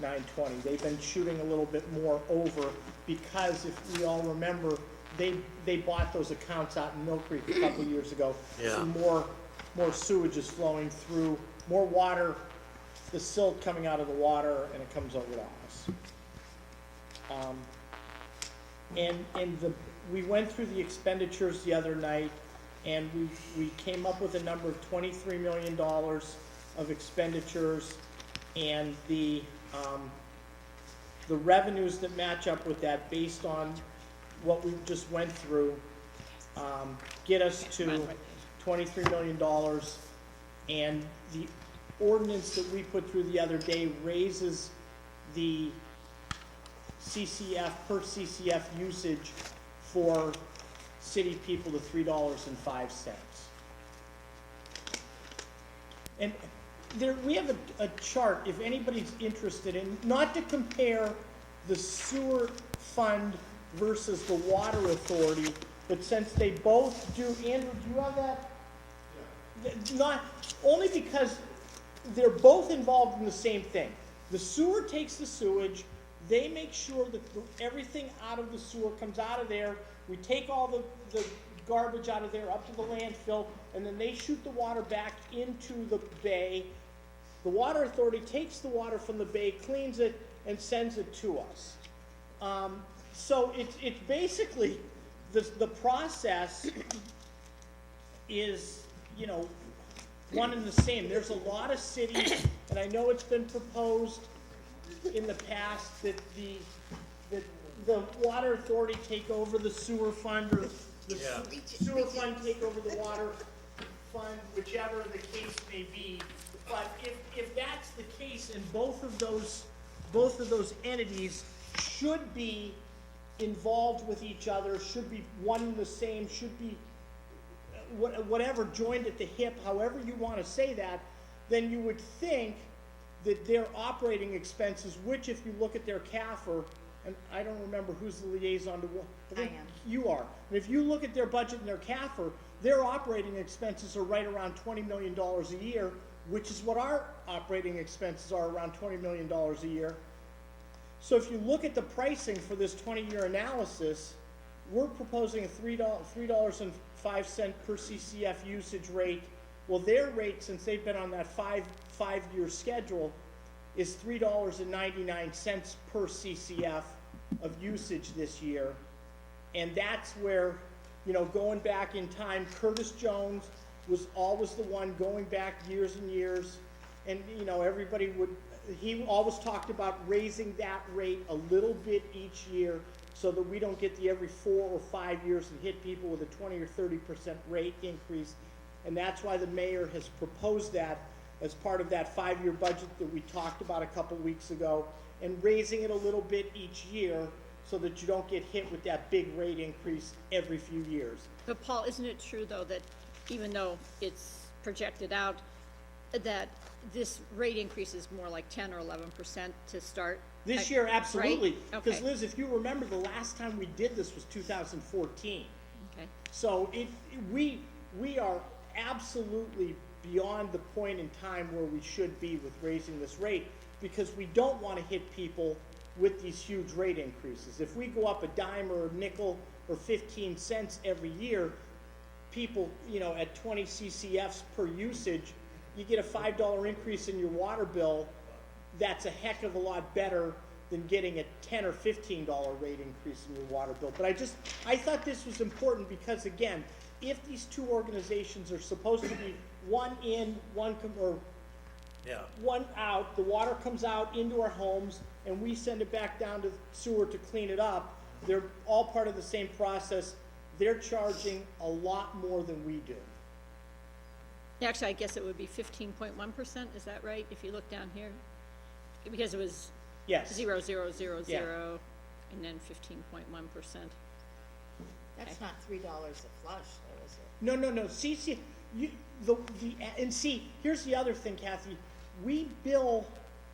920. They've been shooting a little bit more over because if we all remember, they bought those accounts out in Mill Creek a couple years ago. Yeah. So more sewage is flowing through, more water, the silt coming out of the water, and it comes over to us. We went through the expenditures the other night, and we came up with a number of $23 million of expenditures, and the revenues that match up with that based on what we just went through, get us to $23 million, and the ordinance that we put through the other day raises the CCF, per CCF usage for city people to $3.05. And there, we have a chart, if anybody's interested in, not to compare the sewer fund versus the water authority, but since they both do, Andrew, do you have that? Not, only because they're both involved in the same thing. The sewer takes the sewage, they make sure that everything out of the sewer comes out of there. We take all the garbage out of there up to the landfill, and then they shoot the water back into the bay. The water authority takes the water from the bay, cleans it, and sends it to us. So it's basically, the process is, you know, one and the same. There's a lot of cities, and I know it's been proposed in the past that the water authority take over the sewer fund, or the sewer fund take over the water fund, whichever the case may be. But if that's the case, and both of those entities should be involved with each other, should be one and the same, should be whatever, joined at the hip, however you want to say that, then you would think that their operating expenses, which if you look at their CAFR, and I don't remember who's the liaison to what. I am. You are. And if you look at their budget and their CAFR, their operating expenses are right around $20 million a year, which is what our operating expenses are, around $20 million a year. So if you look at the pricing for this 20-year analysis, we're proposing a $3.05 per CCF usage rate. Well, their rate, since they've been on that 5-year schedule is $3.99 per CCF of usage this year. And that's where, you know, going back in time, Curtis Jones was always the one going back years and years. And, you know, he always talked about raising that rate a little bit each year so that we don't get the every 4 or 5 years and hit people with a 20 or 30% rate increase. And that's why the mayor has proposed that as part of that 5-year budget that we talked about a couple weeks ago, and raising it a little bit each year so that you don't get hit with that big rate increase every few years. But Paul, isn't it true, though, that even though it's projected out, that this rate increase is more like 10 or 11% to start? This year, absolutely. Right? Because Okay. Liz, if you remember, the last time we did this was 2014. Okay. So we are absolutely beyond the point in time where we should be with raising this rate, because we don't want to hit people with these huge rate increases. If we go up a dime or a nickel or 15 cents every year, people, you know, at 20 CCFs per usage, you get a $5 increase in your water bill. That's a heck of a lot better than getting a $10 or $15 rate increase in your water bill. But I thought this was important because, again, if these two organizations are supposed to be one in, one out, the water comes out into our homes and we send it back down to sewer to clean it up, they're all part of the same process. They're charging a lot more than we do. Actually, I guess it would be 15.1%, is that right, if you look down here? Because it was Yes. 0.0000 and then 15.1%. That's not $3 a flush, though, is it? No. See, and see, here's the other thing, Kathy. We bill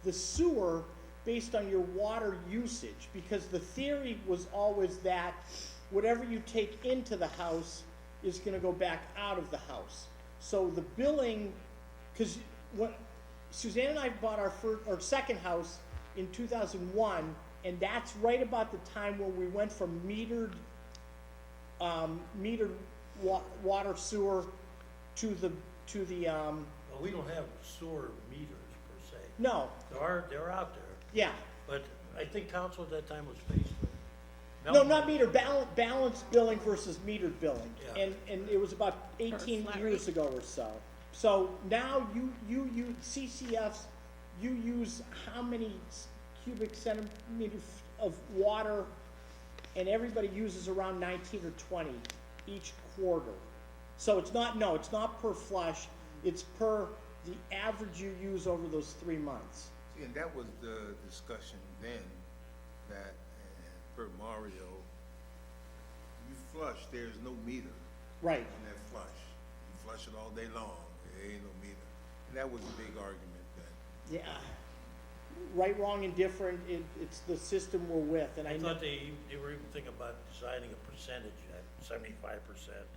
the sewer based on your water usage, because the theory was always that whatever you take into the house is gonna go back out of the house. So the billing, because when Suzanne and I bought our second house in 2001, and that's right about the time when we went from metered water sewer to the Well, we don't have sewer meters per se. no, They're out there, yeah. but I think council at that time was faced with. No, not meter, balanced billing versus metered billing. Yeah. And it was about 18 flat years ago or so. So now you CCFs, you use how many cubic centimeters of water, and everybody uses around 19 or 20 each quarter. So it's not per flush, it's per the average you use over those 3 months. See, and that was the discussion then, that, per Mario, you flush, there's no meter Right. on that flush. You flush it all day long, there ain't no meter. And that was a big argument then. Yeah. Right, wrong, indifferent, it's the system we're with, and I know. thought they were even thinking about deciding a percentage at 75%,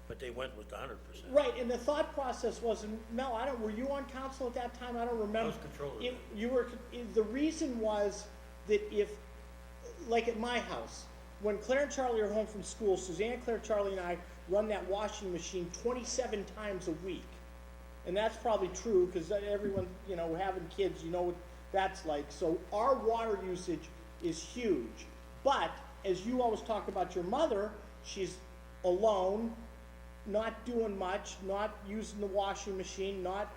but they went with 100%. Right, and the thought process was, and Mel, were you on council at that time? I don't remember. I was controller then. You were, the reason was that if, like at my house, when Claire and Charlie are home from school, Suzanne, Claire, Charlie, and I run that washing machine 27 times a week. And that's probably true, because everyone, you know, having kids, you know what that's like. So our water usage is huge. But, as you always talk about your mother, she's alone, not doing much, not using the washing machine, not,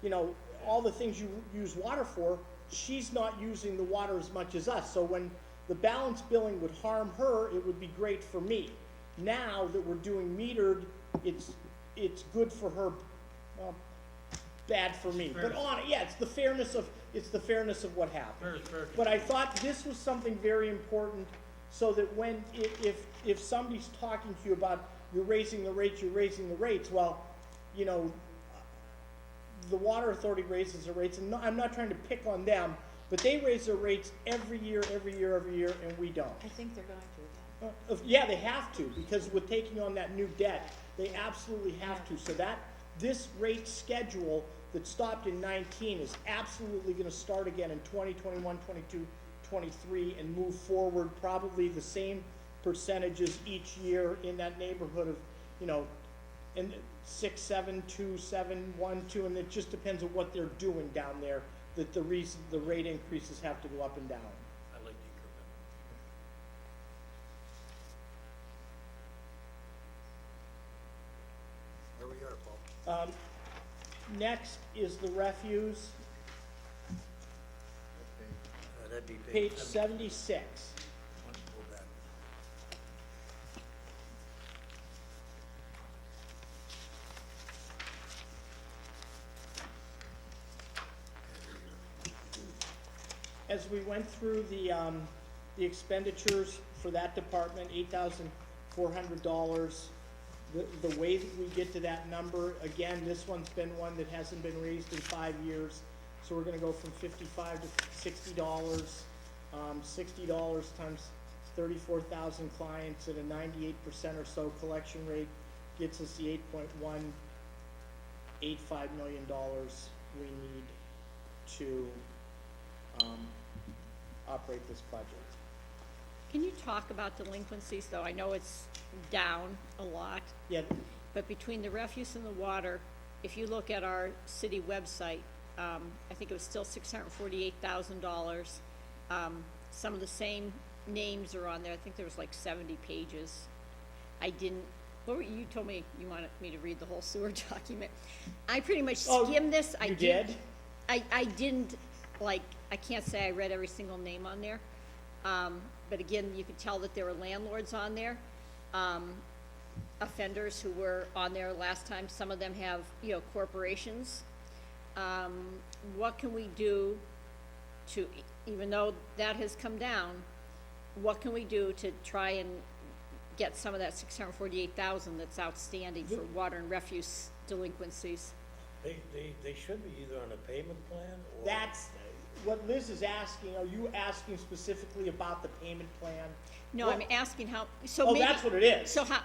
you know, all the things you use water for, she's not using the water as much as us. So when the balance billing would harm her, it would be great for me. Now that we're doing metered, it's good for her, well, bad for me. But it's the fairness of what happened. Fair. But I thought this was something very important, so that if somebody's talking to you about you're raising the rates, well, you know, the water authority raises their rates, and I'm not trying to pick on them, but they raise their rates every year, and we don't. I think they're going to again. Yeah, they have to, because with taking on that new debt, they absolutely have to. So this rate schedule that stopped in 19 is absolutely gonna start again in 20, 21, 22, 23, and move forward, probably the same percentages each year in that neighborhood of, you know, and 672,712, and it just depends on what they're doing down there, that the reason, the rate increases have to go up and down. I like the increment. There we are, Paul. Next is the refuse, That'd be page 76. Let's go back. As we went through the expenditures for that department, $8,400, the way that we get to that number, again, this one's been one that hasn't been raised in 5 years, so we're gonna go from $55 to $60. $60 times 34,000 clients at a 98% or so collection rate gets us the $8.185 million we need to operate this budget. Can you talk about delinquencies, though? I know it's down a lot, Yeah, but between the refuse and the water, if you look at our city website, I think it was still $648,000. Some of the same names are on there. I think there was like 70 pages. I didn't, you told me you wanted me to read the whole sewer document. I pretty much Oh, skimmed this. you did? I didn't, like, I can't say I read every single name on there. But again, you could tell that there were landlords on there, offenders who were on there last time. Some of them have, corporations. What can we do to, even though that has come down, what can we do to try and get some of that $648,000 that's outstanding for water and refuse delinquencies? They should be either on a payment plan or. That's what Liz is asking. Are you asking specifically about the payment plan? No, What- I'm asking how, so Oh, maybe. that's what it is. So how,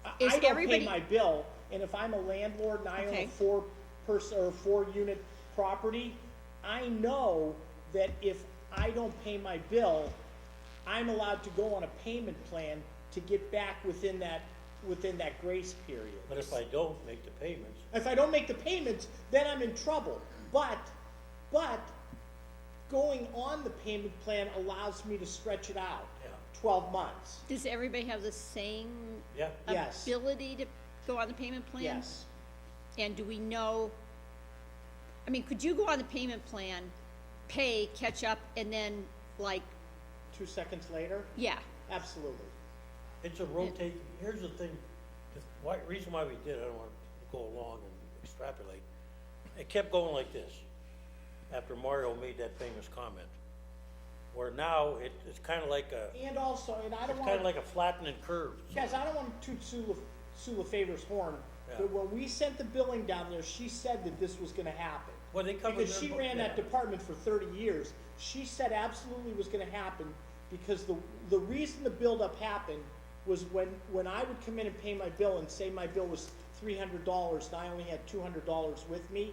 I is don't pay everybody? my bill, and if I'm a landlord and I own Okay. a four-unit property, I know that if I don't pay my bill, I'm allowed to go on a payment plan to get back within that grace period. But if I don't make the payments, If I don't make the payments, then I'm in trouble. But going on the payment plan allows me to stretch it out Yeah. 12 months. Does everybody have the same yeah, Yes. ability to go on the payment plan? Yes. And do we know, I mean, could you go on the payment plan, pay, catch up, and then, like, 2 seconds later? yeah, Absolutely. it's a rotating, here's the thing, reason why we did it, I don't want to go along and extrapolate. It kept going like this, after Mario made that famous comment. Where now, it's kind of like a, And also, and I don't it's want kind of to, like a flattening curve. guys, I don't want to toot Sue LaFavor's horn, Yeah. but when we sent the billing down there, she said that this was gonna happen. Well, they covered Because their she book, ran that yeah. department for 30 years. She said absolutely was gonna happen, because the reason the buildup happened was when I would come in and pay my bill and say my bill was $300 and I only had $200 with me,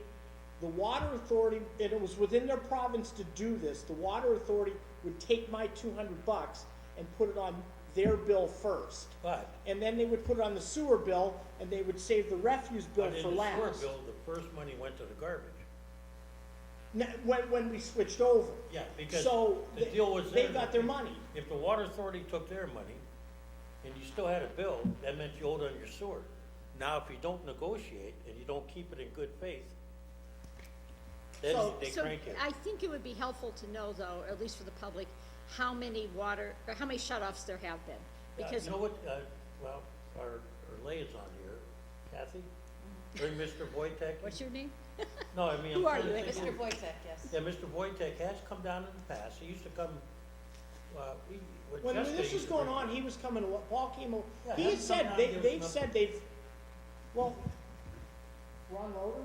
the water authority, and it was within their province to do this, the water authority would take my $200 and put it on their bill first. But, And then they would put it on the sewer bill, and they would save the refuse bill but in for the sewer last. bill, the first money went to the garbage. When we switched over. Yeah, because So, the deal was they there. got their money. If the water authority took their money, and you still had a bill, that meant you owed on your sewer. Now, if you don't negotiate, and you don't keep it in good faith, then So- they so crank it. I think it would be helpful to know, though, at least for the public, how many water, or how many shut-offs there have been. Because You know what, well, our Lay is on here, Kathy, or Mr. Wojtek. what's your name? No, I mean. Who I'm are trying to you? think Mr. Wojtek, yes. Yeah, Mr. Wojtek has come down in the past, he used to come, When Jessica this was used to going bring- on, he was coming, Paul came, Yeah, he have had him said, come down and give us they've an said they've, well, Ron Loder,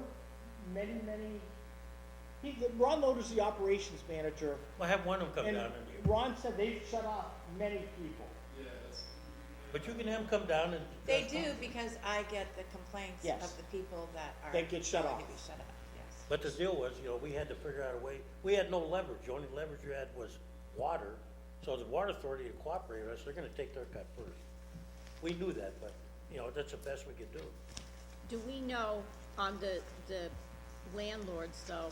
Ron Loder's the operations manager, Well, have one of them come and down and, Ron said they've shut off many people. but you can have them come down and. They do, because I get the complaints Yes. of the people that are. That get shut going to off. be shut off, yes. But the deal was, we had to figure out a way, we had no leverage, the only leverage you had was water. So the water authority to cooperate with us, they're gonna take their cut first. We knew that, but, that's the best we could do. do we know on the landlords though,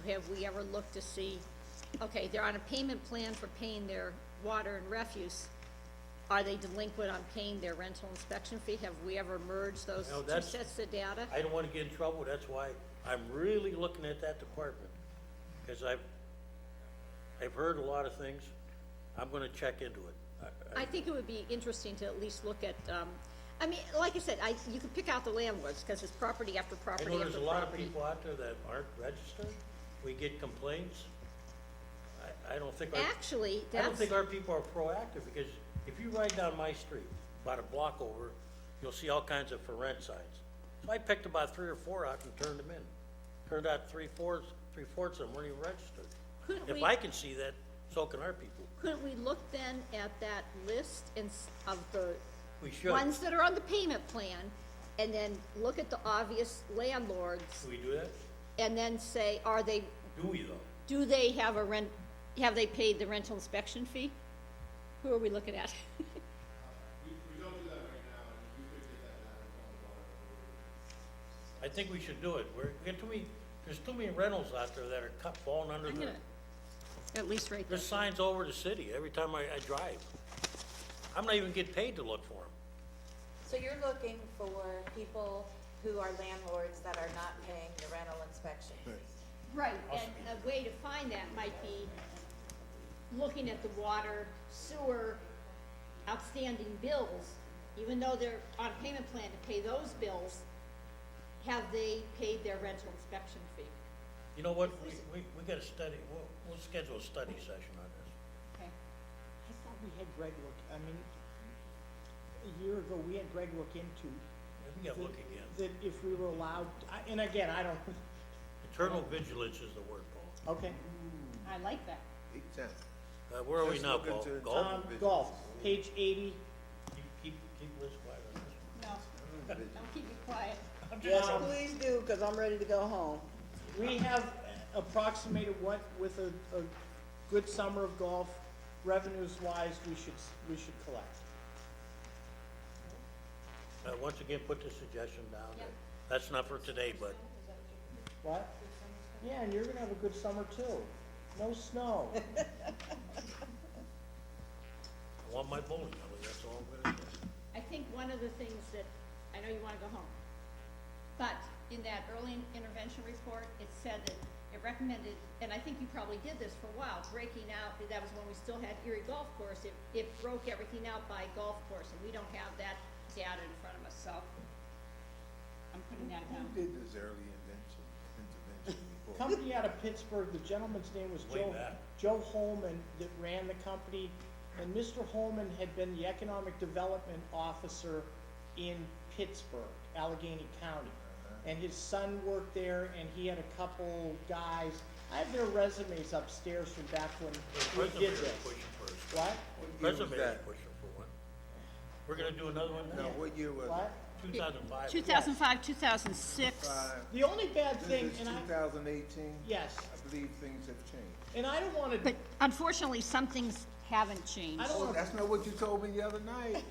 have we ever looked to see, okay, they're on a payment plan for paying their water and refuse. Are they delinquent on paying their rental inspection fee? Have we ever merged those No, two that's- sets of data? I don't wanna get in trouble, that's why I'm really looking at that department. Cause I've heard a lot of things, I'm gonna check into it. I think it would be interesting to at least look at, I mean, like I said, you could pick out the landlords, because it's property after I property know after there's a property. lot of people out there that aren't registered, we get complaints. I don't think Actually, I don't that's, think our people are proactive, because if you ride down my street, about a block over, you'll see all kinds of for rent signs. So I picked about 3 or 4 out and turned them in. Turned out three-fourths of them weren't even registered. Couldn't If we- I can see that, so can our people. couldn't we look then at that list of the We should. ones that are on the payment plan, and then look at the obvious landlords, Do we do that? and then say, Do we though? do they have have they paid the rental inspection fee? Who are we looking at? We don't do that right now, and you could get that data from the water. I think we should do it. We get too many, there's too many rentals out there that are falling under I'm the, gonna, at least right there. there's signs all over the city every time I drive. I'm not even getting paid to look for them. So you're looking for people who are landlords that are not paying the rental inspection fees? Right, and a way to find that might be looking at the water, sewer, outstanding bills, even though they're on a payment plan to pay those bills, have they paid their rental inspection fee? You know what, we gotta study, we'll schedule a study session on this. Okay. I thought we had Greg look, I mean, a year ago, we had Greg look into Yeah, we gotta look again. that if we were allowed, and again, I don't, Internal vigilance is the word, Paul. okay. I like that. Exactly. Where are we Let's now, look Paul? into Golf? Golf, page 80. Keep Liz quiet on this. No, don't keep me quiet. Yes, please do, because I'm ready to go home. We have approximated what, with a good summer of golf, revenues wise, we should collect. Once again, put the suggestion down. Yep. That's not for today, but What? Yeah, and you're gonna have a good summer too. No snow. I want my bowling alley, that's all I'm gonna do. I think one of the things that, I know you wanna go home, but in that early intervention report, it said that it recommended, and I think you probably did this for a while, breaking out, that was when we still had Erie Golf Course, it broke everything out by golf course, and we don't have that data in front of us, so I'm putting that down. Who did this early intervention report? Company out of Pittsburgh, the gentleman's name was Way back. Joe Holman, that ran the company. And Mr. Holman had been the economic development officer in Pittsburgh, Allegheny County. And his son worked there, and he had a couple guys. I have their resumes upstairs from back when we did Preservator's this. pushing first. What? What year was Preservator's that? pushing for one. We're gonna do another one No, now? what year was What? it? 2005. 2005, 2006, The only bad thing, This is and I, 2018? yes, I believe things have changed. and I don't wanna, but unfortunately, some things haven't changed. I don't Oh, wanna, that's not what you told me the other night.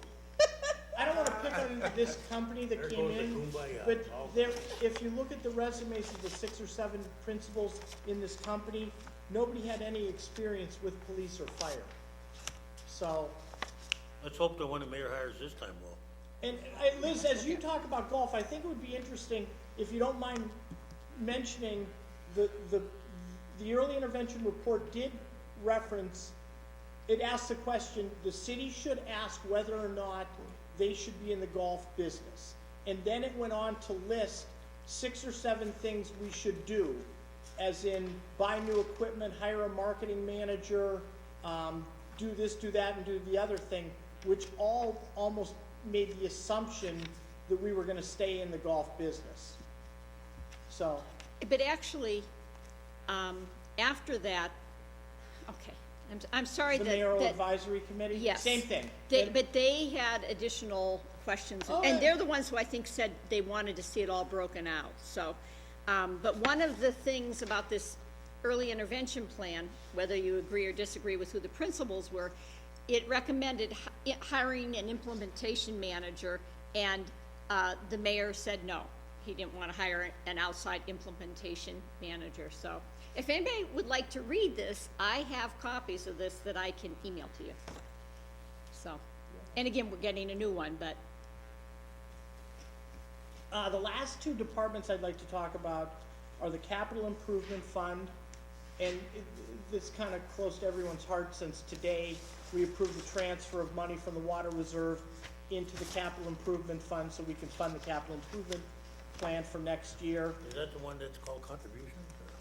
I don't wanna pick on this company that There came goes the in. kumbaya. But All- there, if you look at the resumes of the 6 or 7 principals in this company, nobody had any experience with police or fire. So, Let's hope the one the mayor hires this time will. and Liz, as you talk about golf, I think it would be interesting, if you don't mind mentioning, the early intervention report did reference, it asked the question, the city should ask whether or not they should be in the golf business. And then it went on to list 6 or 7 things we should do, as in buy new equipment, hire a marketing manager, do this, do that, and do the other thing, which all almost made the assumption that we were gonna stay in the golf business. So, But actually, after that, okay, I'm sorry the that. mayoral that- advisory committee? Yes. Same thing. But they had additional questions, Oh, and yeah. they're the ones who I think said they wanted to see it all broken out, so. But one of the things about this early intervention plan, whether you agree or disagree with who the principals were, it recommended hiring an implementation manager, and the mayor said no. he didn't want to hire an outside implementation manager. So if anybody would like to read this, I have copies of this that I can email to you. So, and again, we're getting a new one, but The last two departments I'd like to talk about are the capital improvement fund, and this kind of close to everyone's heart since today we approved the transfer of money from the water reserve into the capital improvement fund so we can fund the capital improvement plan for next year. Is that the one that's called contributions?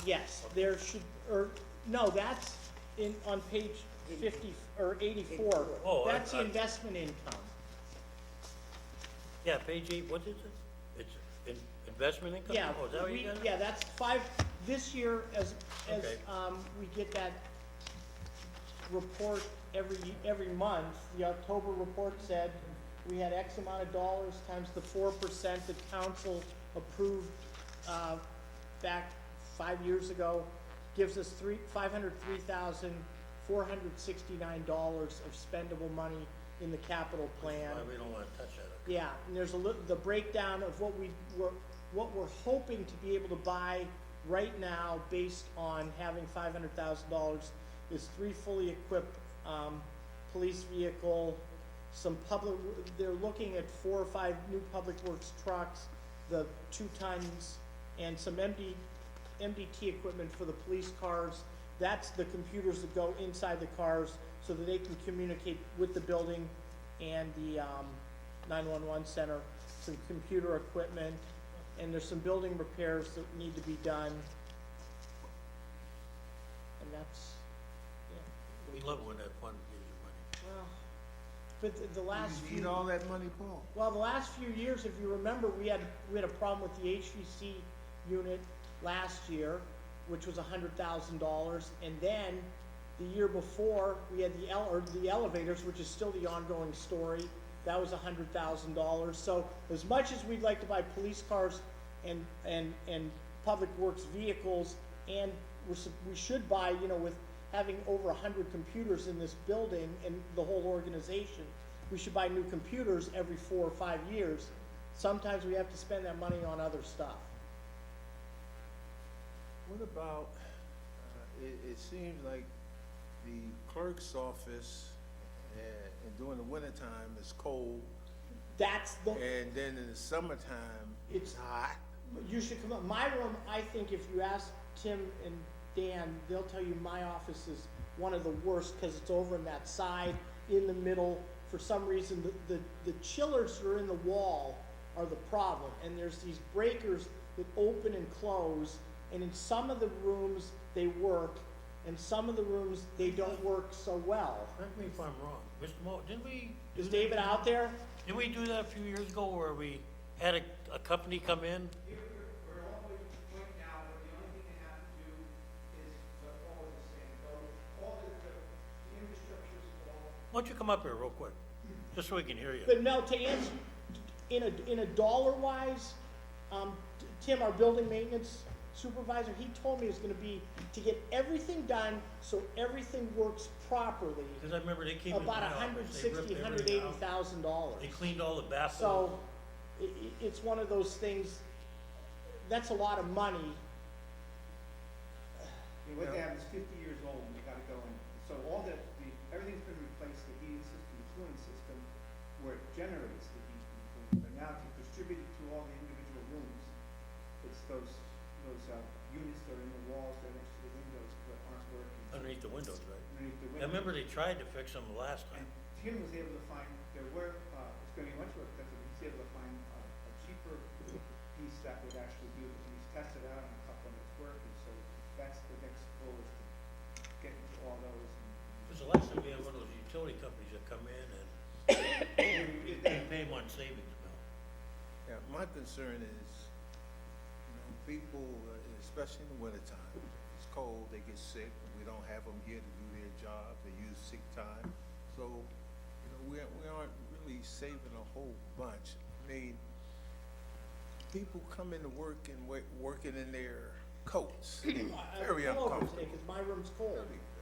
Yes, there should, or, no, that's on page 50, or 84. Oh, That's the I- investment income. Yeah, page 8, what is it? It's investment income? Yeah, Oh, is that what you got? yeah, that's this year, as, Okay. we get that report every month, the October report said we had X amount of dollars times the 4% that council approved, back 5 years ago, gives us $503,469 of spendable money in the capital plan. Why we don't wanna touch that. Yeah, and there's the breakdown of what we're hoping to be able to buy right now based on having $500,000 is 3 fully equipped, police vehicle, some they're looking at 4 or 5 new public works trucks, the 2 tons, and some MDT equipment for the police cars. That's the computers that go inside the cars so that they can communicate with the building and the, 911 center, some computer equipment, and there's some building repairs that need to be done. And that's, yeah, We love when that fund gives you money. well, but the last You few. need all that money, Paul? Well, the last few years, if you remember, we had a problem with the HVC unit last year, which was $100,000, and then the year before, we had the elevators, which is still the ongoing story. That was $100,000. So as much as we'd like to buy police cars and public works vehicles, and we should buy, with having over 100 computers in this building and the whole organization, we should buy new computers every 4 or 5 years. Sometimes we have to spend that money on other stuff. What about, it seems like the clerk's office, and during the wintertime, it's cold, That's the, and then in the summertime, it's hot. you should come up. My room, I think if you ask Tim and Dan, they'll tell you my office is one of the worst because it's over in that side, in the middle. For some reason, the chillers that are in the wall are the problem. And there's these breakers that open and close. And in some of the rooms, they work. And some of the rooms, they don't work so well. Correct me if I'm wrong. Mr. Mo, didn't we? Is David out there? Didn't we do that a few years ago where we had a company come in? We're all the way to the point now where the only thing they have to do is what Paul was saying, all the infrastructure is all. Why don't you come up here real quick, just so we can hear you? But no, to answer, in a dollar wise, Tim, our building maintenance supervisor, he told me it's gonna be to get everything done so everything works properly, Because I remember they came in my about office, they ripped $160,000, everything out. $180,000. They cleaned all the bathrooms. So, it's one of those things, that's a lot of money. What they have is 50 years old and they gotta go in, so all everything's been replaced, the heating system, the cooling system, where it generates the heat and cooling, but now to distribute it to all the individual rooms, it's those units that are in the walls, that are next to the windows that aren't working. Underneath the windows, right? Underneath the I windows. remember they tried to fix them last And time. Tim was able to find, it's gonna be much more expensive, he's able to find a cheaper piece that would actually do it, and he's tested out on a couple and it's working, so that's the next goal is to get into all those Because the last time we had one of those utility companies that come in and pay them on savings bill. Yeah, my concern is, people, especially in the wintertime, it's cold, they get sick, we don't have them here to do their job, they use sick time. So, we aren't really saving a whole bunch. I mean, people come into work and working in their coats, very uncomfortable. Because my room's cold,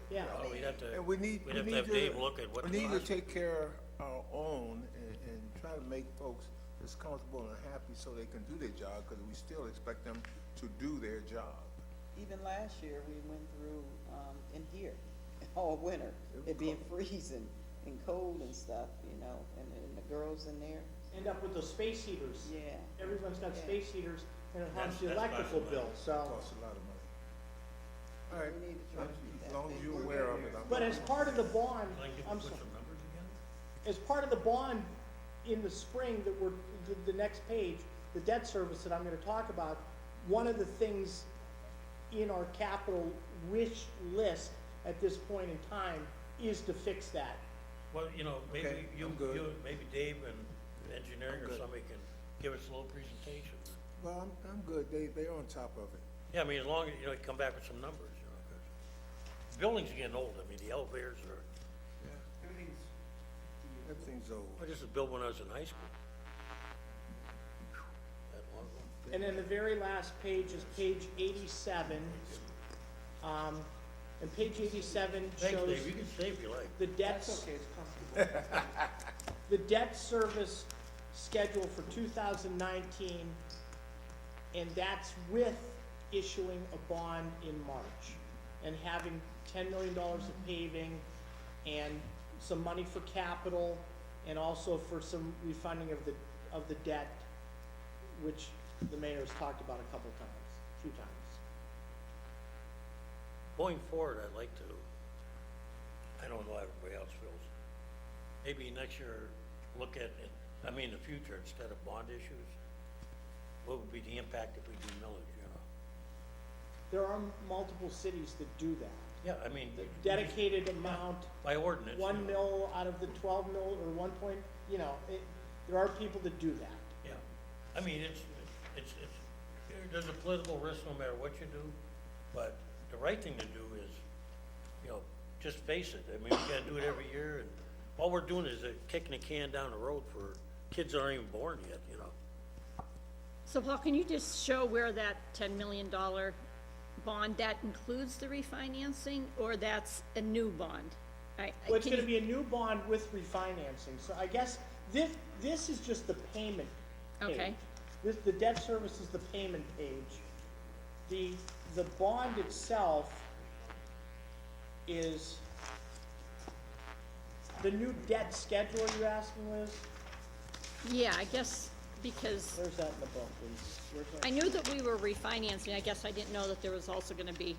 yeah. Oh, we'd have to, And we need have Dave look at what. We the need to cost- take care of our own and try to make folks is comfortable and happy so they can do their job, because we still expect them to do their job. Even last year, we went through, in here, all winter, it being freezing and cold and stuff, you know, and the girls in there, End up with those space heaters. yeah. Everyone's got Yeah. space heaters, and it haunts the That's electrical possible. bill, so. Costs a lot of money. All right, We need to try to keep as that long as thing. you're aware of it, I'm. But as part of the bond, Can I give, I'm put sorry, some numbers again? as part of the bond in the spring that we're, the next page, the debt service that I'm gonna talk about, one of the things in our capital wish list at this point in time is to fix that. Well, you know, maybe Okay, you, I'm good. maybe Dave and engineering I'm or good. somebody can give us a little presentation. Well, I'm good, they're on top of it. Yeah, I mean, as long as, you know, you come back with some numbers, you know, 'cause buildings are getting old. I mean, the elevators are, Yeah, everything's old. I just was built when I was in high school. That long ago. And then the very last page is page 87. And page 87 Thanks, shows Dave, you can stay if you like. the debt, That's okay, it's comfortable. the debt service schedule for 2019, and that's with issuing a bond in March and having $10 million of paving and some money for capital and also for some refunding of the debt, which the mayor's talked about a couple times, a few times. Going forward, I'd like to, I don't know how everybody else feels. Maybe next year, look at, I mean, in the future, instead of bond issues, what would be the impact if we do millage, you know? There are multiple cities that do that. Yeah, I mean. The dedicated amount, By ordinance. 1 you know. mil out of the 12 mil or 1 point, you know, there are people that do that. Yeah, I mean, there's a political risk no matter what you do, but the right thing to do is, you know, just face it. I mean, we gotta do it every year, and all we're doing is kicking the can down the road for kids that aren't even born yet, you know? So Paul, can you just show where that $10 million bond, that includes the refinancing, or that's a new bond? Well, it's Can gonna you- be a new bond with refinancing, so I guess this is just the payment page. Okay. The debt service is the payment page. The bond itself is the new debt schedule, are you asking, Liz? Yeah, I guess, because Where's that in the book, Liz? Where's that? I knew that we were refinancing, I guess I didn't know that there was also gonna be,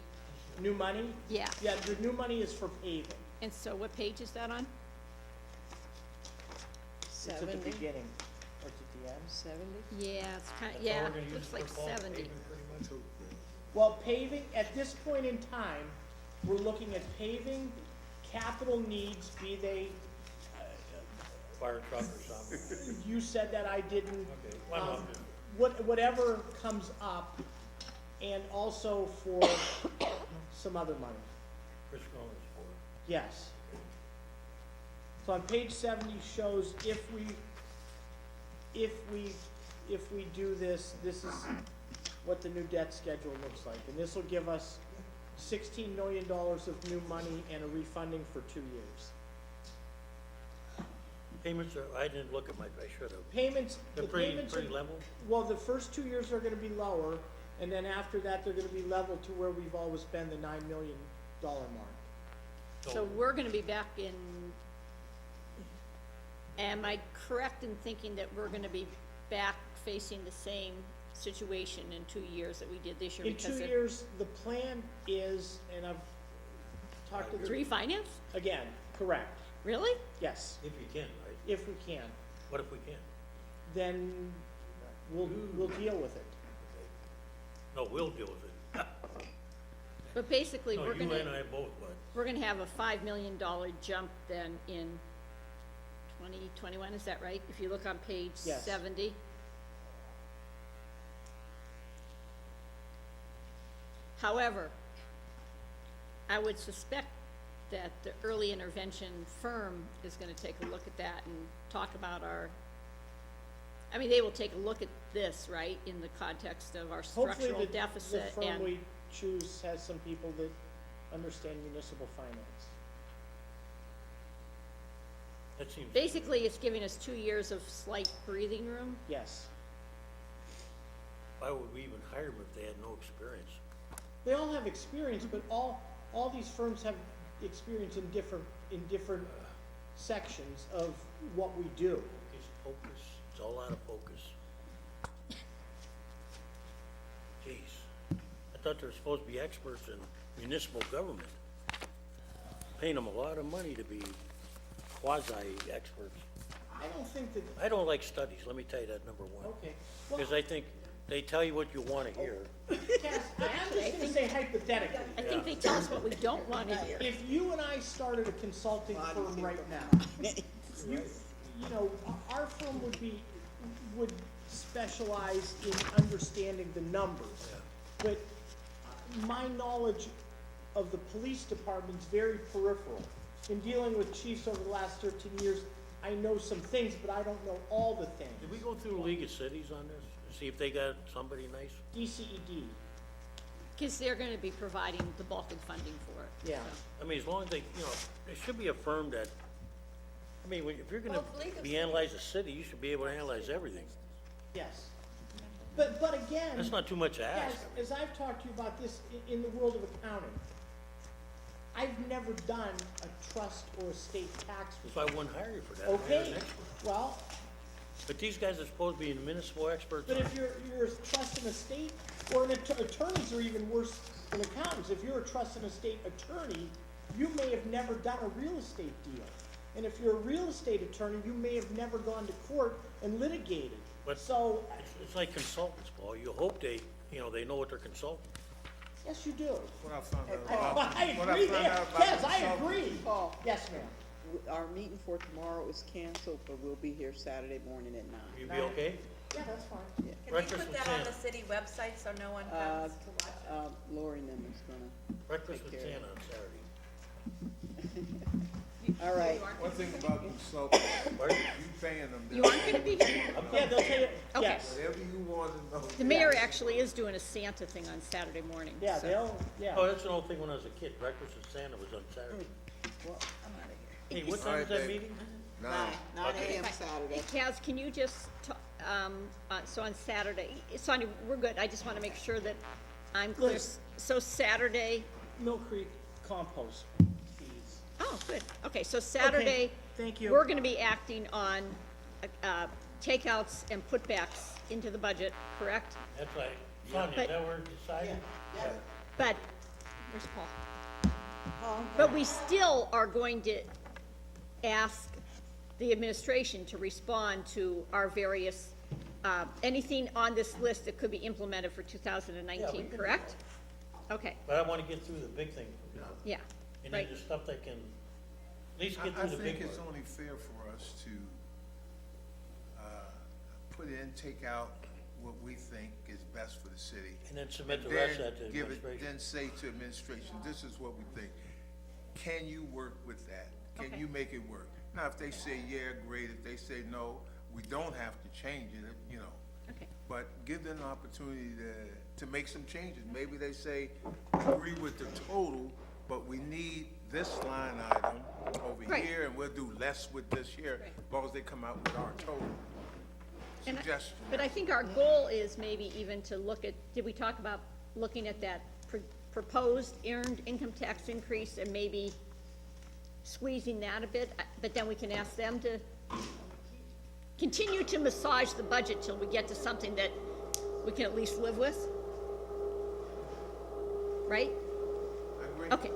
New money? yeah. Yeah, the new money is for paving. And so what page is that on? It's at the 70, beginning, or it's at the end. 70? Yeah, it's kind, That's all yeah, we're gonna use looks for like fall 70. paving pretty much? Well, paving, at this point in time, we're looking at paving, capital needs, be they, Fire truck or something. you said that, I didn't. Okay, well, I'm Um, just- Whatever comes up, and also for some other money, Chris Cronin's for it. yes. So on page 70 shows if we do this, this is what the new debt schedule looks like. And this will give us $16 million of new money and a refunding for 2 years. Payments are, I didn't look at my, I should have. Payments, the They're pretty, payments pretty are, level? well, the first 2 years are gonna be lower, and then after that, they're gonna be level to where we've always been, the $9 million mark. So we're gonna be back in, am I correct in thinking that we're gonna be back facing the same situation in 2 years that we did this year? In because 2 of- years, the plan is, and I've talked to To the, refinance? again, correct, Really? yes, If you can, right? if we can, What if we can't? then we'll deal with it. No, we'll deal with it. But basically, No, we're you and gonna, I both, but we're gonna have a $5 million jump then in 2021, is that right? If you look on page Yes. 70? However, I would suspect that the early intervention firm is gonna take a look at that and talk about I mean, they will take a look at this, right, in the context of our Hopefully, structural the deficit firm and, we choose has some people that understand municipal finance. That seems, Basically, it's giving us 2 years of slight breathing room. Yes. why would we even hire them if they had no experience? They all have experience, but all these firms have experience in different sections of what we do. It's focus, it's all out of focus. Jeez, I thought they were supposed to be experts in municipal government. Paying them a lot of money to be quasi-experts. I don't think that, I don't like studies, let me tell you that, number one. okay. Well, Because I think they tell you what you want to hear. Cass, I'm just gonna say hypothetically, I think they tell us what we don't want to hear. if you and I started a consulting firm right now, you know, our firm would specialize in understanding the numbers. But my knowledge of the police department's very peripheral. In dealing with chiefs over the last 13 years, I know some things, but I don't know all the things. Did we go through League of Cities on this, to see if they got somebody nice? DCED, Because they're going to be providing the bulk of the funding for it. yeah. I mean, as long as they, you know, there should be a firm that, I mean, if you're gonna be analyze a city, you should be able to analyze everything. Yes. But again. That's not too much to ask. As I've talked to you about this in the world of accounting, I've never done a trust or a state tax So I return. wouldn't hire you for that. Hire an Okay, expert. well, But these guys are supposed to be municipal experts. but if you're a trust and estate, or attorneys are even worse than accountants. If you're a trust and estate attorney, you may have never done a real estate deal. And if you're a real estate attorney, you may have never gone to court and litigated. But- So, It's like consultants, Paul. You hope they know what they're consulting. yes, you do. What I found out Oh, about, I what agree I found there. out about Yes, I consulting- agree. Paul, Yes, ma'am. our meeting for tomorrow is canceled, but we'll be here Saturday morning at 9. You be okay? Yeah, that's fine. Can we Breakfast put with that on the Santa. city website so no one Uh, comes to watch it? Lori and them is gonna, Breakfast Take with care. Santa on Saturday. all right. One thing about consultants, Pardon? you paying them, You aren't going to be here? Yeah, they'll tell you, Okay. yes. whatever you want to know. The mayor actually is doing a Santa thing on Saturday morning. Yeah, so- yeah. Oh, that's the only thing when I was a kid. Breakfast with Santa was on Saturday. Well, I'm out of here. Hey, what All time right, is that babe. meeting? 9 Okay. a.m. Saturday. Hey, Kaz, can you just, so on Saturday, Sonia, we're good, I just want to make sure that I'm clear. Liz. So Saturday, Mill Creek compost fees. oh, good, okay, so Saturday. thank you. We're going to be acting on takeouts and putbacks into the budget, correct? That's right. Sonia, But- is that where it's decided? But, where's Paul? But we still are going to ask the administration to respond to our various, anything on this list that could be implemented for 2019, can do correct? Okay, But I want to get through the big thing, yeah, and then right. the stuff that can, at least get I through the think big it's part. only fair for us to, put in, take out what we think is best for the city. And then submit the And rest then of that to give it- administration. Then say to administration, this is what we think. Can you work with that? Can Okay. you make it work? Now, if they say, yeah, great, if they say, no, we don't have to change it, you know. Okay. But give them an opportunity to make some changes. Maybe they say, agree with the total, but we need this line item over Right. here, and we'll do less with this here, as long as they come out with our total. And I- Suggestion. But I think our goal is maybe even to look at, did we talk about looking at that proposed earned income tax increase and maybe squeezing that a bit? But then we can ask them to continue to massage the budget till we get to something that we can at least live with? Right? I agree. Okay,